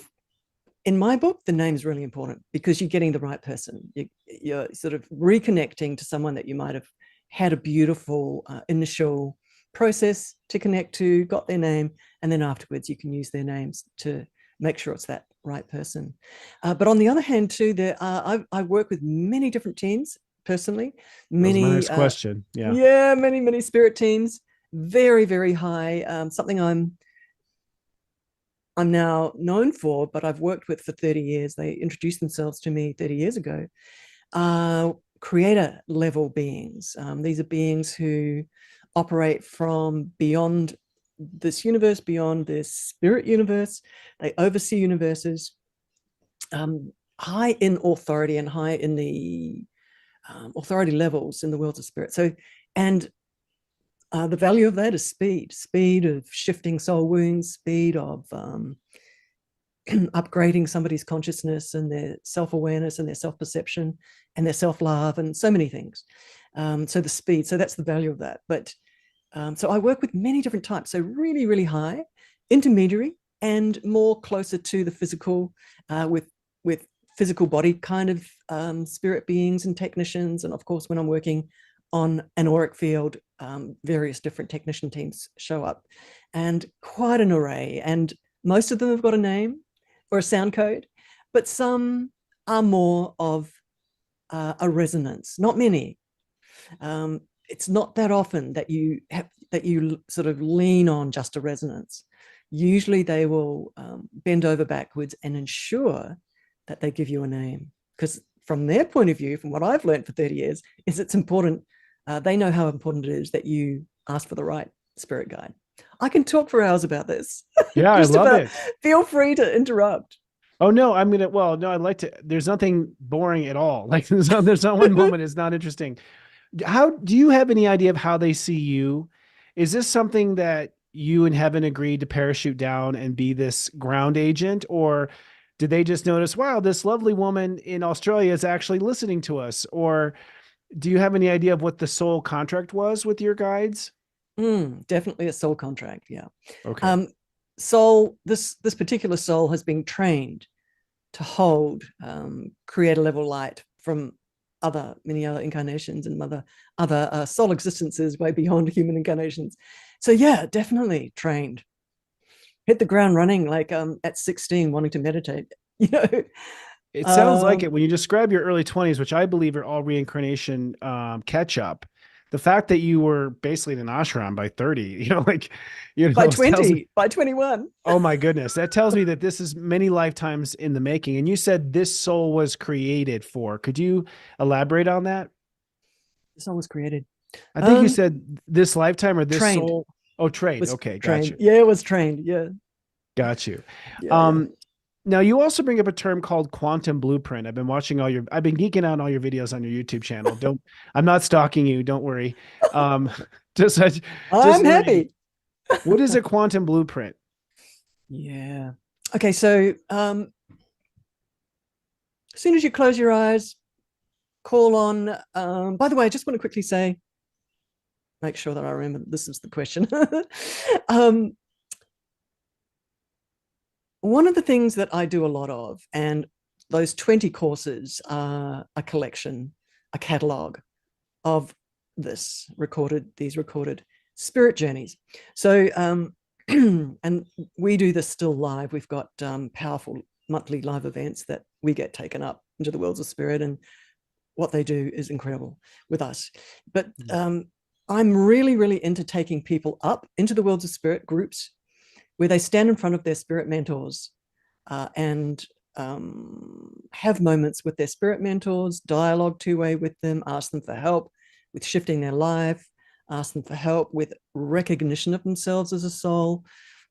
in my book, the name is really important because you're getting the right person. You're sort of reconnecting to someone that you might have had a beautiful initial process to connect to, got their name, and then afterwards you can use their names to make sure it's that right person. But on the other hand, too, I work with many different teams personally. Many. That was my next question. Yeah. Yeah, many spirit teams. Very, very high. Something I'm now known for, but I've worked with for 30 years. They introduced themselves to me 30 years ago. Creator level beings. These are beings who operate from beyond this universe, beyond this spirit universe. They oversee universes, high in authority and high in the authority levels in the worlds of spirit. So, and the value of that is speed of shifting soul wounds, speed of upgrading somebody's consciousness and their self-awareness and their self-perception and their self-love and so many things. So the speed, so that's the value of that. But so I work with many different types. So really, really high, intermediary, and more closer to the physical, with physical body kind of spirit beings and technicians. And of course, when I'm working on an auric field, various different technician teams show up, and quite an array. And most of them have got a name or a sound code, but some are more of a resonance. Not many. It's not that often that you sort of lean on just a resonance. Usually they will bend over backwards and ensure that they give you a name, because from their point of view, from what I've learned for 30 years, is it's important. They know how important it is that you ask for the right spirit guide. I can talk for hours about this. Yeah, I love it. Feel free to interrupt. Oh, no, no, I'd like to, there's nothing boring at all. Like there's not one moment it's not interesting. How do you have any idea of how they see you? Is this something that you and heaven agreed to parachute down and be this ground agent, or did they just notice, wow, this lovely woman in Australia is actually listening to us? Or do you have any idea of what the soul contract was with your guides? Definitely a soul contract. Yeah. Okay. Soul, this particular soul has been trained to hold creator level light from many other incarnations and other soul existences way beyond human incarnations. So yeah, definitely trained. Hit the ground running like at 16 wanting to meditate, you know. It sounds like it um when you describe your early 20s, which I believe are all reincarnation catch up. The fact that you were basically in an ashram by 30, by tells me, 20, by 21. oh my goodness, that tells me that this is many lifetimes in the making. And you said this soul was created for. Could you elaborate on that? The soul was created. I think you said this lifetime or this Trained. soul. Oh, trade. Was Okay, got trained. you. Yeah, it was trained. Yeah. Got you. Yeah. Now you also bring up a term called quantum blueprint. I've been geeking out on all your videos on your YouTube channel. I'm not stalking you. Don't worry. Um, just, just I'm learning. happy. What is a quantum blueprint? Yeah. Okay. So, as soon as you close your eyes, call on, by the way, I just want to quickly say, make sure that I remember this is the question. One of the things that I do a lot of, and those 20 courses are a collection, a catalog of these recorded spirit journeys. So, and we do this still live. We've got powerful monthly live events that we get taken up into the worlds of spirit, and what they do is incredible with us. But I'm really, really into taking people up into the worlds of spirit groups where they stand in front of their spirit mentors and have moments with their spirit mentors, dialogue two-way with them, ask them for help with shifting their life, ask them for help with recognition of themselves as a soul.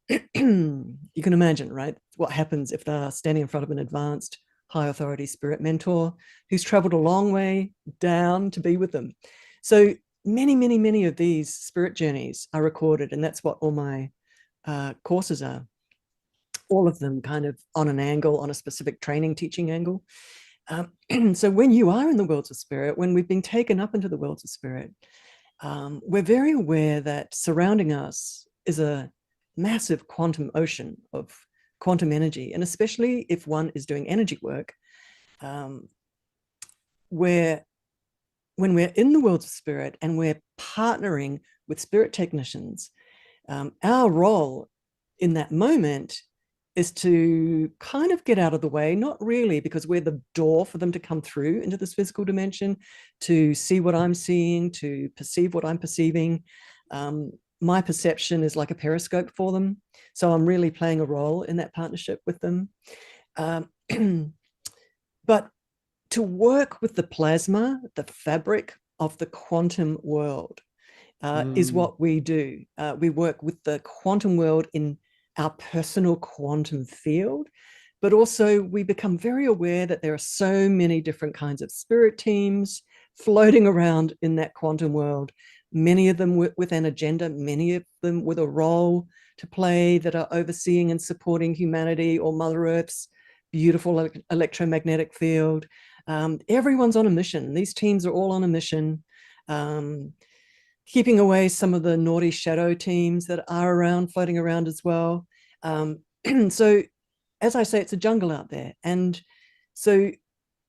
You can imagine, right, what happens if they're standing in front of an advanced high authority spirit mentor who's traveled a long way down to be with them. So many of these spirit journeys are recorded, and that's what all my courses are. All of them kind of on an angle, on a specific training teaching angle. So when you are in the worlds of spirit, when we've been taken up into the worlds of spirit, we're very aware that surrounding us is a massive quantum ocean of quantum energy. And especially if one is doing energy work, where when we're in the worlds of spirit and we're partnering with spirit technicians, our role in that moment is to kind of get out of the way, not really, because we're the door for them to come through into this physical dimension, to see what I'm seeing, to perceive what I'm perceiving. My perception is like a periscope for them. So I'm really playing a role in that partnership with them. But to work with the plasma, the fabric of the quantum world, is what we do. We work with the quantum world in our personal quantum field, but also we become very aware that there are so many different kinds of spirit teams floating around in that quantum world, many of them with an agenda, many of them with a role to play that are overseeing and supporting humanity or Mother Earth's beautiful electromagnetic field. Everyone's on a mission. These teams are all on a mission. Keeping away some of the naughty shadow teams that are around, floating around as well. So, as I say, it's a jungle out there. And so,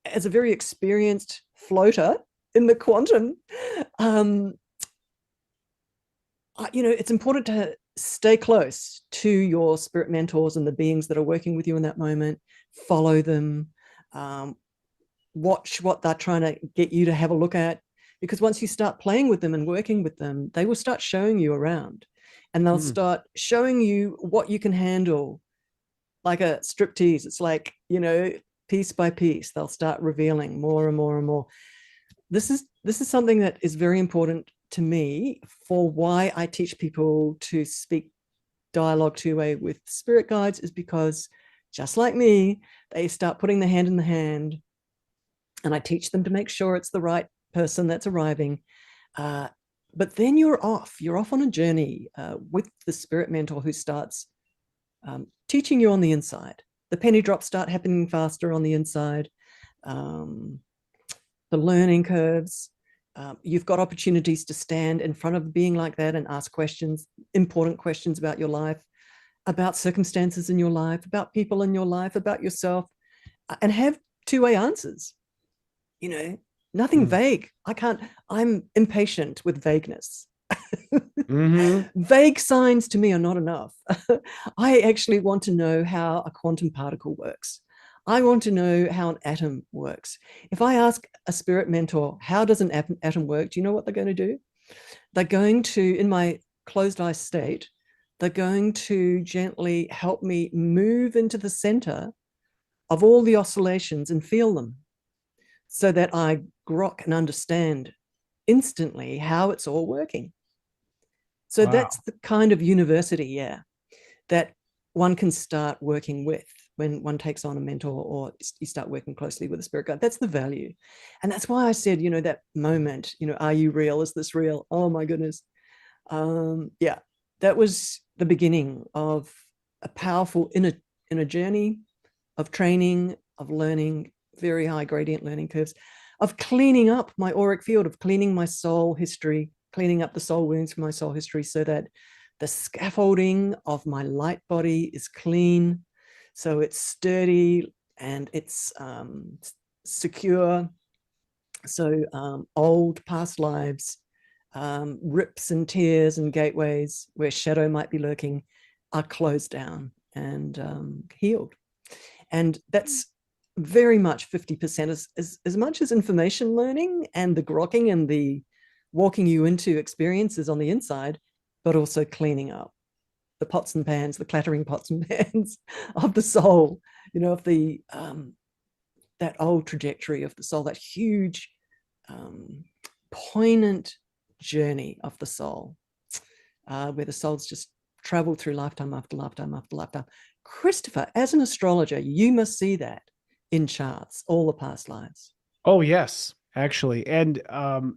as a very experienced floater in the quantum, it's important to stay close to your spirit mentors and the beings that are working with you in that moment. Follow them. Watch what they're trying to get you to have a look at. Because once you start playing with them and working with them, they will start showing you around, and they'll start showing you what you can handle, like a striptease. It's like, piece by piece, they'll start revealing more and more and more. This is something that is very important to me for why I teach people to speak dialogue two-way with spirit guides, is because just like me, they start putting the hand in the hand, and I teach them to make sure it's the right person that's arriving. But then you're off on a journey with the spirit mentor who starts teaching you on the inside. The penny drops start happening faster on the inside. The learning curves. You've got opportunities to stand in front of a being like that and ask questions, important questions about your life, about circumstances in your life, about people in your life, about yourself, and have two-way answers. You know, nothing vague. I'm impatient with vagueness. Vague signs to me are not enough. I actually want to know how a quantum particle works. I want to know how an atom works. If I ask a spirit mentor, how does an atom work? Do you know what they're going to do? They're going to, in my closed eye state, they're going to gently help me move into the center of all the oscillations and feel them so that I grok and understand instantly how it's all working. So that's the kind of university, that one can start working with when one takes on a mentor or you start working closely with a spirit guide. That's the value. And that's why I said, that moment, are you real? Is this real? Oh my goodness. That was the beginning of a powerful inner journey of training, of learning, very high gradient learning curves, of cleaning up my auric field, of cleaning my soul history, cleaning up the soul wounds from my soul history so that the scaffolding of my light body is clean. So it's sturdy and it's secure. So old past lives, rips and tears and gateways where shadow might be lurking are closed down and healed. And that's very much 50% as much as information learning and the grokking and the walking you into experiences on the inside, but also cleaning up the pots and pans, the clattering pots and pans of the soul, of the that old trajectory of the soul, that huge poignant journey of the soul, where the soul's just traveled through lifetime after lifetime after lifetime. Christopher, as an astrologer, you must see that in charts, all the past lives. Oh, yes, actually. And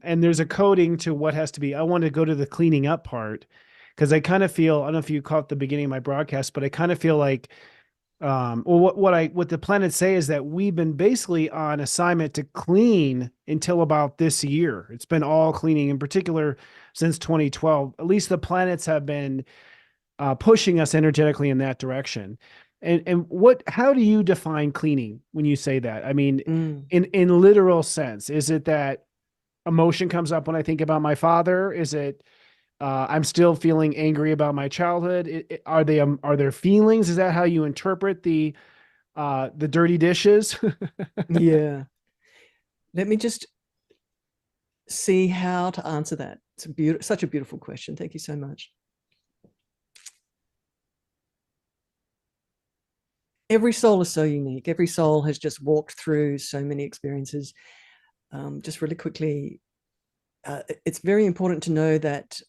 there's a coding to what has to be. I want to go to the cleaning up part because I kind of feel, I don't know if you caught the beginning of my broadcast, but I kind of feel like, what the planets say is that we've been basically on assignment to clean until about this year. It's been all cleaning, in particular since 2012. At least the planets have been pushing us energetically in that direction. And how do you define cleaning when you say that? I mean, in literal sense, is it that emotion comes up when I think about my father? Is it I'm still feeling angry about my childhood? Are there feelings? Is that how you interpret the dirty dishes? Yeah. Let me just see how to answer that. It's such a beautiful question. Thank you so much. Every soul is so unique. Every soul has just walked through so many experiences. Just really quickly, it's very important to know that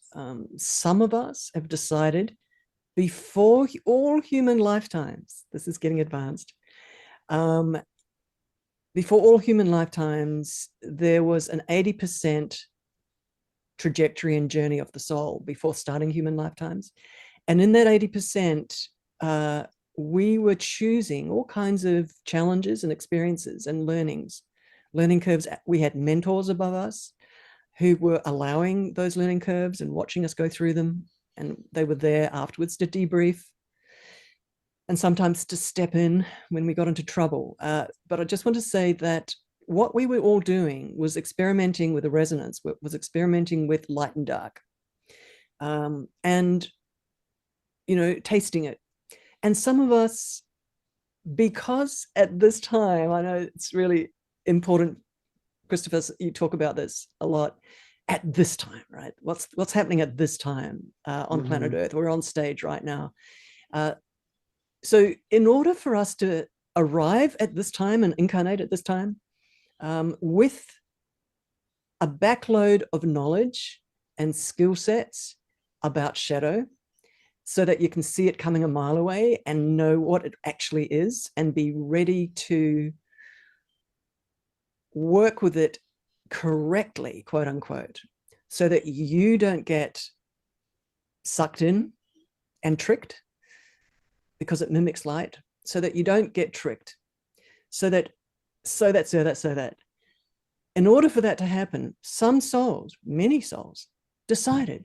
some of us have decided before all human lifetimes, this is getting advanced, before all human lifetimes, there was an 80% trajectory and journey of the soul before starting human lifetimes. And in that 80%, we were choosing all kinds of challenges and experiences and learning curves. We had mentors above us who were allowing those learning curves and watching us go through them. And they were there afterwards to debrief and sometimes to step in when we got into trouble. But I just want to say that what we were all doing was experimenting with a resonance, was experimenting with light and dark, and, tasting it. And some of us, because at this time, I know it's really important, Christopher, you talk about this a lot, at this time, right? What's happening at this time on planet Earth? We're on stage right now. So in order for us to arrive at this time and incarnate at this time with a backload of knowledge and skill sets about shadow, so that you can see it coming a mile away and know what it actually is and be ready to work with it correctly, quote unquote, so that you don't get sucked in and tricked, because it mimics light, so that you don't get tricked, so that in order for that to happen, some souls, many souls, decided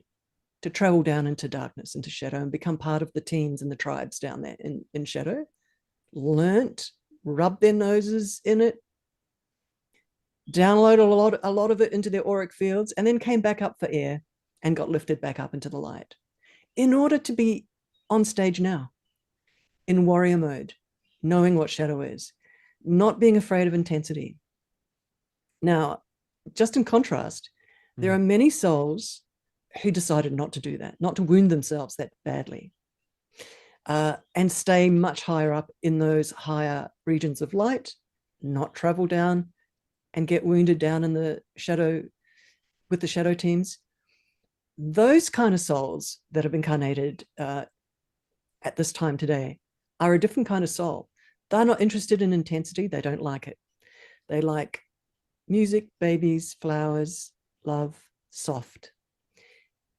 to travel down into darkness, into shadow, and become part of the teams and the tribes down there in shadow, learnt, rubbed their noses in it, downloaded a lot of it into their auric fields, and then came back up for air and got lifted back up into the light, in order to be on stage now, in warrior mode, knowing what shadow is, not being afraid of intensity. Now, just in contrast, there are many souls who decided not to do that, not to wound themselves that badly, and stay much higher up in those higher regions of light, not travel down and get wounded down in the shadow with the shadow teams. Those kind of souls that have incarnated at this time today are a different kind of soul. They're not interested in intensity. They don't like it. They like music, babies, flowers, love, soft.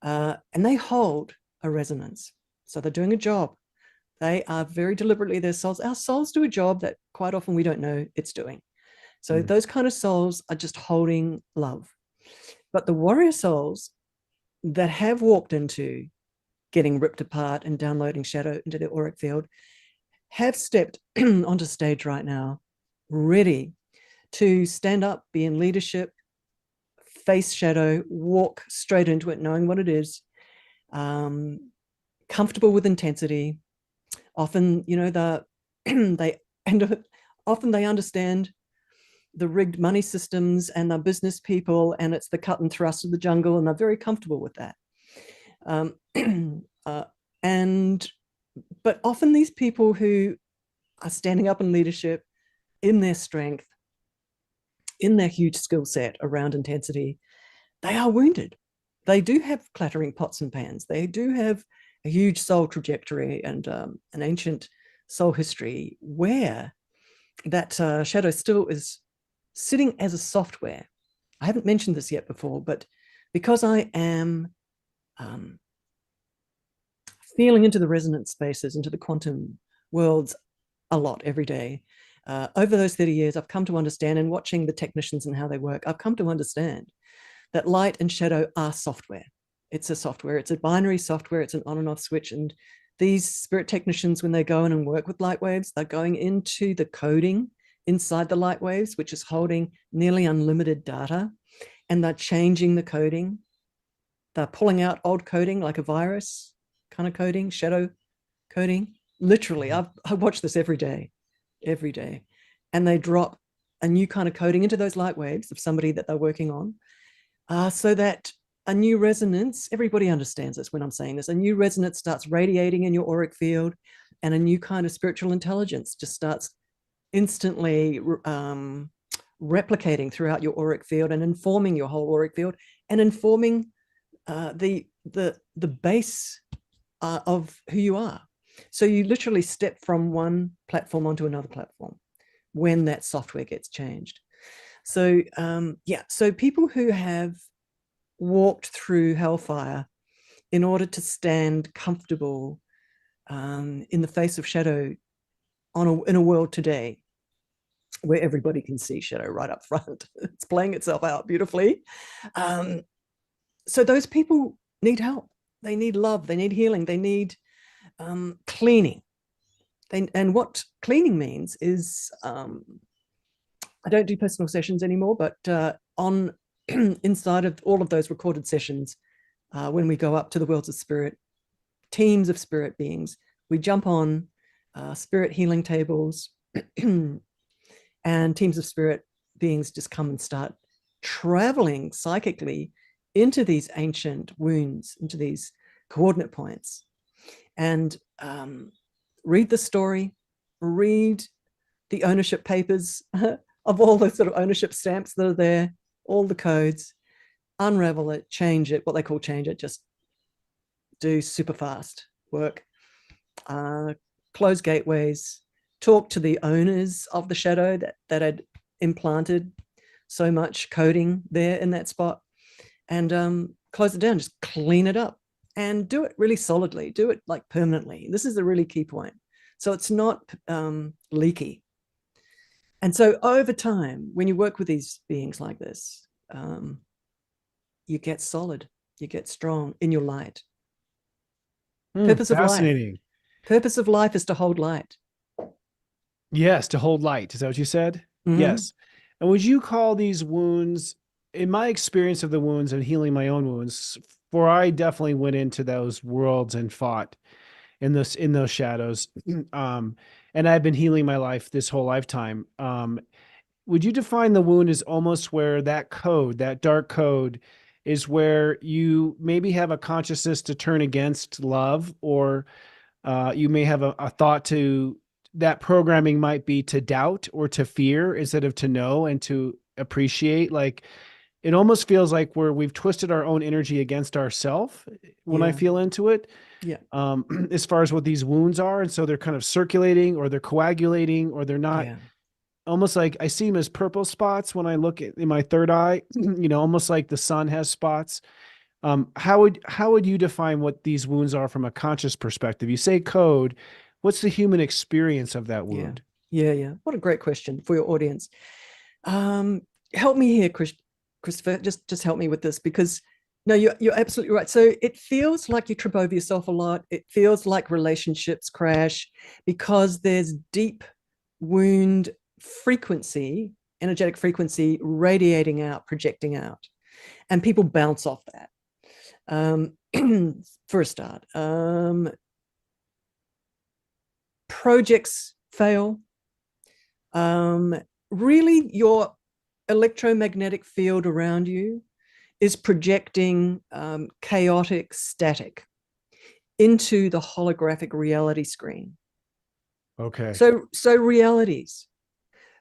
And they hold a resonance. So they're doing a job. They are very deliberately their souls. Our souls do a job that quite often we don't know it's doing. So those kind of souls are just holding love. But the warrior souls that have walked into getting ripped apart and downloading shadow into their auric field have stepped onto stage right now, ready to stand up, be in leadership, face shadow, walk straight into it, knowing what it is, comfortable with intensity. Often, you know, often they understand the rigged money systems and the business people, and it's the cut and thrust of the jungle, and they're very comfortable with that. But often these people who are standing up in leadership, in their strength, in their huge skill set around intensity, they are wounded. They do have clattering pots and pans. They do have a huge soul trajectory and an ancient soul history where that shadow still is sitting as a software. I haven't mentioned this yet before, but because I am feeling into the resonance spaces, into the quantum worlds a lot every day, over those 30 years, I've come to understand, and watching the technicians and how they work, I've come to understand that light and shadow are software. It's a software. It's a binary software. It's an on and off switch. And these spirit technicians, when they go in and work with light waves, they're going into the coding inside the light waves, which is holding nearly unlimited data, and they're changing the coding. They're pulling out old coding, like a virus kind of coding, shadow coding. Literally, I watch this every day. And they drop a new kind of coding into those light waves of somebody that they're working on, so that a new resonance, everybody understands this when I'm saying this, a new resonance starts radiating in your auric field, and a new kind of spiritual intelligence just starts instantly replicating throughout your auric field and informing your whole auric field, and informing the base of who you are. So you literally step from one platform onto another platform when that software gets changed. So so people who have walked through hellfire in order to stand comfortable in the face of shadow in a world today where everybody can see shadow right up front. It's playing itself out beautifully. So those people need help. They need love. They need healing. They need cleaning. And what cleaning means is, I don't do personal sessions anymore, but on inside of all of those recorded sessions, when we go up to the worlds of spirit, teams of spirit beings, we jump on spirit healing tables, and teams of spirit beings just come and start traveling psychically into these ancient wounds, into these coordinate points, and read the story, read the ownership papers of all the sort of ownership stamps that are there, all the codes, unravel it, change it, what they call change it, just do super fast work, close gateways, talk to the owners of the shadow that had implanted so much coding there in that spot, and close it down, just clean it up and do it really solidly, do it like permanently. This is a really key point. So it's not leaky. And so over time, when you work with these beings like this, you get solid, you get strong in your light. Purpose of life. Fascinating. Purpose of life is to hold light. Yes, to hold light. Is that what you said? Mhm. Yes. And would you call these wounds, in my experience of the wounds and healing my own wounds, for I definitely went into those worlds and fought in those shadows. And I've been healing my life this whole lifetime. Would you define the wound as almost where that code, that dark code, is where you maybe have a consciousness to turn against love, or you may have a thought to that programming might be to doubt or to fear instead of to know and to appreciate? Like, it almost feels like we've twisted our own energy against ourself when I feel into it. Yeah. As far as what these wounds are. And so they're kind of circulating, or they're coagulating, or they're not. Yeah. Almost like I see them as purple spots when I look in my third eye, almost like the sun has spots. How would you define what these wounds are from a conscious perspective? You say code. What's the human experience of that wound? Yeah. What a great question for your audience. Help me here, Christopher. Just help me with this, because no, you're absolutely right. So it feels like you trip over yourself a lot. It feels like relationships crash because there's deep wound frequency, energetic frequency radiating out, projecting out, and people bounce off that. For a start, projects fail. Really, your electromagnetic field around you is projecting chaotic static into the holographic reality screen. Okay. So realities.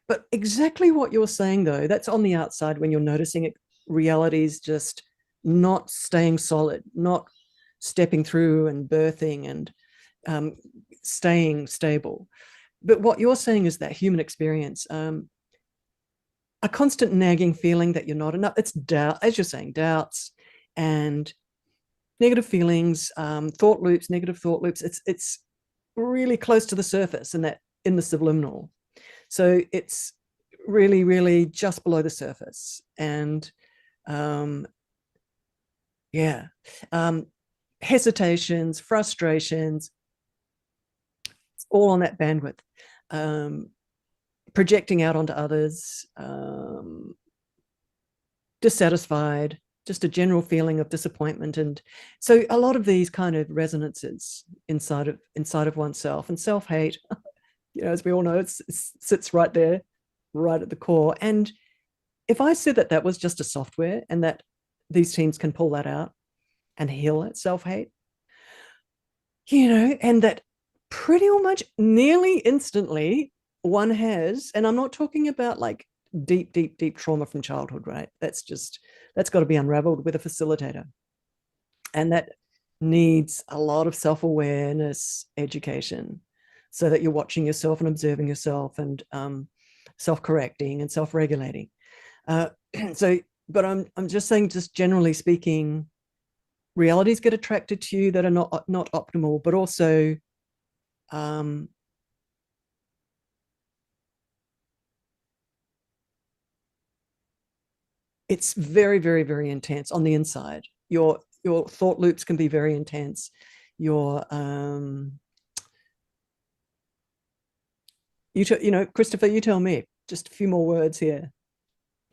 But exactly what you're saying, though, that's on the outside when you're noticing it. Realities just not staying solid, not stepping through and birthing and staying stable. But what you're saying is that human experience, a constant nagging feeling that you're not enough. It's doubt, as you're saying, doubts and negative feelings, thought loops, negative thought loops. It's really close to the surface and that in the subliminal. So it's really, really just below the surface. And hesitations, frustrations, it's all on that bandwidth. Projecting out onto others, dissatisfied, just a general feeling of disappointment. And so a lot of these kind of resonances inside of oneself, and self-hate, as we all know, it sits right there, right at the core. And if I said that was just a software and that these teams can pull that out and heal that self-hate, and that pretty much nearly instantly one has, and I'm not talking about like deep trauma from childhood, right? That's got to be unraveled with a facilitator. And that needs a lot of self-awareness education, so that you're watching yourself and observing yourself and self-correcting and self-regulating. But I'm just saying, just generally speaking, realities get attracted to you that are not optimal, but also it's very, very, very intense on the inside. Your thought loops can be very intense. Your Christopher, you tell me. Just a few more words here.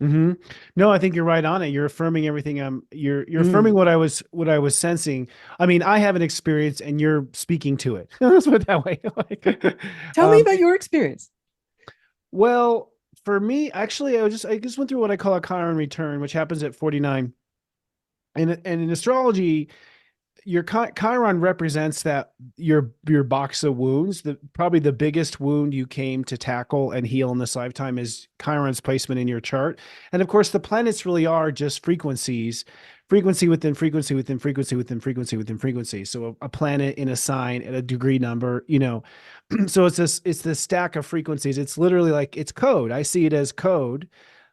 Mm-hmm. No, I think you're right on it. You're affirming everything. You're affirming what I was sensing. I mean, I have an experience, and you're speaking to it. Let's put it that way. Tell me about your experience. Well, for me, actually, I just went through what I call a Chiron return, which happens at 49. And in astrology, your Chiron represents that your box of wounds. Probably the biggest wound you came to tackle and heal in this lifetime is Chiron's placement in your chart. And of course, the planets really are just frequencies, frequency within frequency within frequency within frequency within frequency. So a planet in a sign at a degree number, So it's this stack of frequencies. It's literally like, it's code. I see it as code.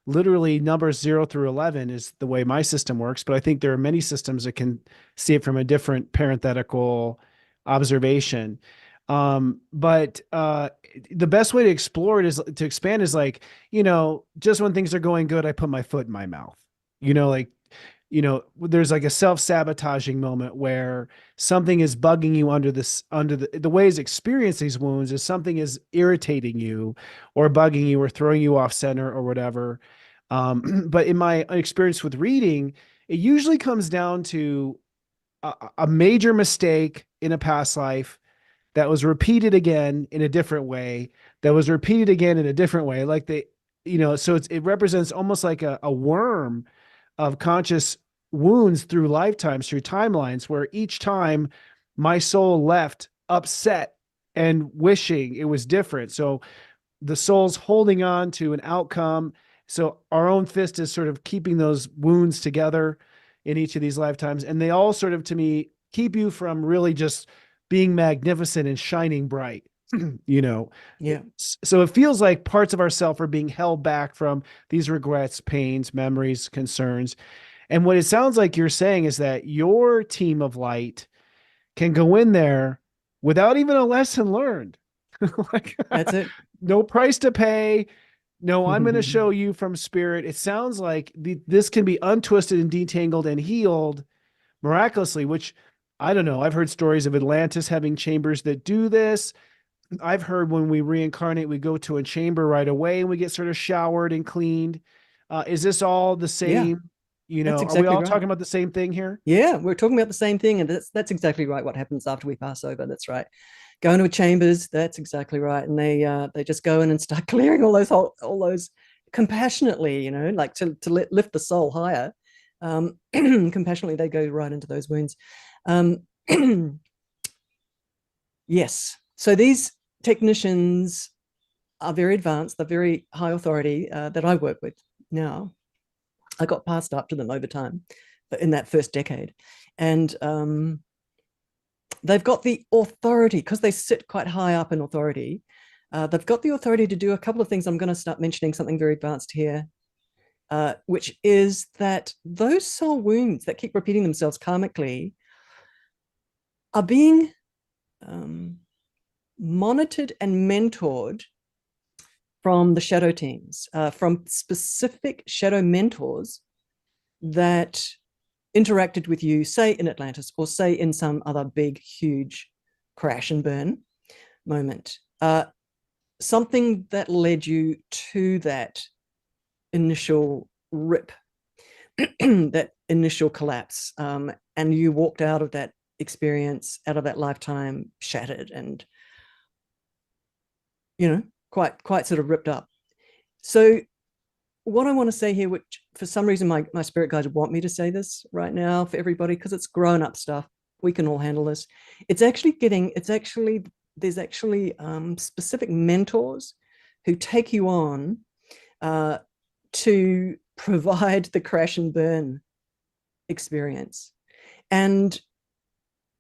literally numbers 0 through 11 is the way my system works, but I think there are many systems that can see it from a different parenthetical observation. But the best way to explore it is to expand is like, just when things are going good, I put my foot in my mouth, like, there's like a self-sabotaging moment where something is bugging you under the ways experience these wounds is something is irritating you or bugging you or throwing you off center or whatever. But in my experience with reading, it usually comes down to a major mistake in a past life that was repeated again in a different way, that was repeated again in a different way. Like so it represents almost like a worm of conscious wounds through lifetimes, through timelines, where each time my soul left upset and wishing it was different. So the soul's holding on to an outcome. So our own fist is sort of keeping those wounds together in each of these lifetimes. And they all sort of, to me, keep you from really just being magnificent and shining bright. Yeah. So it feels like parts of ourself are being held back from these regrets, pains, memories, concerns. And what it sounds like you're saying is that your team of light can go in there without even a lesson learned. Like, That's it. no price to pay. No, I'm going to show you from spirit. It sounds like this can be untwisted and detangled and healed miraculously, which I don't know. I've heard stories of Atlantis having chambers that do this. I've heard when we reincarnate, we go to a chamber right away and we get sort of showered and cleaned. Is this all the same? That's Are we exactly all right. talking about the same thing here? Yeah, we're talking about the same thing, and that's exactly right. What happens after we pass over? That's right. Go into chambers. That's exactly right. And they just go in and start clearing all those compassionately, like to lift the soul higher. Compassionately, they go right into those wounds. Yes. So these technicians are very advanced. They're very high authority that I work with now. I got passed up to them over time in that first decade. And they've got the authority, because they sit quite high up in authority. They've got the authority to do a couple of things. I'm going to start mentioning something very advanced here, which is that those soul wounds that keep repeating themselves karmically are being monitored and mentored from the shadow teams, from specific shadow mentors that interacted with you, say in Atlantis, or say in some other big, huge crash and burn moment. Something that led you to that initial rip, that initial collapse, and you walked out of that experience, out of that lifetime, shattered and, quite sort of ripped up. So what I want to say here, which for some reason my spirit guides want me to say this right now for everybody, because it's grown up stuff, we can all handle this. There's actually specific mentors who take you on to provide the crash and burn experience. And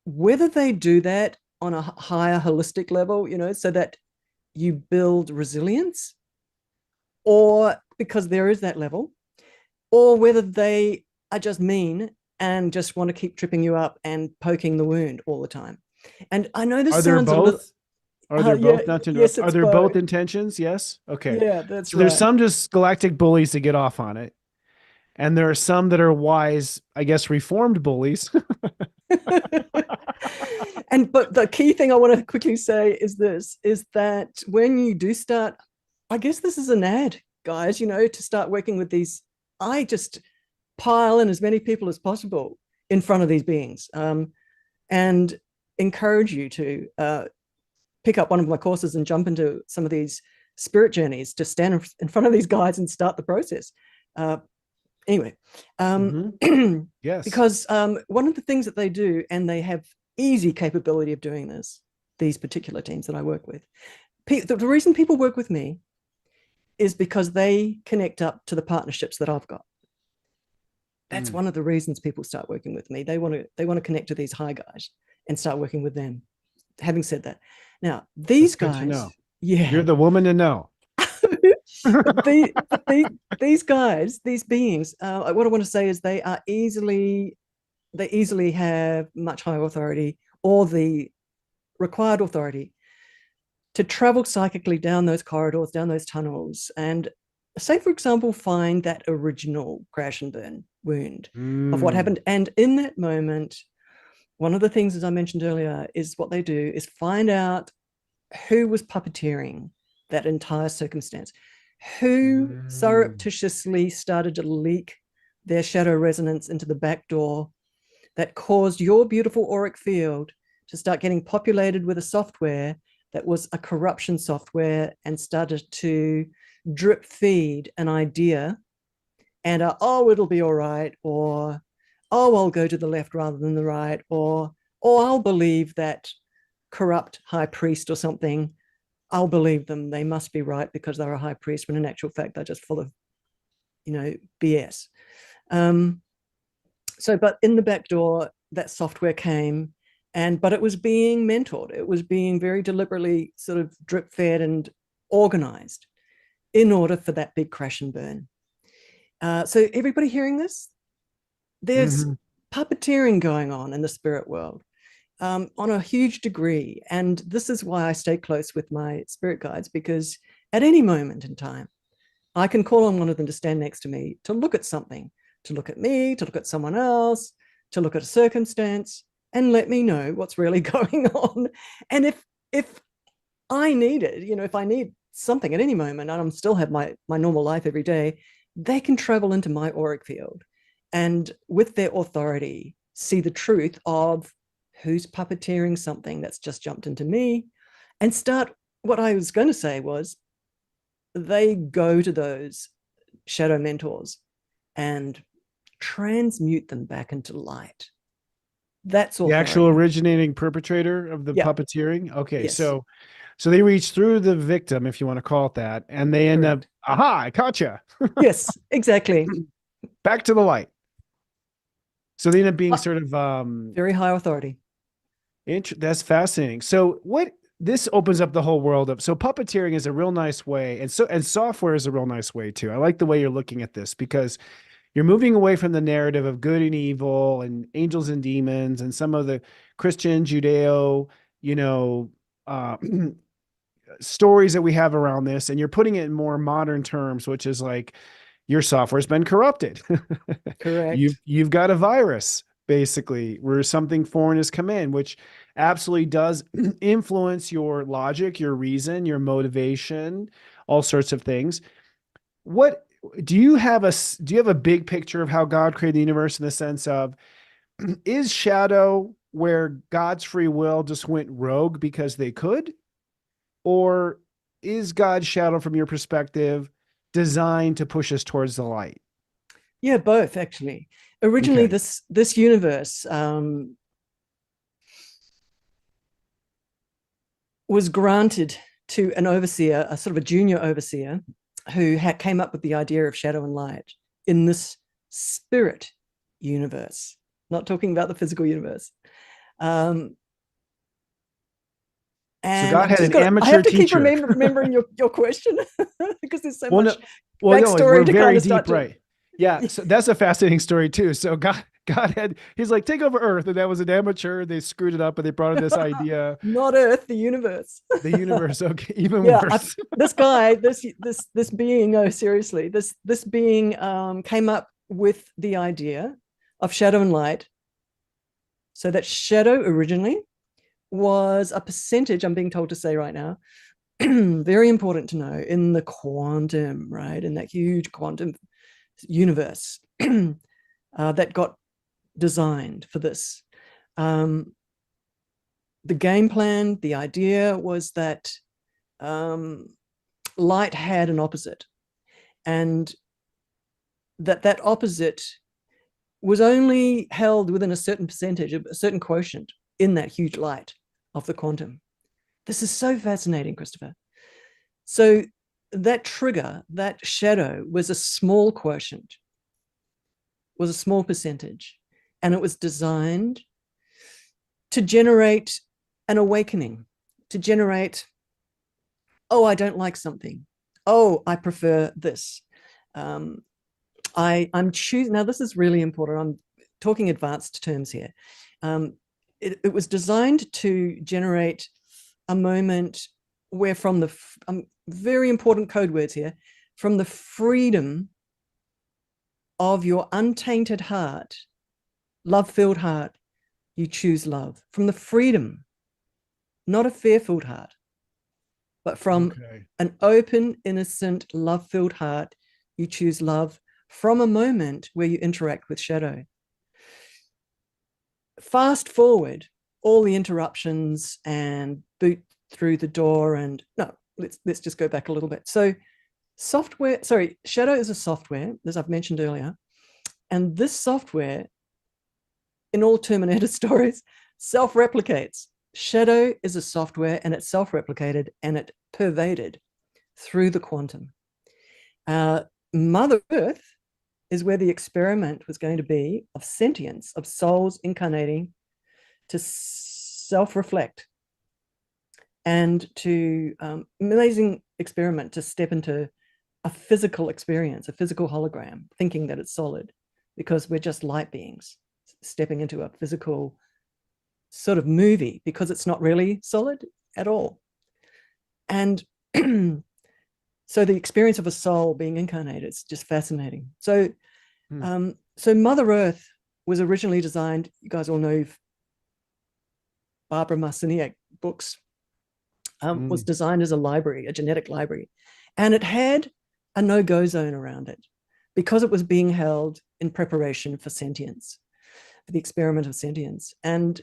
whether they do that on a higher holistic level, so that you build resilience, or because there is that level, or whether they are just mean and just want to keep tripping you up and poking the wound all the time. And I know this sounds a little... Are there both? Not to interrupt. Are there both intentions? Yes. Okay. Yeah, that's so right. There's some just galactic bullies that get off on it, and there are some that are wise, I guess, reformed bullies. But the key thing I want to quickly say is that when you do start, I guess this is an ad, guys, to start working with these, I just pile in as many people as possible in front of these beings, and encourage you to pick up one of my courses and jump into some of these spirit journeys, to stand in front of these guys and start the process. Anyway, yes, because one of the things that they do, and they have easy capability of doing this, these particular teams that I work with, the reason people work with me is because they connect up to the partnerships that I've got. That's one of the reasons people start working with me. They want to connect to these high guys and start working with them. Having said that, now these guys, you're the woman to know. These guys, these beings, what I want to say is they easily have much higher authority, or the required authority, to travel psychically down those corridors, down those tunnels, and say, for example, find that original crash and burn wound of what happened. And in that moment, one of the things, as I mentioned earlier, is what they do is find out who was puppeteering that entire circumstance, who surreptitiously started to leak their shadow resonance into the back door that caused your beautiful auric field to start getting populated with a software that was a corruption software, and started to drip feed an idea and oh, it'll be all right, or oh, I'll go to the left rather than the right, or I'll believe that corrupt high priest or something. I'll believe them. They must be right because they're a high priest, when in actual fact, they're just full of, BS. But in the back door, that software came, but it was being mentored. It was being very deliberately sort of drip fed and organized in order for that big crash and burn. So everybody hearing this, there's puppeteering going on in the spirit world on a huge degree. And this is why I stay close with my spirit guides, because at any moment in time, I can call on one of them to stand next to me, to look at something, to look at me, to look at someone else, to look at a circumstance, and let me know what's really going on. And if I need it, if I need something at any moment, and I'm still have my normal life every day, they can travel into my auric field and with their authority see the truth of who's puppeteering something that's just jumped into me, and start, what I was going to say was, they go to those shadow mentors and transmute them back into light. That's the authority. actual originating perpetrator of the puppeteering. Okay, yes. so they reach through the victim, if you want to call it that, and they end up, aha, I caught you. Yes, exactly. Back to the light. So they end up being sort of very high authority. That's fascinating. So this opens up the whole world of, so puppeteering is a real nice way, and software is a real nice way too. I like the way you're looking at this, because you're moving away from the narrative of good and evil and angels and demons and some of the Christian, Judeo, stories that we have around this, and you're putting it in more modern terms, which is like, your software's been corrupted. Correct. You've got a virus, basically, where something foreign has come in, which absolutely does influence your logic, your reason, your motivation, all sorts of things. What do you have a big picture of how God created the universe, in the sense of, is shadow where God's free will just went rogue because they could? Or is God's shadow, from your perspective, designed to push us towards the light? Yeah, both, actually. Originally, this universe was granted to an overseer, a sort of a junior overseer, who came up with the idea of shadow and light in this spirit universe, not talking about the physical universe. And so God had an amateur teacher. I have to keep remembering your question because there's so much backstory to kind of start to... Right. Yeah, so that's a fascinating story too. So God he's like, take over Earth, and that was an amateur. They screwed it up, and they brought in this idea. Not Earth, the universe. The universe, okay, even worse. This guy, this being, no, seriously, this being came up with the idea of shadow and light. So that shadow originally was a percentage, I'm being told to say right now, very important to know, in the quantum, right? In that huge quantum universe that got designed for this. The game plan, the idea was that light had an opposite, and that opposite was only held within a certain percentage, a certain quotient in that huge light of the quantum. This is so fascinating, Christopher. So that trigger, that shadow, was a small quotient, was a small percentage, and it was designed to generate an awakening, to generate, oh, I don't like something. oh, I prefer this. I'm choosing, now this is really important. I'm talking advanced terms here. It was designed to generate a moment where from the, very important code words here, from the freedom of your untainted heart, love-filled heart, you choose love. From the freedom, not a fear-filled heart, but from an open, innocent, love-filled heart, you choose love from a moment where you interact with shadow. Fast forward all the interruptions and boot through the door, and no, let's just go back a little bit. So shadow is a software, as I've mentioned earlier, and this software, in all Terminator stories, self-replicates. Shadow is a software, and it's self-replicated, and it pervaded through the quantum. Mother Earth is where the experiment was going to be of sentience, of souls incarnating to self-reflect and to amazing experiment to step into a physical experience, a physical hologram, thinking that it's solid, because we're just light beings stepping into a physical sort of movie, because it's not really solid at all. And so the experience of a soul being incarnated, it's just fascinating. So so Mother Earth was originally designed, you guys all know Barbara Marciniak books, was designed as a library, a genetic library, and it had a no-go zone around it because it was being held in preparation for sentience, for the experiment of sentience. And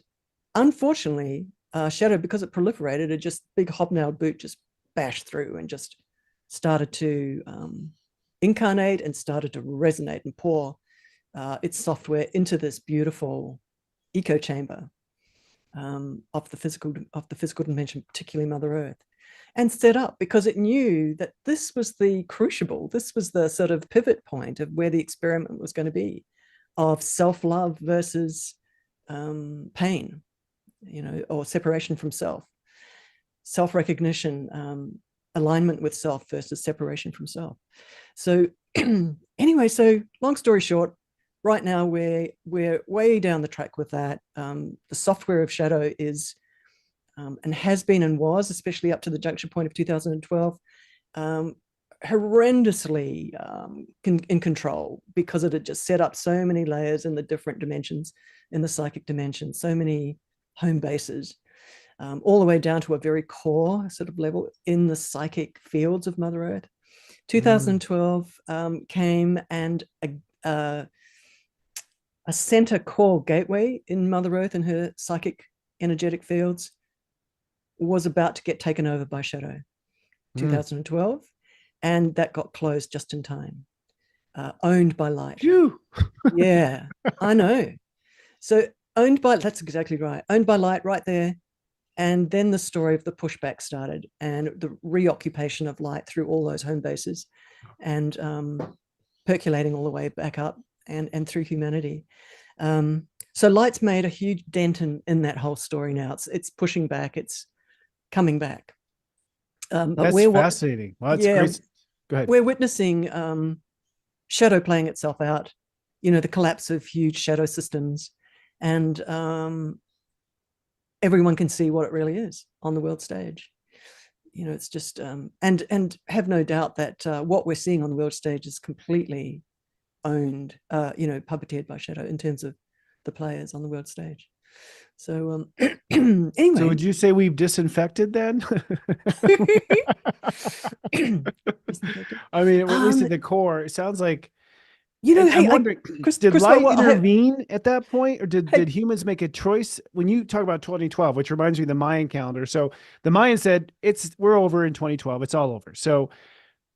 unfortunately, shadow, because it proliferated, a just big hobnailed boot just bashed through and just started to incarnate and started to resonate and pour its software into this beautiful echo chamber of the physical dimension, particularly Mother Earth, and set up, because it knew that this was the crucible, this was the sort of pivot point of where the experiment was going to be, of self-love versus pain, or separation from self, self-recognition, alignment with self versus separation from self. So anyway, so long story short, right now we're way down the track with that. The software of shadow is and has been and was, especially up to the junction point of 2012, horrendously in control, because it had just set up so many layers in the different dimensions, in the psychic dimension, so many home bases, all the way down to a very core sort of level in the psychic fields of Mother Earth. 2012 came, and a center core gateway in Mother Earth and her psychic energetic fields was about to get taken over by shadow. 2012, and that got closed just in time. Owned by light. Yeah, I know. So owned by, that's exactly right, owned by light right there. And then the story of the pushback started, and the reoccupation of light through all those home bases, and percolating all the way back up and through humanity. So light's made a huge dent in that whole story now. It's pushing back, it's coming back. But that's fascinating. Well, that's great. Go ahead. We're witnessing shadow playing itself out, the collapse of huge shadow systems, and everyone can see what it really is on the world stage. It's just and have no doubt that what we're seeing on the world stage is completely owned, puppeteered by shadow in terms of the players on the world stage. So anyway, so would you say we've disinfected then? I mean, at least at the core, it sounds like. I'm wondering, did light intervene at that point, or did humans make a choice? When you talk about 2012, which reminds me of the Mayan calendar. So the Mayan said we're over in 2012. It's all over. So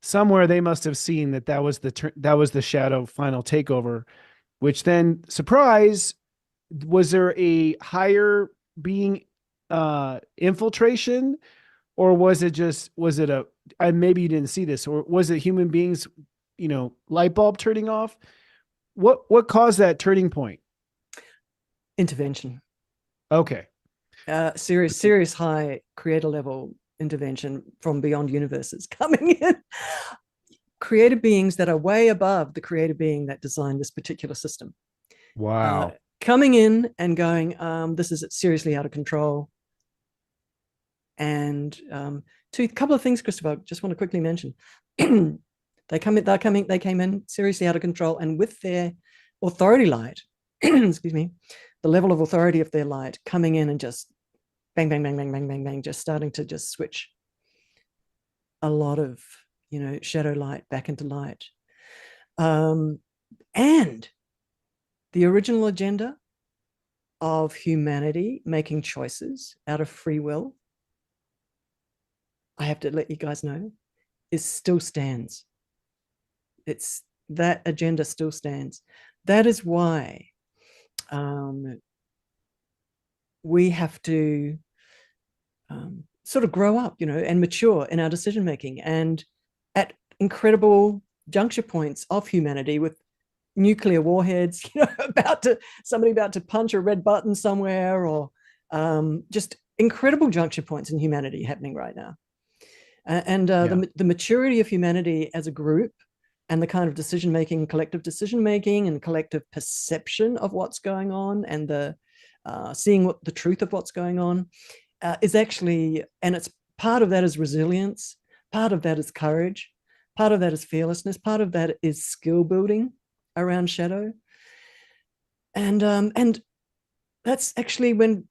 somewhere they must have seen that was the shadow final takeover, which then, surprise, was there a higher being infiltration, or was it maybe you didn't see this, or was it human beings, light bulb turning off? What caused that turning point? Intervention. Okay. Serious high creator level intervention from beyond universes coming in. Creative beings that are way above the creative being that designed this particular system. Wow. Coming in and going, this is seriously out of control. And a couple of things, Christopher, I just want to quickly mention. They came in seriously out of control, and with their authority light, excuse me, the level of authority of their light coming in and just bang, bang, bang, bang, bang, bang, bang, just starting to just switch a lot of, shadow light back into light. And the original agenda of humanity making choices out of free will, I have to let you guys know, still stands. That agenda still stands. That is why we have to sort of grow up, and mature in our decision making, and at incredible juncture points of humanity with nuclear warheads, somebody about to punch a red button somewhere, or just incredible juncture points in humanity happening right now. The maturity of humanity as a group, and the kind of decision-making, collective decision-making and collective perception of what's going on, and the seeing what the truth of what's going on is actually, and it's part of that is resilience, part of that is courage, part of that is fearlessness, part of that is skill building around shadow. And that's actually when,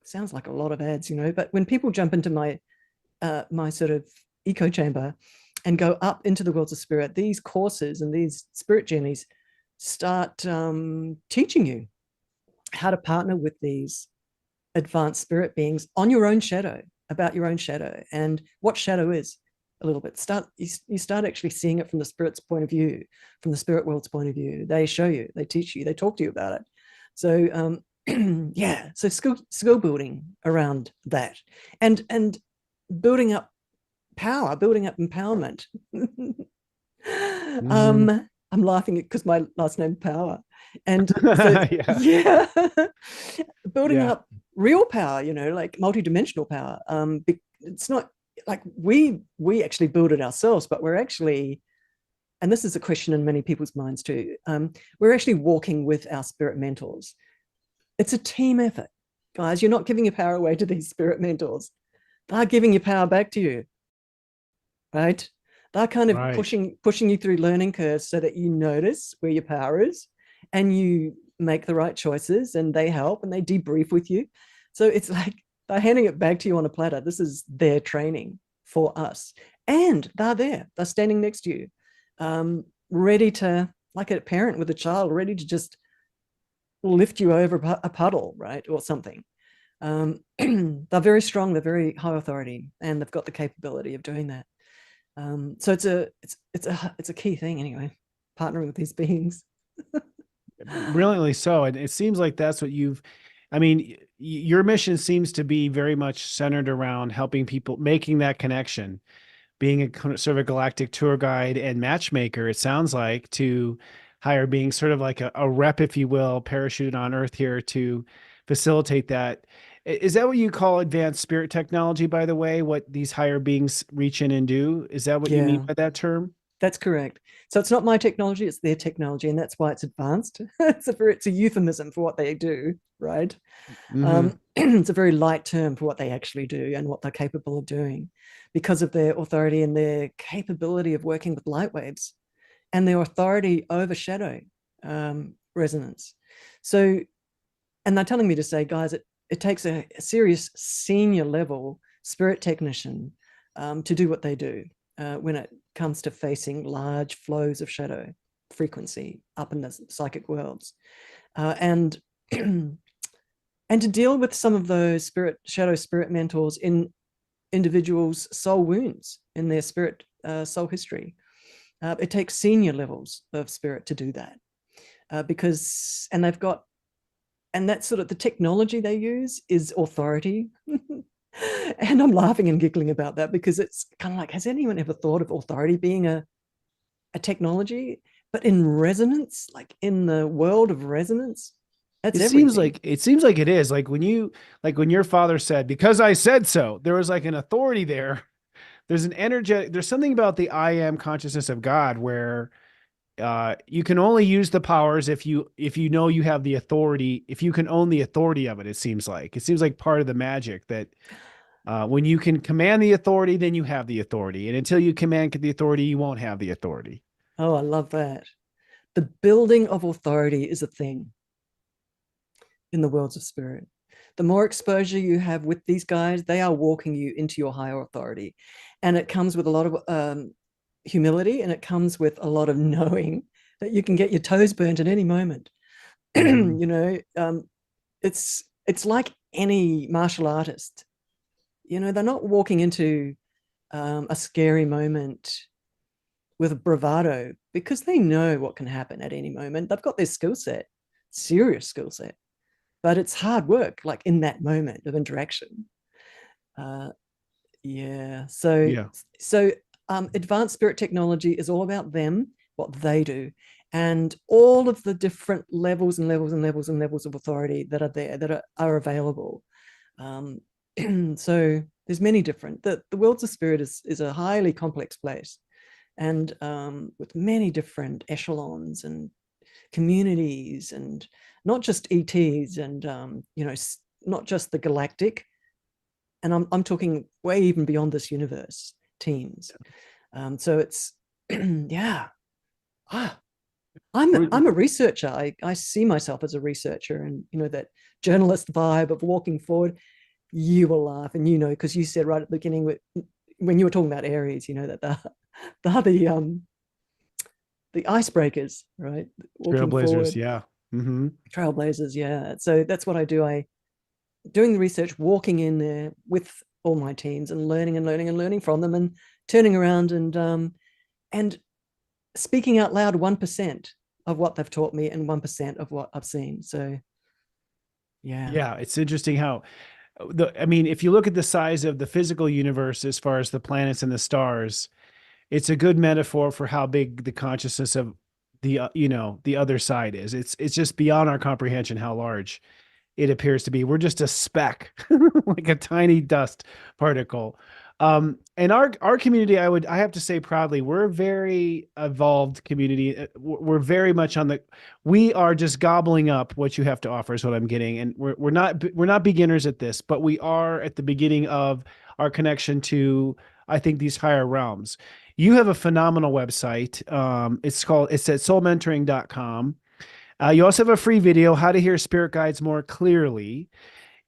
sounds like a lot of ads, but when people jump into my sort of echo chamber and go up into the worlds of spirit, these courses and these spirit journeys start teaching you how to partner with these advanced spirit beings on your own shadow, about your own shadow, and what shadow is a little bit. You start actually seeing it from the spirit's point of view, from the spirit world's point of view. They show you, they teach you, they talk to you about it. So so skill building around that, and building up power, building up empowerment. I'm laughing because my last name Power, and so, building up real power, like multidimensional power. It's not like we actually build it ourselves, but we're actually, and this is a question in many people's minds too, we're actually walking with our spirit mentors. It's a team effort, guys. You're not giving your power away to these spirit mentors. They're giving your power back to you, right? They're kind of pushing you through learning curves so that you notice where your power is and you make the right choices, and they help and they debrief with you. So it's like they're handing it back to you on a platter. This is their training for us. And they're there. They're standing next to you, ready to, like a parent with a child, ready to just lift you over a puddle, right? Or something. They're very strong. They're very high authority, and they've got the capability of doing that. So it's a key thing anyway, partnering with these beings. Brilliantly so. And it seems like that's what your mission seems to be very much centered around helping people, making that connection, being a sort of a galactic tour guide and matchmaker, it sounds like, to higher beings, sort of like a rep, if you will, parachuted on Earth here to facilitate that. Is that what you call advanced spirit technology, by the way, what these higher beings reach in and do? Is that what you mean by that term? That's correct. So it's not my technology, it's their technology, and that's why it's advanced. It's a euphemism for what they do, right? It's a very light term for what they actually do and what they're capable of doing, because of their authority and their capability of working with light waves and their authority over shadow resonance. So, and they're telling me to say, guys, it takes a serious senior level spirit technician to do what they do when it comes to facing large flows of shadow frequency up in the psychic worlds, and to deal with some of those shadow spirit mentors in individuals' soul wounds in their spirit soul history. It takes senior levels of spirit to do that, because, and they've got, and that's sort of the technology they use is authority. And I'm laughing and giggling about that because it's kind of like, has anyone ever thought of authority being a technology? But in resonance, like in the world of resonance That's It seems everything. like it is. Like when your father said, because I said so, there was like an authority there. There's an energetic, there's something about the I am consciousness of God where you can only use the powers if you know you have the authority, if you can own the authority of it. It seems like part of the magic that when you can command the authority, then you have the authority, and until you command the authority, you won't have the authority. Oh, I love that. The building of authority is a thing in the worlds of spirit. The more exposure you have with these guys, they are walking you into your higher authority. And it comes with a lot of humility, and it comes with a lot of knowing that you can get your toes burnt at any moment. Mhm. You know, it's like any martial artist. You know, they're not walking into a scary moment with bravado because they know what can happen at any moment. They've got their skill set, serious skill set, but it's hard work, like in that moment of interaction. Uh, yeah. Yeah. So advanced spirit technology is all about them, what they do, and all of the different levels and levels and levels and levels of authority that are there that are available. Um, so there's many different. The worlds of spirit is a highly complex place, and with many different echelons and communities, and not just ETs, and you know, not just the galactic, and I'm talking way even beyond this universe teams. So it's yeah. Ah, We're, I'm a researcher. I see myself as a researcher, and you know that journalist vibe of walking forward. You will laugh, and you know, because you said right at the beginning when you were talking about Aries, you know that the icebreakers, right? Walking trailblazers. forward, Yeah. Hmm. trailblazers. Yeah. So that's what I do. I doing the research, walking in there with all my teams, and learning and learning and learning from them, and turning around and speaking out loud 1% of what they've taught me and 1% of what I've seen. So yeah. Yeah. It's interesting how I mean, if you look at the size of the physical universe as far as the planets and the stars, it's a good metaphor for how big the consciousness of the the other side is. It's just beyond our comprehension how large it appears to be. We're just a speck, like a tiny dust particle. And our community, I have to say proudly, we're a very evolved community. We're very much on the, we are just gobbling up what you have to offer is what I'm getting. And we're not beginners at this, but we are at the beginning of our connection to, I think, these higher realms. You have a phenomenal website. It's at soulmentoring.com. You also have a free video, how to hear spirit guides more clearly.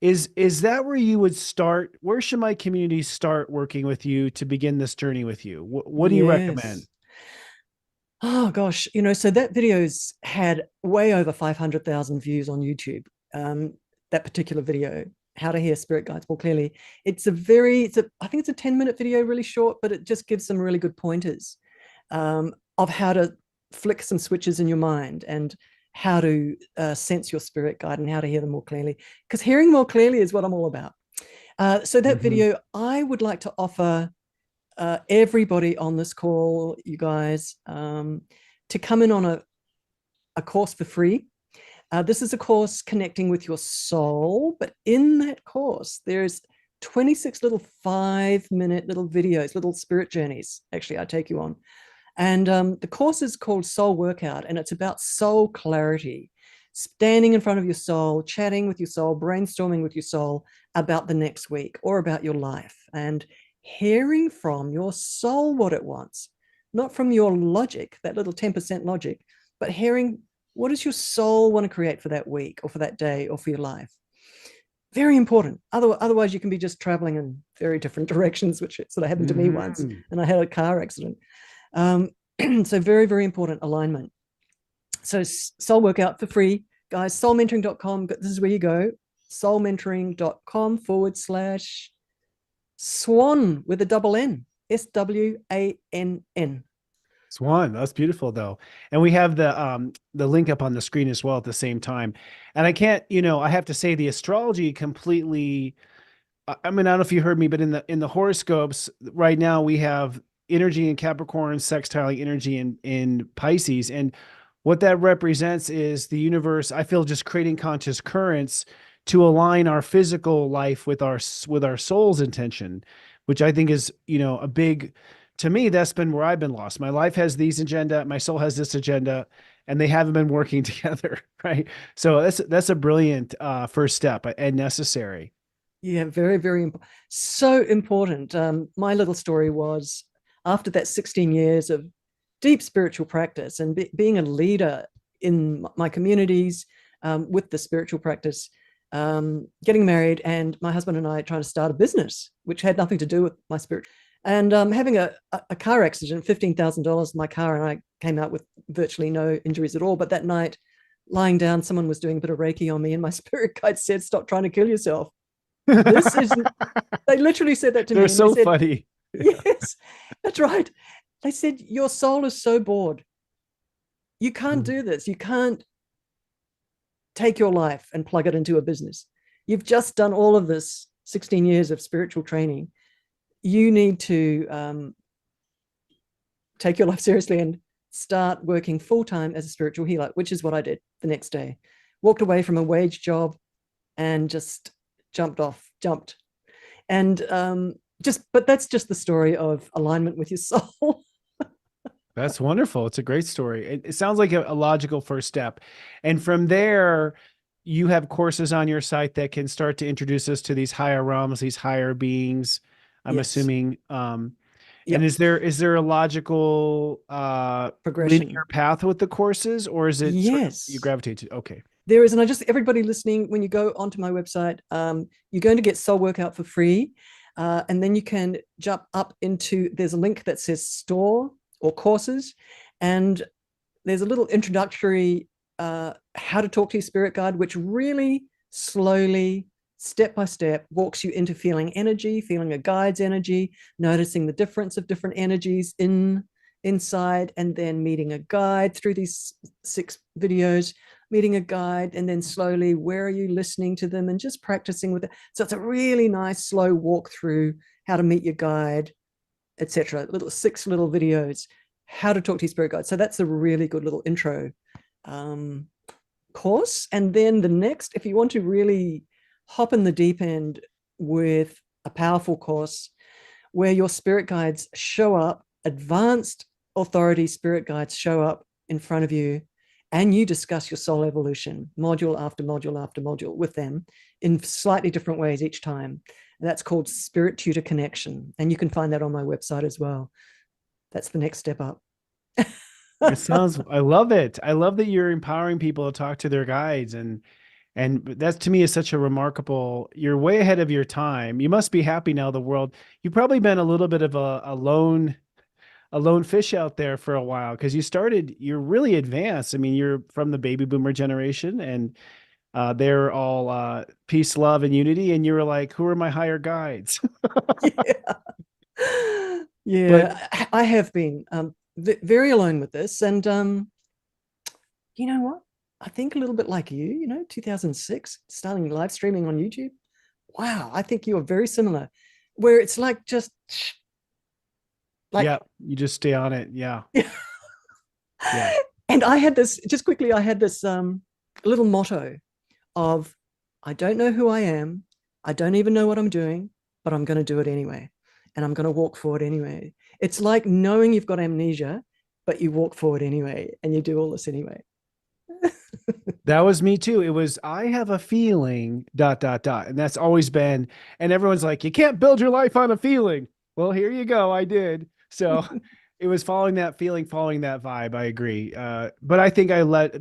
Is that where you would start? Where should my community start working with you to begin this journey with you? What do you recommend? Yes. Oh gosh, you know, so that video's had way over 500,000 views on YouTube. That particular video, how to hear spirit guides more clearly. I think it's a 10-minute video, really short, but it just gives some really good pointers of how to flick some switches in your mind, and how to sense your spirit guide, and how to hear them more clearly. Because hearing more clearly is what I'm all about. So that Mhm. video, I would like to offer everybody on this call, you guys, to come in on a course for free. This is a course connecting with your soul, but in that course, there's 26 little 5-minute little videos, little spirit journeys, actually, I take you on. And the course is called Soul Workout, and it's about soul clarity, standing in front of your soul, chatting with your soul, brainstorming with your soul about the next week or about your life, and hearing from your soul what it wants, not from your logic, that little 10% logic, but hearing what does your soul want to create for that week or for that day or for your life. Very important. Otherwise, you can be just traveling in very different directions, which sort of happened to me once, Mhm. and I had a car accident. Um, so very, very important alignment. So soul workout for free, guys, soulmentoring.com. This is where you go. Soulmentoring.com/swan with a double N, SWANN. Swan, that's beautiful though. And we have the link up on the screen as well at the same time. And I can't, I have to say the astrology completely, I mean, I don't know if you heard me, but in the horoscopes right now we have energy in Capricorn, sextiling energy in Pisces. And what that represents is the universe, I feel, just creating conscious currents to align our physical life with our soul's intention, which I think is, a big, to me, that's been where I've been lost. My life has these agenda, my soul has this agenda, and they haven't been working together, right? So that's a brilliant first step and necessary. Yeah, very, very important. So important. My little story was after that 16 years of deep spiritual practice and being a leader in my communities with the spiritual practice, getting married, and my husband and I trying to start a business, which had nothing to do with my spirit. And having a car accident, $15,000, my car, and I came out with virtually no injuries at all. But that night, lying down, someone was doing a bit of Reiki on me, and my spirit guide said, "Stop trying to kill yourself." This is, they literally said that to me. They're And so they said, funny. yes, that's right. They said, your soul is so bored. You can't do this. You can't take your life and plug it into a business. You've just done all of this 16 years of spiritual training. You need to take your life seriously and start working full-time as a spiritual healer, which is what I did the next day. Walked away from a wage job and just jumped. And but that's just the story of alignment with your soul. That's wonderful. It's a great story. It sounds like a logical first step. And from there, you have courses on your site that can start to introduce us to these higher realms, these higher beings, I'm Yes. assuming. Yep. And is there a logical Progression. linear path with the courses, or is it sort of Yes. you gravitate to? Okay. There is, and everybody listening, when you go onto my website, you're going to get Soul Workout for free. And then you can jump up into, there's a link that says store or courses. And there's a little introductory how to talk to your spirit guide, which really slowly, step by step, walks you into feeling energy, feeling a guide's energy, noticing the difference of different energies inside, and then meeting a guide through these 6 videos, meeting a guide, and then slowly, where are you listening to them, and just practicing with it. So it's a really nice slow walk through how to meet your guide, etc. 6 little videos, how to talk to your spirit guide. So that's a really good little intro course. And then the next, if you want to really hop in the deep end with a powerful course where your spirit guides show up, advanced authority spirit guides show up in front of you, and you discuss your soul evolution module after module after module with them in slightly different ways each time. And that's called Spirit Tutor Connection. And you can find that on my website as well. That's the next step up. I love it. I love that you're empowering people to talk to their guides. And that to me is such a remarkable, you're way ahead of your time. You must be happy now, the world. You've probably been a little bit of a lone fish out there for a while, because you're really advanced. I mean, you're from the baby boomer generation, and they're all peace, love, and unity. And you were like, who are my higher guides? Yeah. I have been very alone with this. And you know what? I think a little bit like you, 2006, starting live streaming on YouTube. Wow, I think you are very similar, where it's like just like, yeah, you just stay on it. Yeah. Yeah. And I had this, just quickly, little motto of, I don't know who I am. I don't even know what I'm doing, but I'm going to do it anyway. And I'm going to walk forward anyway. It's like knowing you've got amnesia, but you walk forward anyway, and you do all this anyway. That was me too. It was, I have a feeling, ... And that's always been, and everyone's like, you can't build your life on a feeling. Well, here you go. I did. So it was following that feeling, following that vibe. I agree. But I think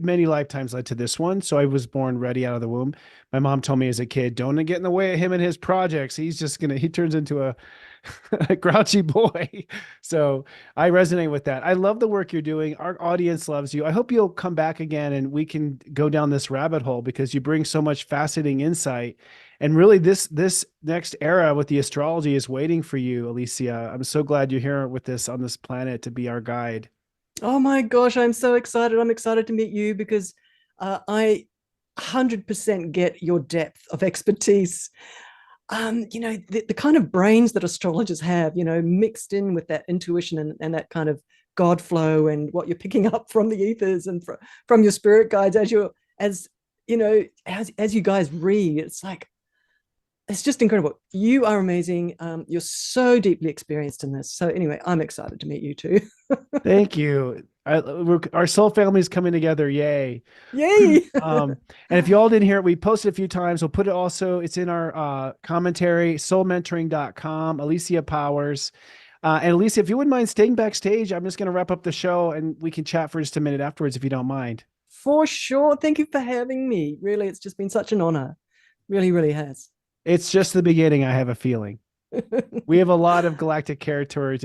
many lifetimes led to this one. So I was born ready out of the womb. My mom told me as a kid, don't get in the way of him and his projects. He turns into a grouchy boy. So I resonate with that. I love the work you're doing. Our audience loves you. I hope you'll come back again and we can go down this rabbit hole, because you bring so much fascinating insight. And really this next era with the astrology is waiting for you, Alicia. I'm so glad you're here with us on this planet to be our guide. Oh my gosh, I'm so excited. I'm excited to meet you, because I 100% get your depth of expertise. The kind of brains that astrologers have, mixed in with that intuition and that kind of God flow and what you're picking up from the ethers and from your spirit guides as you guys read. It's like, it's just incredible. You are amazing. You're so deeply experienced in this. So anyway, I'm excited to meet you too. Thank you. Our soul family is coming together. Yay. Yay. And if you all didn't hear it, we posted a few times. We'll put it also, it's in our commentary, soulmentoring.com, Alicia Powers. And Alicia, if you wouldn't mind staying backstage, I'm just going to wrap up the show and we can chat for just a minute afterwards, if you don't mind. For sure. Thank you for having me. Really, it's just been such an honor. Really, really has. It's just the beginning, I have a feeling. We have a lot of galactic territory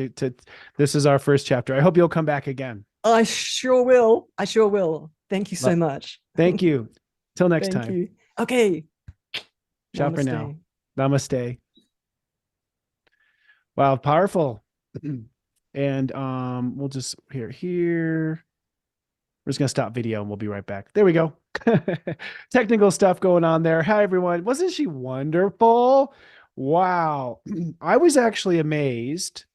this is our first chapter. I hope you'll come back again. I sure will. Thank you so much. Thank you. Till next Thank time. you. Okay. Ciao for now. Namaste. Wow, powerful. And we'll just here. We're just gonna stop video and we'll be right back. There we go. Technical stuff going on there. Hi everyone. Wasn't she wonderful? Wow. I was actually amazed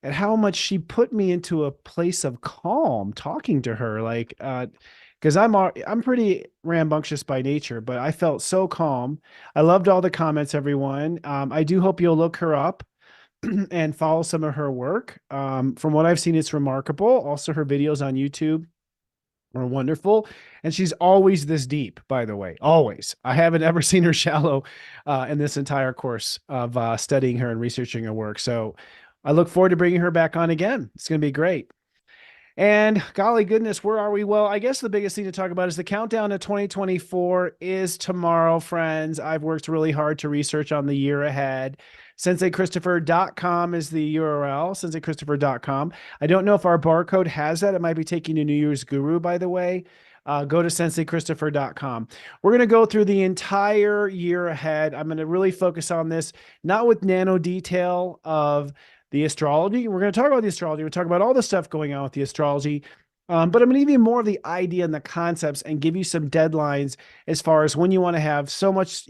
at how much she put me into a place of calm talking to her. Like, because I'm pretty rambunctious by nature, but I felt so calm. I loved all the comments, everyone. I do hope you'll look her up and follow some of her work. From what I've seen, it's remarkable. Also, her videos on YouTube are wonderful. And she's always this deep, by the way, always. I haven't ever seen her shallow in this entire course of studying her and researching her work. So I look forward to bringing her back on again. It's going to be great. And golly goodness, where are we? Well, I guess the biggest thing to talk about is the countdown to 2024 is tomorrow, friends. I've worked really hard to research on the year ahead. SenseiChristopher.com is the URL, SenseiChristopher.com. I don't know if our barcode has that. It might be taking to New Year's Guru, by the way. Go to SenseiChristopher.com. We're going to go through the entire year ahead. I'm going to really focus on this, not with nano detail of the astrology. We're going to talk about the astrology. We're talking about all the stuff going on with the astrology. But I'm going to give you more of the idea and the concepts and give you some deadlines as far as when you want to have so much,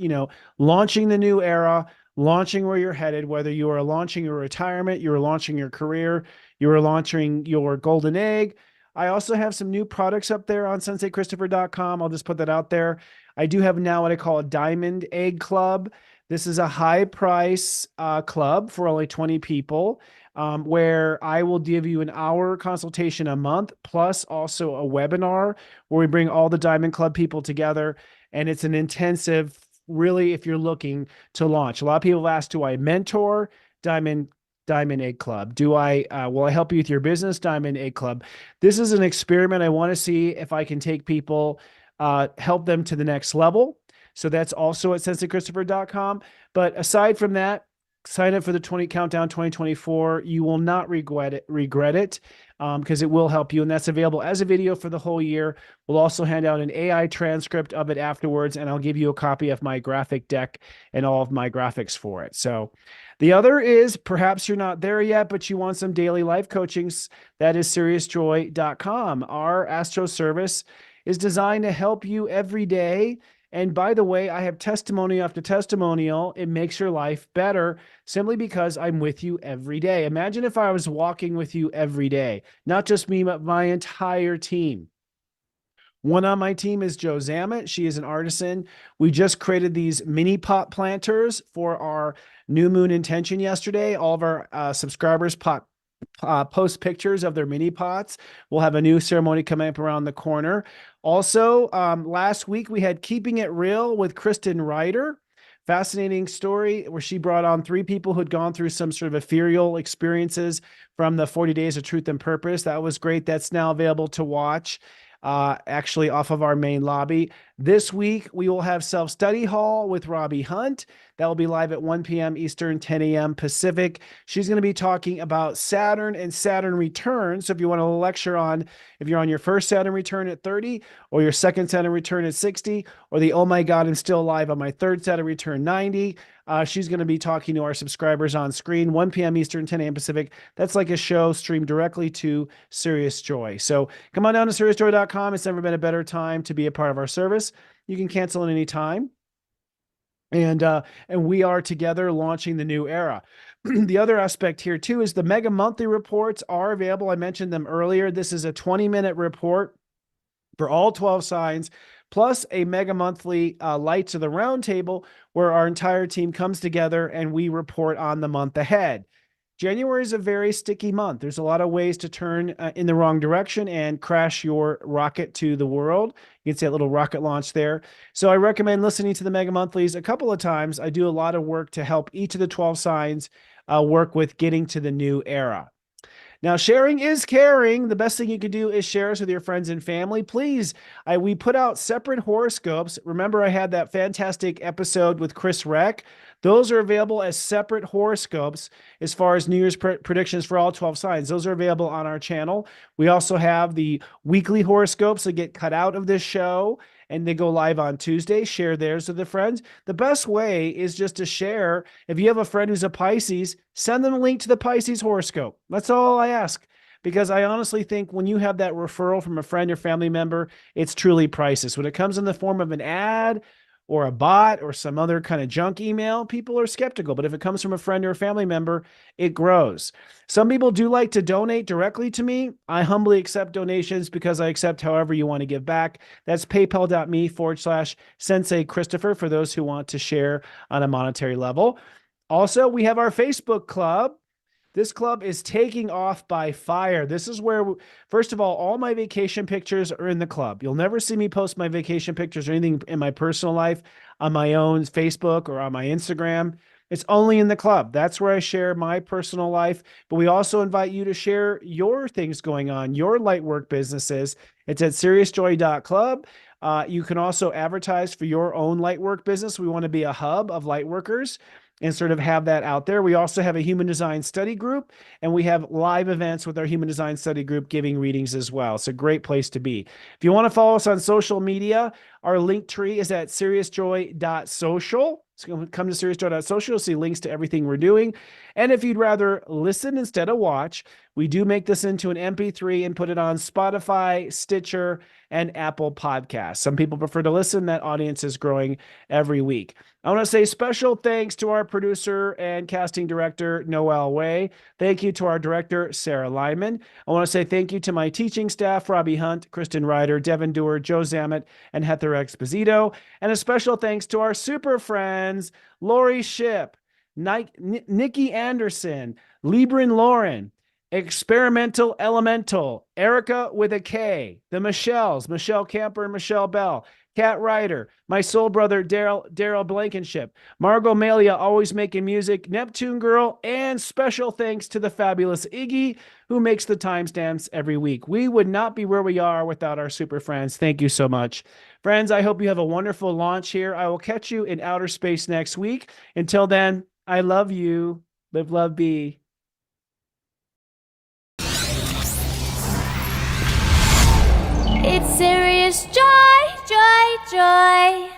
launching the new era, launching where you're headed, whether you are launching your retirement, you are launching your career, you are launching your golden egg. I also have some new products up there on SenseiChristopher.com. I'll just put that out there. I do have now what I call a Diamond Egg Club. This is a high price club for only 20 people, where I will give you an hour consultation a month, plus also a webinar where we bring all the Diamond Club people together. And it's an intensive, really, if you're looking to launch. A lot of people have asked, do I mentor? Diamond Egg Club. Will I help you with your business? Diamond Egg Club. This is an experiment. I want to see if I can take people, help them to the next level. So that's also at SenseiChristopher.com. But aside from that, sign up for the Countdown 2024. You will not regret it because it will help you. And that's available as a video for the whole year. We'll also hand out an AI transcript of it afterwards, and I'll give you a copy of my graphic deck and all of my graphics for it. So the other is, perhaps you're not there yet, but you want some daily life coachings. That is SeriousJoy.com. Our Astro service is designed to help you every day. And by the way, I have testimony after testimonial. It makes your life better simply because I'm with you every day. Imagine if I was walking with you every day, not just me, but my entire team. One on my team is Jo Zammit. She is an artisan. We just created these mini pot planters for our new moon intention yesterday. All of our subscribers post pictures of their mini pots. We'll have a new ceremony coming up around the corner. Also, last week we had Keeping It Real with Kristen Ryder. Fascinating story where she brought on 3 people who'd gone through some sort of ethereal experiences from the 40 Days of Truth and Purpose. That was great. That's now available to watch, actually off of our main lobby. This week, we will have Self-Study Hall with Robbie Hunt. That will be live at 1 p.m. Eastern, 10 a.m. Pacific. She's going to be talking about Saturn and Saturn return. So if you want to lecture on, if you're on your first Saturn return at 30, or your second Saturn return at 60, or the, oh my God, I'm still alive on my third Saturn return 90, she's going to be talking to our subscribers on screen, 1 p.m. Eastern, 10 a.m. Pacific. That's like a show streamed directly to Serious Joy. So come on down to SeriousJoy.com. It's never been a better time to be a part of our service. You can cancel at any time. And we are together launching the new era. The other aspect here too is the mega monthly reports are available. I mentioned them earlier. This is a 20-minute report for all 12 signs, plus a mega monthly Lights of the Round Table, where our entire team comes together and we report on the month ahead. January is a very sticky month. There's a lot of ways to turn in the wrong direction and crash your rocket to the world. You can see a little rocket launch there. So I recommend listening to the Mega Monthlies a couple of times. I do a lot of work to help each of the 12 signs work with getting to the new era. Now, sharing is caring. The best thing you can do is share us with your friends and family. Please, we put out separate horoscopes. Remember, I had that fantastic episode with Chris Reck. Those are available as separate horoscopes as far as New Year's predictions for all 12 signs. Those are available on our channel. We also have the weekly horoscopes that get cut out of this show and they go live on Tuesday. Share theirs with the friends. The best way is just to share. If you have a friend who's a Pisces, send them a link to the Pisces horoscope. That's all I ask. Because I honestly think when you have that referral from a friend or family member, it's truly priceless. When it comes in the form of an ad or a bot or some other kind of junk email, people are skeptical. But if it comes from a friend or a family member, it grows. Some people do like to donate directly to me. I humbly accept donations because I accept however you want to give back. That's paypal.me/Sensei Christopher for those who want to share on a monetary level. Also, we have our Facebook club. This club is taking off by fire. This is where, first of all my vacation pictures are in the club. You'll never see me post my vacation pictures or anything in my personal life on my own Facebook or on my Instagram. It's only in the club. That's where I share my personal life. But we also invite you to share your things going on, your lightwork businesses. It's at seriousjoy.club. You can also advertise for your own lightwork business. We want to be a hub of lightworkers and sort of have that out there. We also have a human design study group, and we have live events with our human design study group giving readings as well. It's a great place to be. If you want to follow us on social media, our link tree is at seriousjoy.social. So come to seriousjoy.social, you'll see links to everything we're doing. And if you'd rather listen instead of watch, we do make this into an MP3 and put it on Spotify, Stitcher, and Apple Podcasts. Some people prefer to listen. That audience is growing every week. I want to say special thanks to our producer and casting director, Noel Way. Thank you to our director, Sarah Lyman. I want to say thank you to my teaching staff, Robbie Hunt, Kristen Ryder, Devin Dewar, Joe Zammett, and Heather Exposito. And a special thanks to our super friends, Lori Ship, Nikki Anderson, Libran Lauren, Experimental Elemental, Erica with a K, the Michelles, Michelle Camper and Michelle Bell, Kat Ryder, my soul brother, Daryl Blankenship, Margot Malia, always making music, Neptune Girl, and special thanks to the fabulous Iggy, who makes the timestamps every week. We would not be where we are without our super friends. Thank you so much. Friends, I hope you have a wonderful launch here. I will catch you in outer space next week. Until then, I love you. Live, love, be. It's serious joy, joy, joy.